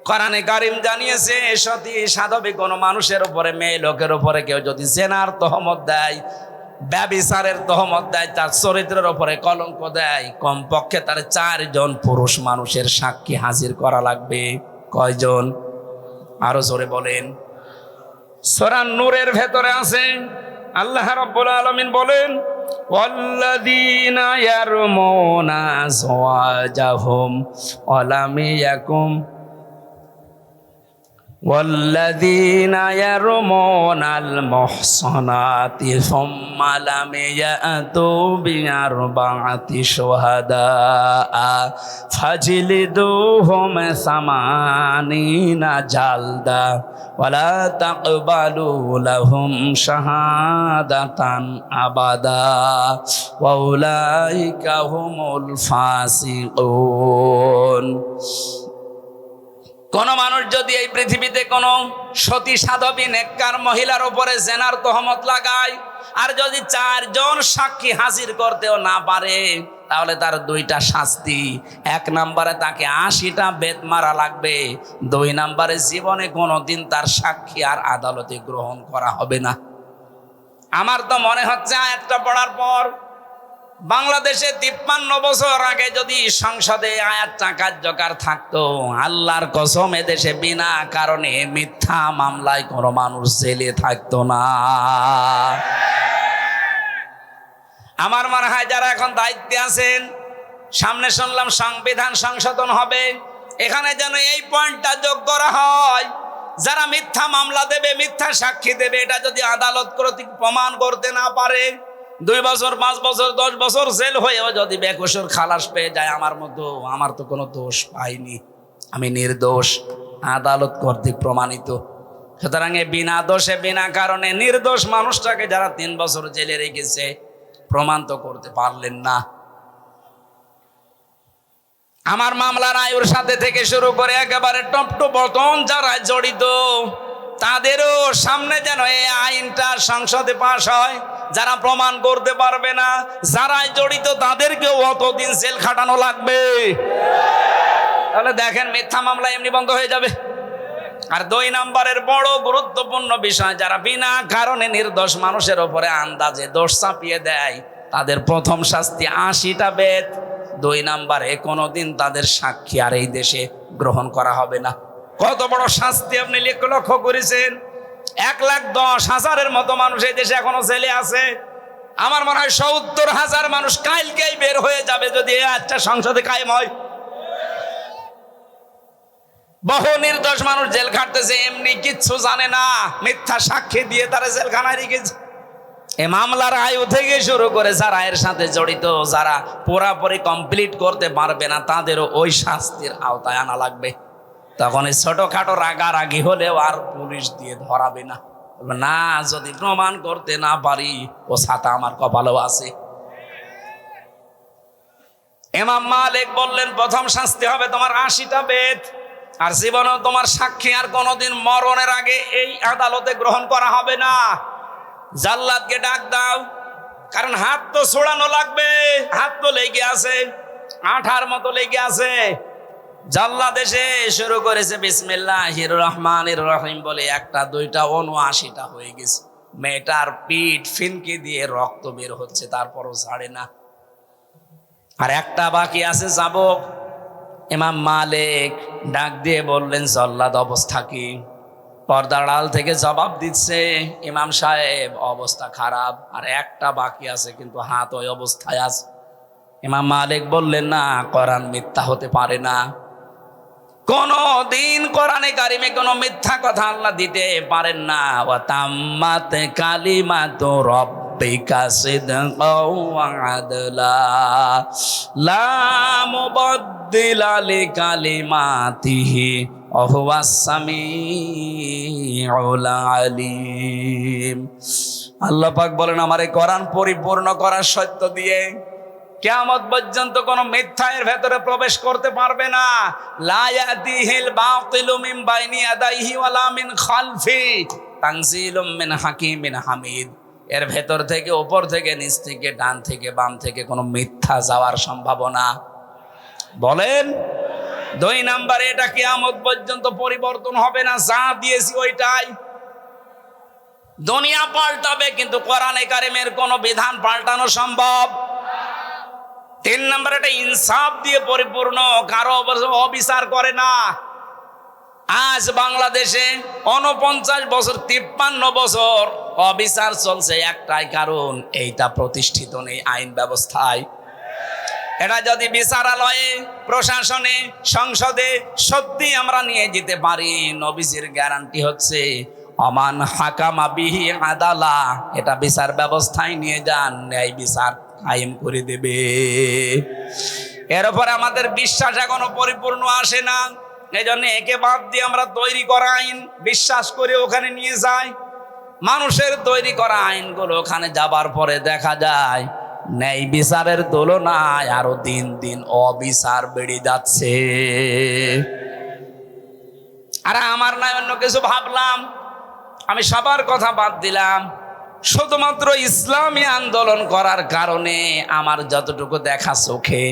কোরআনে কারীম জানিয়েছে সতী সাধবী কোনো মানুষের উপরে, মেয়ে লোকের উপরে কেউ যদি জেনার তহমত দেয়, ব্যভিচারের তহমত দেয়, তার চরিত্রের উপরে কলঙ্ক দেয়, কমপক্ষে তার 4 জন পুরুষ মানুষের সাক্ষী হাজির করা লাগবে। কয়জন? আরো জোরে বলেন। সূরা নূরের ভেতরে আছে, আল্লাহ রাব্বুল আলামিন বলেন, ওয়াল্লাযীনা ইয়ারমুনা আযওয়াজাহুম ওয়া লাম ইয়াকুম والذين يرمون المحصنات ثم لم يأتوا بأربعة شهداء فاجلدوهم 80 جلدة ولا تقبلوا لهم شهادة أبدا وأولئك هم الفاسقون। কোন মানুষ যদি এই পৃথিবীতে কোন সতী সাধবী নেককার মহিলার উপরে জেনার তহমত লাগায়, আর যদি 4 জন সাক্ষী হাজির করতেও না পারে, তাহলে তার 2টা শাস্তি। 1 নম্বরে তাকে 80টা বেত মারা লাগবে। 2 নম্বরে জীবনে কোনোদিন তার সাক্ষী আর আদালতে গ্রহণ করা হবে না। আমার তো মনে হচ্ছে আয়াতটা পড়ার পর বাংলাদেশে 53 বছর আগে যদি সংসদে আয়াতটা কার্যকর থাকতো, আল্লাহর কসম এদেশে বিনা কারণে মিথ্যা মামলায় কোনো মানুষ জেলে থাকতো না। আমার মনে হয় যারা এখন দায়িত্বে আছেন, সামনে শুনলাম সংবিধান সংশোধন হবে, এখানে যেন এই পয়েন্টটা যোগ করা হয়, যারা মিথ্যা মামলা দেবে, মিথ্যা সাক্ষী দেবে, এটা যদি আদালত কর্তৃক প্রমাণ করতে না পারে, 2 বছর 5 বছর 10 বছর জেল হয়েও যদি বেকসুর খালাস পেয়ে যায়, আমার তো কোনো দোষ পাইনি, আমি নির্দোষ, আদালত কর্তৃক প্রমাণিত। সুতরাং বিনা দোষে বিনা কারণে নির্দোষ মানুষটাকে যারা 3 বছর জেলে রেখেছে, প্রমাণ তো করতে পারলেন না। আমার মামলার আয়ুর সাথে থেকে শুরু করে একেবারে টপ টু বটম যারা জড়িত, তাদেরও সামনে যেন এই আইনটা সংসদে পাশ হয়। যারা প্রমাণ করতে পারবে না, যারা জড়িত, তাদেরকেও অতদিন জেল খাটানো লাগবে। তাহলে দেখেন, মিথ্যা মামলা এমনি বন্ধ হয়ে যাবে। আর 2 নম্বরের বড় গুরুত্বপূর্ণ বিষয়, যারা বিনা কারণে নির্দোষ মানুষের উপরে আন্দাজে দোষ চাপিয়ে দেয়, তাদের প্রথম শাস্তি 80টা বেত। 2 নম্বরে কোনোদিন তাদের সাক্ষী আর এই দেশে গ্রহণ করা হবে না। কত বড় শাস্তি আপনি লক্ষ্য করেছেন? 1,10,000-এর মতো মানুষ এই দেশে এখনো জেলে আছে। আমার মনে হয় 70,000 মানুষ কালকেই বের হয়ে যাবে যদি এই আজটা সংসদে কায়েম হয়। বহু নির্দোষ মানুষ জেল খাটতেছে, এমনি কিচ্ছু জানে না, মিথ্যা সাক্ষী দিয়ে তারা জেলখানায় রেখেছে। এই মামলার আয়ু থেকে শুরু করে যারা এর সাথে জড়িত, যারা পুরাপুরি কমপ্লিট করতে পারবে না, তাদেরও ওই শাস্তির আওতায় আনা লাগবে। তখন এই ছোটখাটো রাগারাগি হলেও আর পুলিশ দিয়ে ধরাবে না। না, যদি প্রমাণ করতে না পারি, ও ছাতা আমার কপালেও আছে। ইমাম মালিক বললেন, প্রথম শাস্তি হবে তোমার 80টা বেত, আর জীবনেও তোমার সাক্ষী আর কোনোদিন মরণের আগে এই আদালতে গ্রহণ করা হবে না। জাল্লাদকে ডাক দাও, কারণ হাত তো ছোড়ানো লাগবে, হাত তো লেগে আছে, আঠার মতো লেগে আছে। জাল্লাদ এসে শুরু করেছে বিসমিল্লাহির রহমানির রহিম বলে, 1টা 2টা 79টা হয়ে গেছে। মেয়েটার পিঠ ফিনকে দিয়ে রক্ত বের হচ্ছে, তারপরও ছাড়ে না। আর একটা বাকি আছে যাব। ইমাম মালিক ডাক দিয়ে বললেন, জল্লাদ অবস্থা কি? পর্দার আড়াল থেকে জবাব দিচ্ছে, ইমাম সাহেব অবস্থা খারাপ, আর একটা বাকি আছে, কিন্তু হাত ওই অবস্থায় আছে। ইমাম মালিক বললেন, না, কোরআন মিথ্যা হতে পারে না। কোন দিন কোরআনে কারিমে কোনো মিথ্যা কথা আল্লাহ দিতে পারেন না। ওয়া তাম্মাত কালিমাতু রাব্বিকা সিদকাও ওয়া আদলা লা মুবাদদিলা লিকালিমাতিহি ওয়া হুয়াস সামিউল আলিম। আল্লাহ পাক বলেন, আমার এই কোরআন পরিপূর্ণ করার সত্য দিয়ে কিয়ামত পর্যন্ত কোনো মিথ্যা এর ভেতরে প্রবেশ করতে পারবে না। লা ইয়াতিহিল বাতিলু মিন বাইনি ইয়াদাইহি ওয়ালা মিন খালফি তানজিলুম মিন হাকিমিন হামিদ। এর ভেতর থেকে, উপর থেকে, নিচ থেকে, ডান থেকে, বাম থেকে কোনো মিথ্যা যাওয়ার সম্ভাবনা। বলেন, 2 নাম্বারে, এটা কিয়ামত পর্যন্ত পরিবর্তন হবে না, যা দিয়েছি ওইটাই। দুনিয়া পাল্টাবে, কিন্তু কোরআনে কারিমের কোনো বিধান পাল্টানো সম্ভব। 3 নম্বর, এটা ইনসাফ দিয়ে পরিপূর্ণ, কারো অবিচার করে না। আজ বাংলাদেশে 49 বছর, 53 বছর অবিচার চলছে, একটাই কারণ, এইটা প্রতিষ্ঠিত নেই আইন ব্যবস্থায়। এটা যদি বিচারালয়ে, প্রশাসনে, সংসদে সত্যি আমরা নিয়ে যেতে পারি, নবীজির গ্যারান্টি হচ্ছে আমান হাকামা বিহি আদালা, এটা বিচার ব্যবস্থায় নিয়ে যান, ন্যায় বিচার কায়েম করে দেবে। এর উপরে আমাদের বিশ্বাস এখনো পরিপূর্ণ আসে না। এই জন্য একে বাদ দিয়ে আমরা তৈরি করা আইন বিশ্বাস করে ওখানে নিয়ে যাই। মানুষের তৈরি করা আইনগুলো ওখানে যাবার পরে দেখা যায় ন্যায় বিচারের তুলনায় আরো দিন দিন অবিচার বেড়ে যাচ্ছে। আর আমার না অন্য কিছু ভাবলাম, আমি সবার কথা বাদ দিলাম, শুধুমাত্র ইসলামী আন্দোলন করার কারণে আমার যতটুকু দেখা চোখে,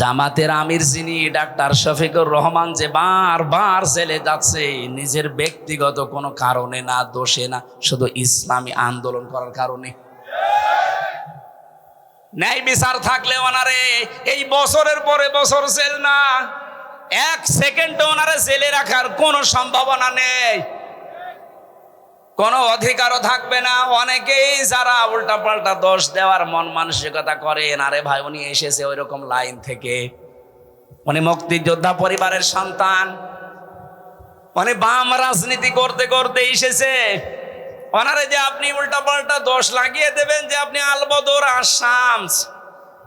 জামাতের আমির যিনি ডাক্তার শফিকুর রহমান যে বারবার জেলে যাচ্ছে, নিজের ব্যক্তিগত কোনো কারণে না, দোষে না, শুধু ইসলামী আন্দোলন করার কারণে। ন্যায় বিচার থাকলে ওনারে এই বছরের পরে বছর জেল না, 1 সেকেন্ড ওনারে জেলে রাখার কোনো সম্ভাবনা নেই, কোনো অধিকারও থাকবে না। অনেকেই যারা উল্টা পাল্টা দোষ দেওয়ার মন মানসিকতা করেন, আরে ভাই উনি এসেছে ওই রকম লাইন থেকে, উনি মুক্তিযোদ্ধা পরিবারের সন্তান, উনি বাম রাজনীতি করতে করতে এসেছে, ওনারে যে আপনি উল্টা পাল্টা দোষ লাগিয়ে দেবেন যে আপনি আলবদর আসামস,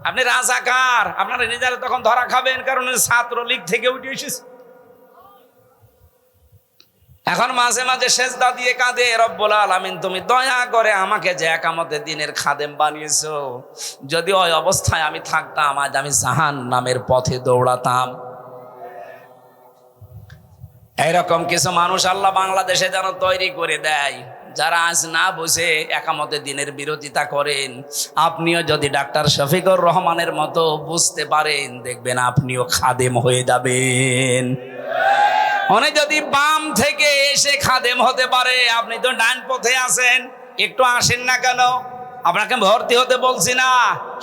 আপনি রাজাকার, আপনারা নিজেরা তখন ধরা খাবেন, কারণ ছাত্রলীগ থেকে উঠে এসেছে। এখন মাঝে মাঝে সেজদা দিয়ে কাঁদে, রব্বুল আলামিন তুমি দয়া করে আমাকে যে একামতের দিনের খাদেম বানিয়েছো, যদি ওই অবস্থায় আমি থাকতাম আজ আমি জাহান্নামের পথে দৌড়াতাম। এইরকম কিছু মানুষ আল্লাহ বাংলাদেশে যেন তৈরি করে দেয়, যারা আজ না বুঝে একামতের দিনের বিরোধিতা করেন। আপনিও যদি ডাক্তার শফিকুর রহমানের মতো বুঝতে পারেন, দেখবেন আপনিও খাদেম হয়ে যাবেন। উনি যদি বাম থেকে এসে খাদেম হতে পারে, আপনি তো ডান পথে আছেন, একটু আসেন না কেন? আপনাকে ভর্তি হতে বলছি না,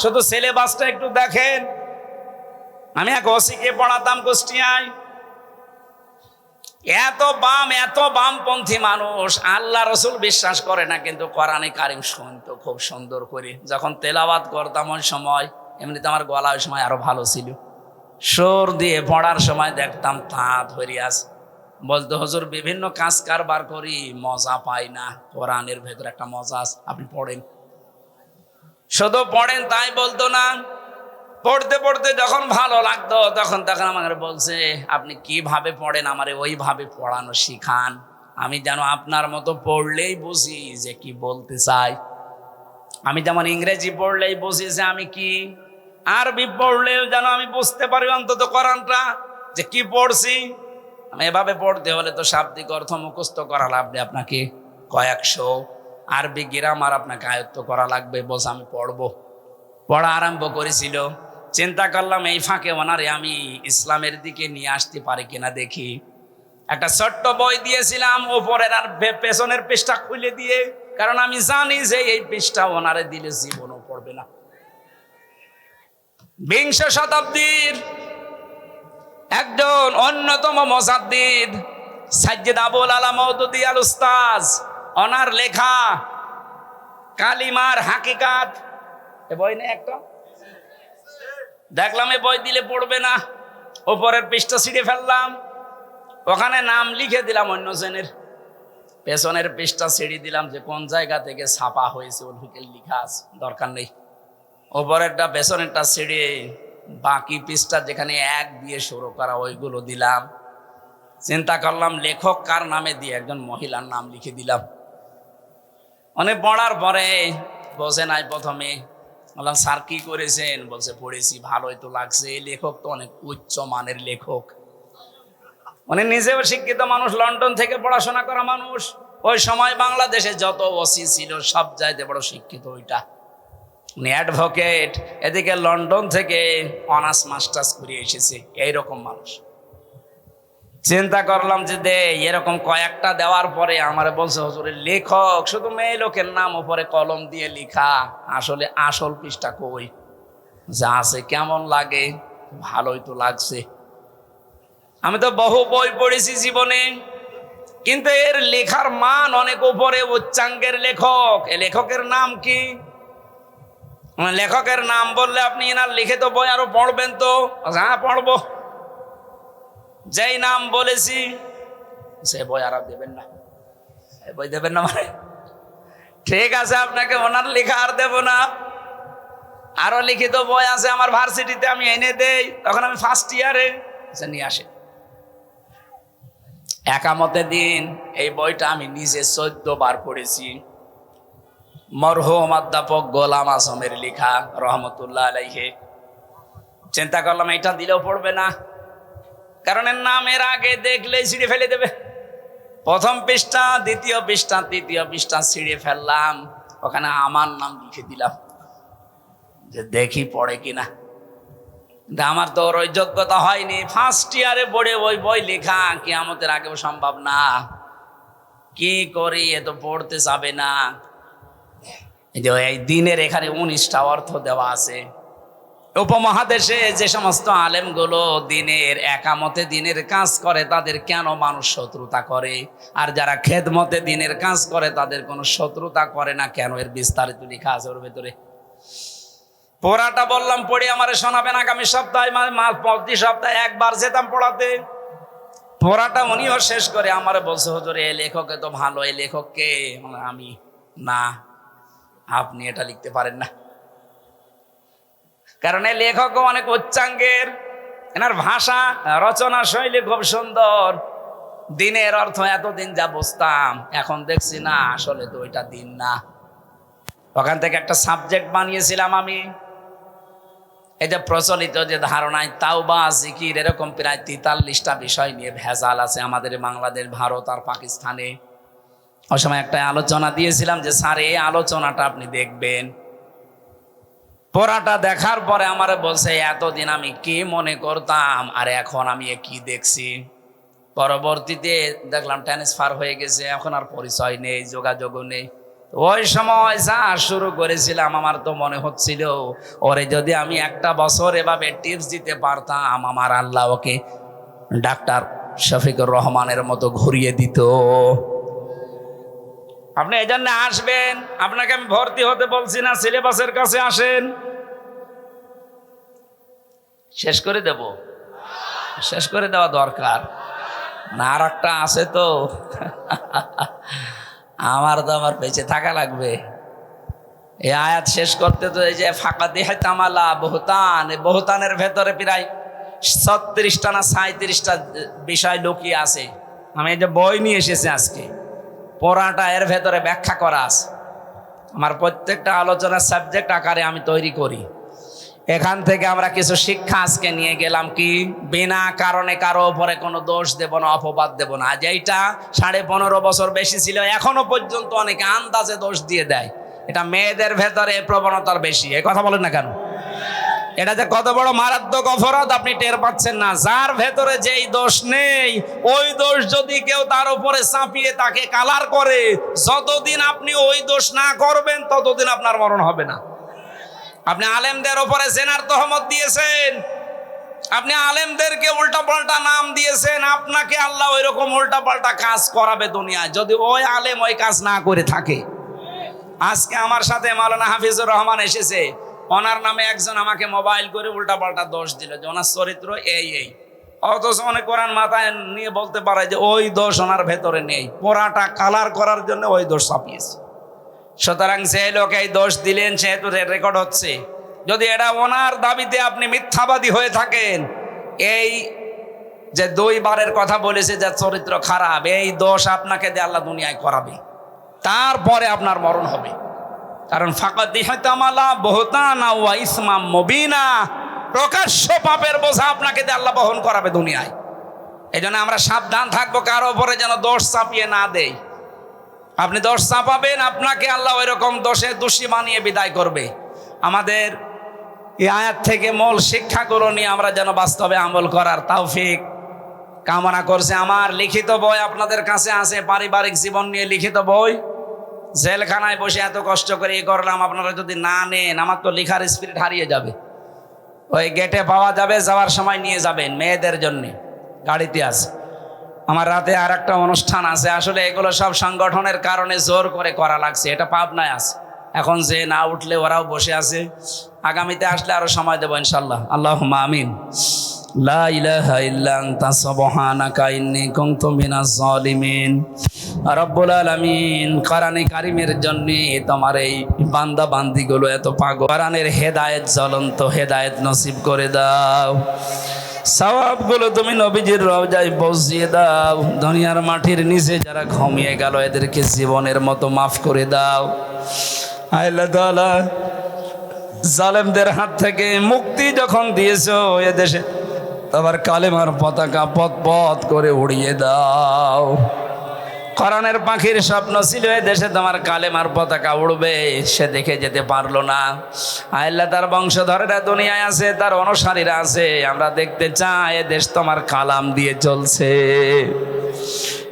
শুধু সিলেবাসটা একটু দেখেন। আমি এক ওসিকে পড়াতাম কুষ্টিয়ায়, এত বামপন্থী মানুষ, আল্লাহ রসুল বিশ্বাস করে না, কিন্তু কোরআনে কারিম শুনতো খুব সুন্দর করে। যখন তেলাওয়াত করতাম ওই সময়, এমনিতে আমার গলা ওই সময় আরো ভালো ছিল, সুর দিয়ে পড়ার সময় দেখতাম তা ধরে আছে, বলতো হুজুর বিভিন্ন কাজ কারবার করি, মজা পাই না, কোরআনের ভেতর একটা মজা আছে, আপনি পড়েন, শুধু পড়েন তাই বলতো না। পড়তে পড়তে যখন ভালো লাগতো, তখন আমাকে বলছে আপনি কিভাবে পড়েন, আমারে ওইভাবে পড়ানো শিখান, আমি যেন আপনার মতো পড়লেই বুঝি যে কি বলতে চাই। আমি যেমন ইংরেজি পড়লেই বুঝি যে আমি কি, আরবি পড়লেও যেন আমি বুঝতে পারি অন্তত কোরআনটা যে কি পড়ছি। আমি এভাবে পড়তে হলে তো শাব্দিক অর্থ মুখস্থ করা লাগবে, আপনাকে কয়েকশো আরবি গ্রামার আপনাকে আয়ত্ত করা লাগবে। বলছে আমি পড়া আরম্ভ করেছিল, চিন্তা করলাম এই ফাঁকে ওনারে আমি ইসলামের দিকে নিয়ে আসতে পারি কিনা দেখি। একটা ছোট্ট বই দিয়েছিলাম, ওপরের আর পেছনের পৃষ্ঠা খুলে দিয়ে, কারণ আমি জানি যে এই পৃষ্ঠা ওনারে দিলে জীবনও পড়বে না। বিংশ শতাব্দীর একজন অন্যতম মুজাদ্দিদ সাইয়্যিদ আবুল আলা মওদুদী আল উস্তাজ, ওনার লেখা কালিমার হাকিকাত, এ বই নেই একটা, দেখলাম এ বই দিলে পড়বে না, ওপরের পৃষ্ঠা ছিঁড়ে ফেললাম, ওখানে নাম লিখে দিলাম অন্য জনের, পেছনের পৃষ্ঠা ছিঁড়ে দিলাম যে কোন জায়গা থেকে ছাপা হয়েছে ওদিকে লেখা আছে, দরকার নেই। ওপরেরটা পেছনেরটা ছিঁড়ে বাকি পৃষ্ঠা যেখানে এক দিয়ে শুরু করা ওইগুলো দিলাম। চিন্তা করলাম লেখক কার নামে দিয়ে একজন মহিলার নাম লিখে দিলাম। অনেক পড়ার পরে বসে নাই, প্রথমে বললাম স্যার কি করেছেন, বলছে পড়েছি, ভালোই তো লাগছে, এই লেখক তো অনেক উচ্চ মানের লেখক। উনি নিজেও শিক্ষিত মানুষ, লন্ডন থেকে পড়াশোনা করা মানুষ, ওই সময় বাংলাদেশে যত ওসি ছিল সব চাইতে বড় শিক্ষিত ওইটা, উনি অ্যাডভোকেট, এদিকে লন্ডন থেকে অনার্স মাস্টার্স করে এসেছে, এইরকম মানুষ। চিন্তা করলাম যে দে, এরকম কয়েকটা দেওয়ার পরে আমার বলছে হুজুরের লেখক শুধু মেয়ে লোকের নাম উপরে কলম দিয়ে লেখা, আসলে আসল পৃষ্ঠা কই, যা আছে কেমন লাগে, ভালোই তো লাগছে। আমি তো বহু বই পড়েছি জীবনে, কিন্তু এর লেখার মান অনেক উপরে, উচ্চাঙ্গের লেখক। এ লেখকের নাম কি? লেখকের নাম বললে আপনি এনার লিখিত বই আরো পড়বেন তো? হ্যাঁ পড়বো। যেই নাম বলেছি সে বই আর দেবেন না, বই দেবেন না মানে ঠিক আছে, আপনাকে ওনার লেখা আর দেব না। আরো লিখিত বই আছে আমার ভার্সিটিতে, আমি এনে দেই, তখন আমি ফার্স্ট ইয়ারে, নিয়ে আসে। একামতের দিন এই বইটা আমি নিজে 14 বার পড়েছি। মরহুম অধ্যাপক গোলাম আজমের লেখা রহমতুল্লাহ আলাইহি। চিন্তা করলাম এটা দিলেও পড়বে না, কারণ এর নামের আগে দেখলেই ছিঁড়ে ফেলে দেবে। প্রথম পৃষ্ঠা, দ্বিতীয় পৃষ্ঠা, তৃতীয় পৃষ্ঠা ছিঁড়ে ফেললাম, ওখানে আমার নাম লিখে দিলাম যে দেখি পড়ে কিনা। আমার তো ওই যোগ্যতা হয়নি, ফার্স্ট ইয়ারে পড়ে ওই বই লেখা কিয়ামতের আগেও সম্ভব না। কি করি, এ তো পড়তে যাবে না। এই যে এই দিনের এখানে 19টা অর্থ দেওয়া আছে। উপমহাদেশে যে সমস্ত আলেমগুলো দিনের একামতে দিনের কাজ করে তাদের কেন মানুষ শত্রুতা করে, আর যারা খেদমতে দিনের কাজ করে তাদের কোনো শত্রুতা করে না কেন, এর বিস্তারিত লেখা আছে ওর ভেতরে। পড়াটা বললাম পড়ে আমারে শোনাবেন আগামী সপ্তাহে, প্রতি সপ্তাহে একবার যেতাম পড়াতে। পড়াটা উনিও শেষ করে আমারে বলছে হুজুর এই লেখকে তো ভালো, এই লেখককে? আমি না, আপনি এটা লিখতে পারেন না, কারণ এই লেখকও অনেক উচ্চাঙ্গের, এনার ভাষা রচনা শৈলী খুব সুন্দর। দিনের অর্থ এতদিন যা বুঝতাম, এখন দেখছি না আসলে তো ওইটা দিন না। ওখান থেকে একটা সাবজেক্ট বানিয়েছিলাম আমি। এই যে প্রচলিত যে ধারণায় তাওবা, জিকির, এরকম প্রায় 43টা বিষয় নিয়ে ভেজাল আছে আমাদের বাংলাদেশ, ভারত আর পাকিস্তানে। ওই সময় একটা আলোচনা দিয়েছিলাম যে স্যার এই আলোচনাটা আপনি দেখবেন। পড়াটা দেখার পরে আমারে বলছে এতদিন আমি কি মনে করতাম আর এখন আমি কি দেখছি। পরবর্তীতে দেখলাম ট্রান্সফার হয়ে গেছে, এখন আর পরিচয় নেই, যোগাযোগও নেই। ওই সময় যা শুরু করেছিলাম আমার তো মনে হচ্ছিল ওরে যদি আমি একটা বছর এভাবে টিপস দিতে পারতাম, আমার আল্লাহ ওকে ডাক্তার শফিকুর রহমানের মতো ঘুরিয়ে দিত। আপনি এই জন্য আসবেন, আপনাকে আমি ভর্তি হতে বলছি না, সিলেবাসের কাছে আসেন, শেষ করে দেব, শেষ করে দেওয়া দরকার। আর একটা আছে তো আমার তো আমার বেঁচে থাকা লাগবে। এই আয়াত শেষ করতে তো এই যে ফাঁকা দেহে তামালা বহুতান, এই বহুতানের ভেতরে প্রায় 36টা না 37টা বিষয় লুকিয়ে আছে। আমি এই যে বই নিয়ে এসেছি আজকে, পড়াটা এর ভেতরে ব্যাখ্যা করা আছে। আমার প্রত্যেকটা আলোচনার সাবজেক্ট আকারে আমি তৈরি করি। এখান থেকে আমরা কিছু শিক্ষা আজকে নিয়ে গেলাম, কি বিনা কারণে কারো উপরে কোনো দোষ দেব না, অপবাদ দেব না। আজ এইটা 15.5 বছর বেশি ছিল, এখনো পর্যন্ত অনেকে আন্দাজে দোষ দিয়ে দেয়। এটা মেয়েদের ভেতরে প্রবণতার বেশি, এই কথা বলেন না কেন? এটা যে কত বড় মারাত্মক অপরাধ আপনি টের পাচ্ছেন না। যার ভেতরে যেই দোষ নেই, ওই দোষ যদি কেউ তার উপরে চাপিয়ে তাকে কালার করে, যতদিন আপনি ওই দোষ না করবেন ততদিন আপনার মরণ হবে না। আপনি আলেমদের ওপরে জেনার তহমত দিয়েছেন, আপনি আলেমদেরকে উল্টা পাল্টা নাম দিয়েছেন, আপনাকে আল্লাহ ওই রকম উল্টা পাল্টা কাজ করাবে দুনিয়ায় যদি ওই আলেম ওই কাজ না করে থাকে। আজকে আমার সাথে মাওলানা হাফিজুর রহমান এসেছে, ওনার নামে একজন আমাকে মোবাইল করে উল্টা পাল্টা দোষ দিল যে ওনার চরিত্র এই এই, অথচ অনেক কোরআন মাথায় নিয়ে বলতে পারে যে ওই দোষ ওনার ভেতরে নেই, পোড়াটা কালার করার জন্য ওই দোষ চাপিয়েছে। সুতরাং যে লোক এই দোষ দিলেন সেহেতু রেকর্ড হচ্ছে, যদি এটা ওনার দাবিতে আপনি মিথ্যাবাদী হয়ে থাকেন, এই যে 2 বারের কথা বলেছে যে চরিত্র খারাপ, এই দোষ আপনাকে দিয়ে আল্লাহ দুনিয়ায় করাবে, তারপরে আপনার মরণ হবে। কারণ ফাকাদ ইহতামালা বুহতানা ওয়া ইসমাম মুবিনা, প্রকাশ্য পাপের বোঝা আপনাকে দিয়ে আল্লাহ বহন করাবে দুনিয়ায়। এই জন্য আমরা সাবধান থাকবো, কারো উপরে যেন দোষ চাপিয়ে না দেয়। আপনি দোষ চাপাবেন, আপনাকে আল্লাহ ওই রকম দোষে দোষী বানিয়ে বিদায় করবে। আমাদের এই আয়াত থেকে মূল শিক্ষাগুলো নিয়ে আমরা যেন বাস্তবে আমল করার তৌফিক কামনা করছে। আমার লিখিত বই আপনাদের কাছে আছে, পারিবারিক জীবন নিয়ে লিখিত বই। জেলখানায় বসে এত কষ্ট করে করলাম, আপনারা যদি না নেন আমার তো লেখার স্পিরিট হারিয়ে যাবে। ওই গেটে পাওয়া যাবে, যাওয়ার সময় নিয়ে যাবেন, মেয়েদের জন্যে গাড়িতে আছে। আমার রাতে আর একটা অনুষ্ঠান আছে, আসলে এগুলো সব সংগঠনের কারণে জোর করে করা লাগছে, এটা পাবনায় আছে। এখন যে না উঠলে ওরাও বসে আছে, আগামীতে আসলে আরো সময় দেবো ইনশাল্লাহ। আল্লাহুম্মা আমিন। লা ইলাহা ইল্লা আনতা সুবহানাকা ইন্নী কুনতু মিনাজ জালিমিন। রব্বুল আলামিন, কোরআনে কারিমের জন্য তোমার এই বান্দা বান্দিগুলো এত পাগল, কোরআনের হেদায়েত, জ্বলন্ত হেদায়েত নসিব করে দাও। সওয়াবগুলো তুমি নবীজির রওজায় পৌঁছিয়ে দাও। দুনিয়ার মাটির নিচে যারা ঘুমিয়ে গেল এদেরকে জীবনের মতো মাফ করে দাও। আল্লাহ তাআলা জালেমদের হাত থেকে মুক্তি যখন দিয়েছো, এদেশে তোমার কালেমার পতাকা পথ পথ করে উড়িয়ে দাও। কোরআনের পাখির স্বপ্ন ছিল এ দেশে তোমার কালেমার পতাকা উড়বে, সে দেখে যেতে পারলো না। আল্লাহ তার বংশধরেরা দুনিয়ায় আছে, তার অনুসারীরা আছে, আমরা দেখতে চাই এ দেশ তোমার কালাম দিয়ে চলছে।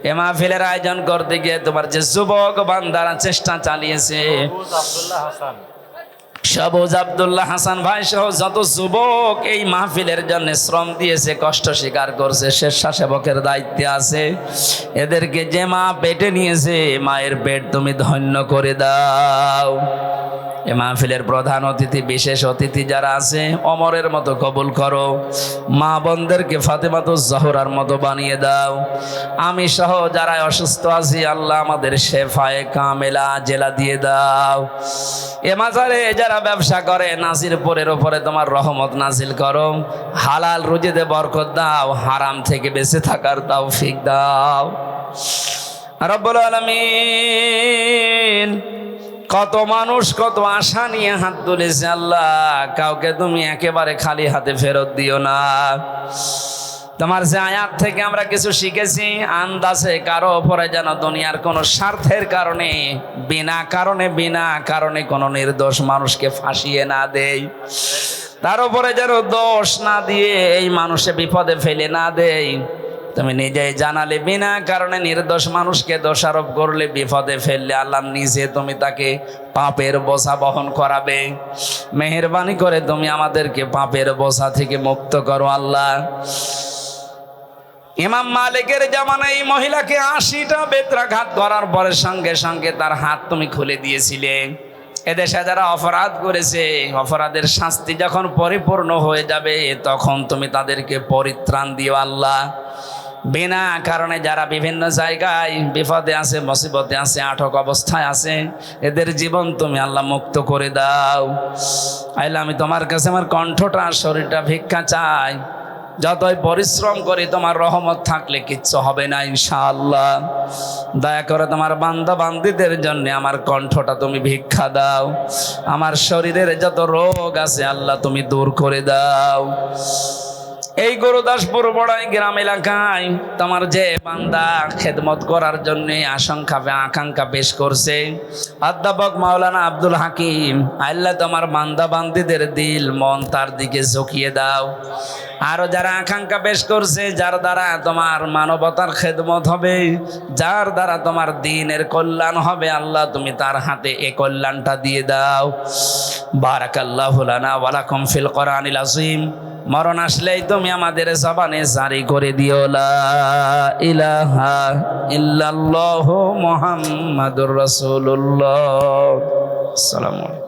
এ মাহফিলের আয়োজন করতে গিয়ে তোমার যে যুবক বান্দারা চেষ্টা চালিয়েছে, সবুজ আব্দুল্লাহ হাসান ভাই সহ যত যুবক এই মাহফিলের জন্য শ্রম দিয়েছে, কষ্ট স্বীকার করছে, স্বেচ্ছাসেবকের দায়িত্বে আছে, এদেরকে যে মা পেটে নিয়েছে মায়ের পেট তুমি ধন্য করে দাও। এ মাহফিলের প্রধান অতিথি, বিশেষ অতিথি যারা আছে ওমরের মতো কবুল করো, মা বোনদেরকে ফাতেমাতুজ জহরার মতো বানিয়ে দাও। আমি সহ যারা অসুস্থ আছি আল্লাহ আমাদের শেফায়ে কামেলা জেলা দিয়ে দাও। এ মাজারে যারা ব্যবসা করে নাজিরপুরের ওপরে তোমার রহমত নাজিল করো, হালাল রুজিতে বরকত দাও, হারাম থেকে বেঁচে থাকার তৌফিক দাও রব্বুল আলামিন। কত মানুষ কত আশা নিয়ে হাত তুলেছে আল্লাহ, কাউকে তুমি একেবারে খালি হাতে ফেরত দিও না। তোমার যে আয়াত থেকে আমরা কিছু শিখেছি, আন্দাজে কারো ওপরে যেন দুনিয়ার কোনো স্বার্থের কারণে বিনা কারণে কোনো নির্দোষ মানুষকে ফাঁসিয়ে না দেয়, তার উপরে যেন দোষ না দিয়ে এই মানুষে বিপদে ফেলে না দেয়। তুমি নিজেই জানালে বিনা কারণে নির্দোষ মানুষকে দোষারোপ করলে, বিপদে ফেললে আল্লাহ নিজে তুমি তাকে পাপের বোঝা বহন করাবে। মেহেরবানি করে তুমি আমাদেরকে পাপের বোঝা থেকে মুক্ত করো আল্লাহ। ইমাম মালিকের জামানায় এই মহিলাকে 80টা বেত্রাঘাত করার পরে সঙ্গে সঙ্গে তার হাত তুমি খুলে দিয়েছিলে। এদেশে যারা অপরাধ করেছে, অপরাধের শাস্তি যখন পরিপূর্ণ হয়ে যাবে তখন তুমি তাদেরকে পরিত্রাণ দিও আল্লাহ। বিনা কারণে যারা বিভিন্ন জায়গায় বিপদে আছে, মুসিবতে আছে, আটক অবস্থায় আছে, এদের জীবন তুমি আল্লাহ মুক্ত করে দাও। আল্লাহ আমি তোমার কাছে আমার কণ্ঠটা শরীরটা ভিক্ষা চাই, যতই পরিশ্রম করি তোমার রহমত থাকলে কিচ্ছু হবে না ইনশাআল্লাহ। দয়া করে তোমার বান্দা বান্দীদের জন্য আমার কণ্ঠটা তুমি ভিক্ষা দাও। আমার শরীরের যত রোগ আছে আল্লাহ তুমি দূর করে দাও। এই গুরুদাসপুর বড়াই গ্রাম এলাকায় তোমার যে বান্দা খেদমত করার জন্য আকাঙ্ক্ষা পেশ করছে অধ্যাপক মাওলানা আব্দুল হাকিম, আল্লাহ তোমার বান্দা বান্দিদের দিল মন তার দিকে ঝুঁকিয়ে দাও। আরো যারা আকাঙ্ক্ষা পেশ করছে, যার দ্বারা তোমার মানবতার খেদমত হবে, যার দ্বারা তোমার দ্বীনের কল্যাণ হবে, আল্লাহ তুমি তার হাতে এই কল্যাণটা দিয়ে দাও। বারাকাল্লাহু লানা ওয়া লাকুম ফিল কোরআনিল আযীম। মরণ আসলেই তুমি আমাদের জবানে জারি করে দিও লা ইলাহা ইল্লাল্লাহু মুহাম্মাদুর রাসূলুল্লাহ। আসসালামু আলাইকুম।